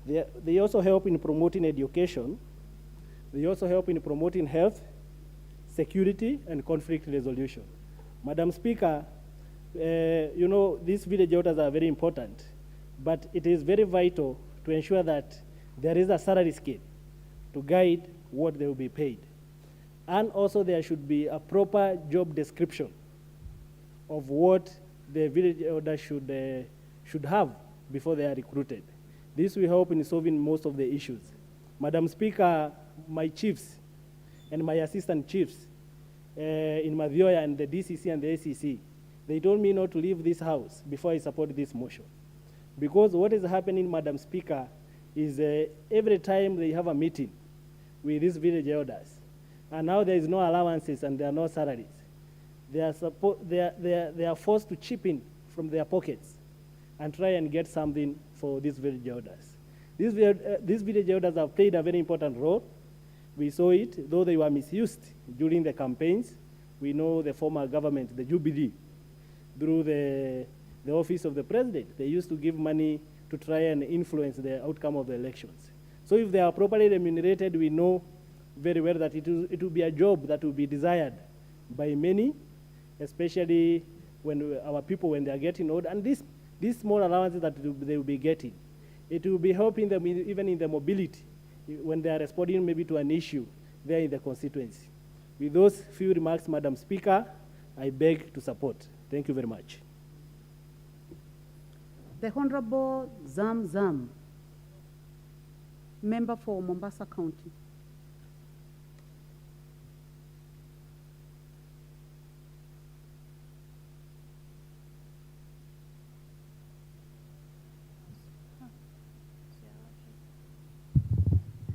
They also help in promoting education. They also help in promoting health, security, and conflict resolution. Madam Speaker, you know, these village elders are very important, but it is very vital to ensure that there is a salary scale to guide what they will be paid. And also there should be a proper job description of what the village elder should have before they are recruited. This will help in solving most of the issues. Madam Speaker, my chiefs and my assistant chiefs in Mathioya and the DCC and the ACC, they told me not to leave this house before I support this motion. Because what is happening, Madam Speaker, is every time they have a meeting with these village elders, and now there is no allowances and there are no salaries, they are forced to chip in from their pockets and try and get something for these village elders. These village elders have played a very important role. We saw it, though they were misused during the campaigns. We know the former government, the Jubilee, through the office of the president, they used to give money to try and influence the outcome of the elections. So if they are properly remunerated, we know very well that it will be a job that will be desired by many, especially when our people, when they are getting old. And these small allowances that they will be getting, it will be helping them even in the mobility when they are responding maybe to an issue there in the constituency. With those few remarks, Madam Speaker, I beg to support. Thank you very much. The Honorable Zam Zam, member for Mombasa County.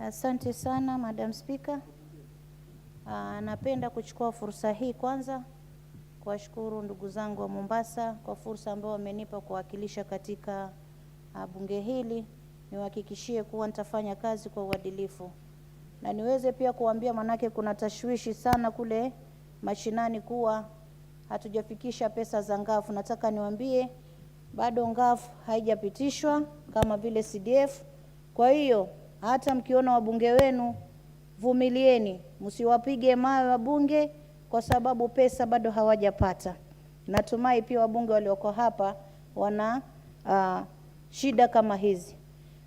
Asante sana, Madam Speaker. Napenda kuchukua fursa hii kwanza kuwashukuru ndugu zangu wa Mombasa kwa fursa ambayo wamenipa kuwakilisha katika bunge hili. Niwahakikishie kuwa nitafanya kazi kwa uadilifu. Na niweze pia kuambia, manake kuna tashwishi sana kule mashinani kuwa hatujafikisha pesa za ngafu. Nataka niwaambie bado ngafu haijapitishwa kama vile CDF. Kwa hiyo hata mkiona wabunge wenu, vumilieni, msiwapige mawe wabunge kwa sababu pesa bado hawajapata. Natumai pia wabunge walioko hapa wana shida kama hizi.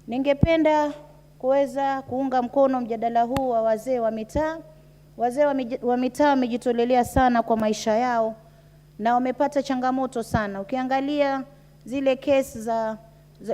Ningependa kuweza kuunga mkono mjadala huu wa wazee wa mitaa. Wazee wa mitaa wamejitolelea sana kwa maisha yao na wamepata changamoto sana. Ukiangalia zile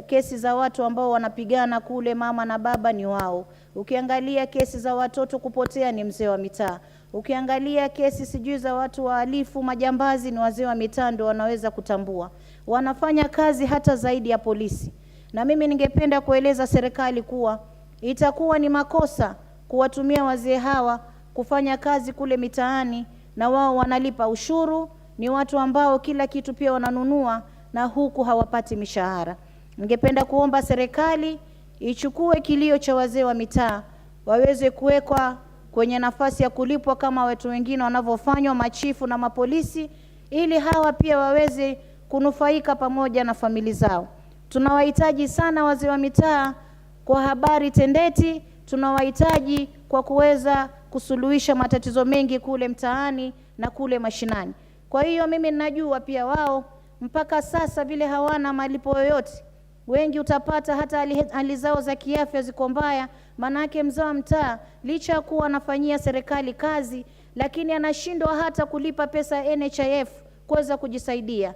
kesi za watu ambao wanapigana kule, mama na baba ni wao. Ukiangalia kesi za watoto kupotea ni mzee wa mitaa. Ukiangalia kesi sijui za watu wahalifu, majambazi, ni wazee wa mitaa ndio wanaweza kutambua. Wanafanya kazi hata zaidi ya polisi. Na mimi ningependa kueleza serikali kuwa itakuwa ni makosa kuwatumia wazee hawa kufanya kazi kule mitaani, na wao wanalipa ushuru, ni watu ambao kila kitu pia wananunua na huku hawapati mishahara. Ningependa kuomba serikali ichukue kilio cha wazee wa mitaa, waweze kuwekwa kwenye nafasi ya kulipwa kama watu wengine wanavyofanywa, machifu na mapolisi, ili hawa pia waweze kunufaika pamoja na familia zao. Tunawahitaji sana wazee wa mitaa kwa habari tendeti, tunawahitaji kwa kuweza kusuluhisha matatizo mengi kule mtaani na kule mashinani. Kwa hiyo mimi ninajua pia wao mpaka sasa vile hawana malipo yoyote. Wengi utapata hata hali zao za kiafya ziko mbaya, manake mzee wa mtaa licha kuwa anafanyia serikali kazi, lakini anashindwa hata kulipa pesa ya NHIF kuweza kujisaidia.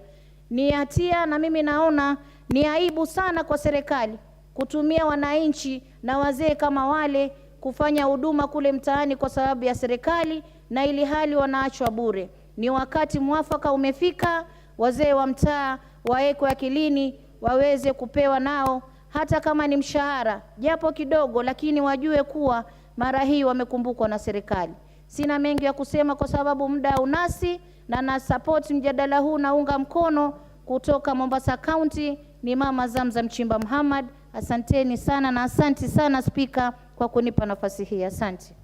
Ni hatia, na mimi naona ni aibu sana kwa serikali kutumia wananchi na wazee kama wale kufanya huduma kule mtaani kwa sababu ya serikali, na ili hali wanaachwa bure. Ni wakati mwafaka umefika, wazee wa mtaa waekwe akilini, waweze kupewa nao hata kama ni mshahara japo kidogo, lakini wajue kuwa mara hii wamekumbukwa na serikali. Sina mengi ya kusema kwa sababu muda unasi, na support mjadala huu, naunga mkono. Kutoka Mombasa County ni Mama Zamzam Chimba Muhammad. Asanteni sana, na asante sana Speaker kwa kunipa nafasi hii. Asante.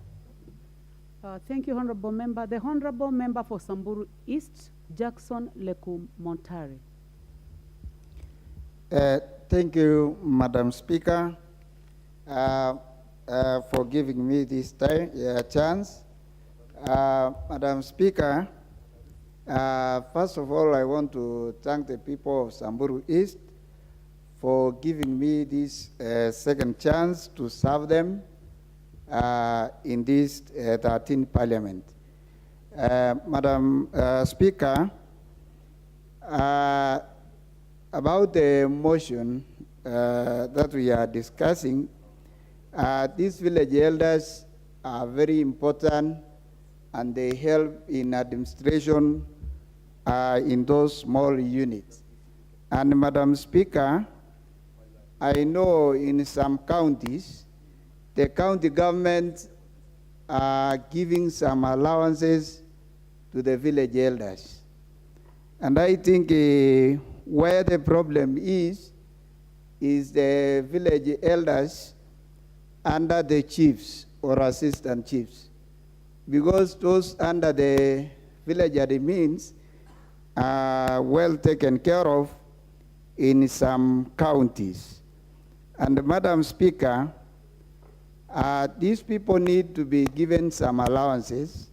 Thank you, Honorable Member. The Honorable Member for Samburu East, Jackson Leku Montare. Thank you, Madam Speaker, for giving me this chance. Madam Speaker, first of all, I want to thank the people of Samburu East for giving me this second chance to serve them in this 13th Parliament. Madam Speaker, about the motion that we are discussing, These village elders are very important, and they help in administration in those small units. And Madam Speaker, I know in some counties, the county government are giving some allowances to the village elders. And I think where the problem is the village elders under the chiefs or assistant chiefs. Because those under the village admins are well taken care of in some counties. And Madam Speaker, these people need to be given some allowances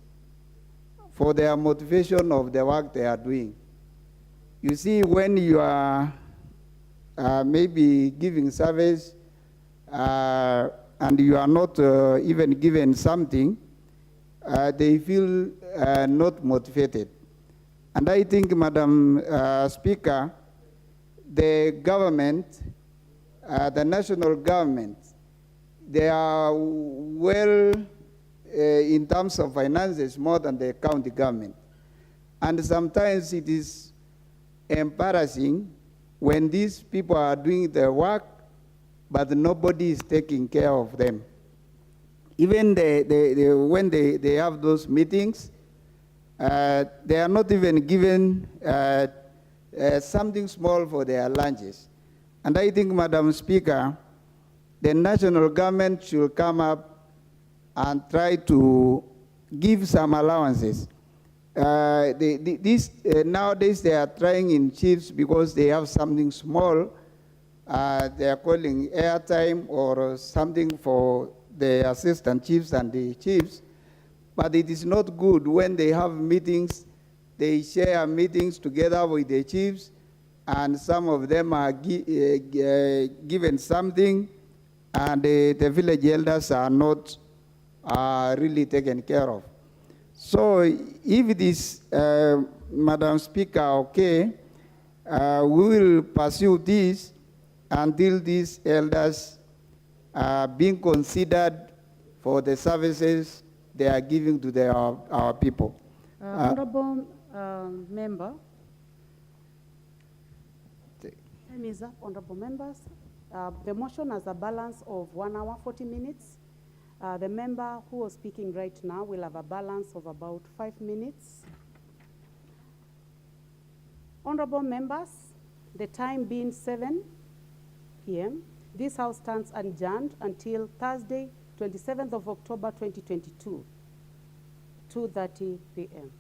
for their motivation of the work they are doing. You see, when you are maybe giving service and you are not even given something, they feel not motivated. And I think, Madam Speaker, the government, the national government, they are well in terms of finances more than the county government. And sometimes it is embarrassing when these people are doing their work, but nobody is taking care of them. Even when they have those meetings, they are not even given something small for their lunches. And I think, Madam Speaker, the national government should come up and try to give some allowances. Nowadays they are trying in chiefs because they have something small. They are calling airtime or something for the assistant chiefs and the chiefs. But it is not good when they have meetings, they share meetings together with the chiefs, and some of them are given something, and the village elders are not really taken care of. So if it is, Madam Speaker, okay, we will pursue this until these elders are being considered for the services they are giving to our people. Honorable member, time is up, honorable members. The motion has a balance of 1 hour, 40 minutes. The member who was speaking right now will have a balance of about 5 minutes. Honorable members, the time being 7 p.m., this House stands adjourned until Thursday, 27th of October, 2022, 2:30 p.m.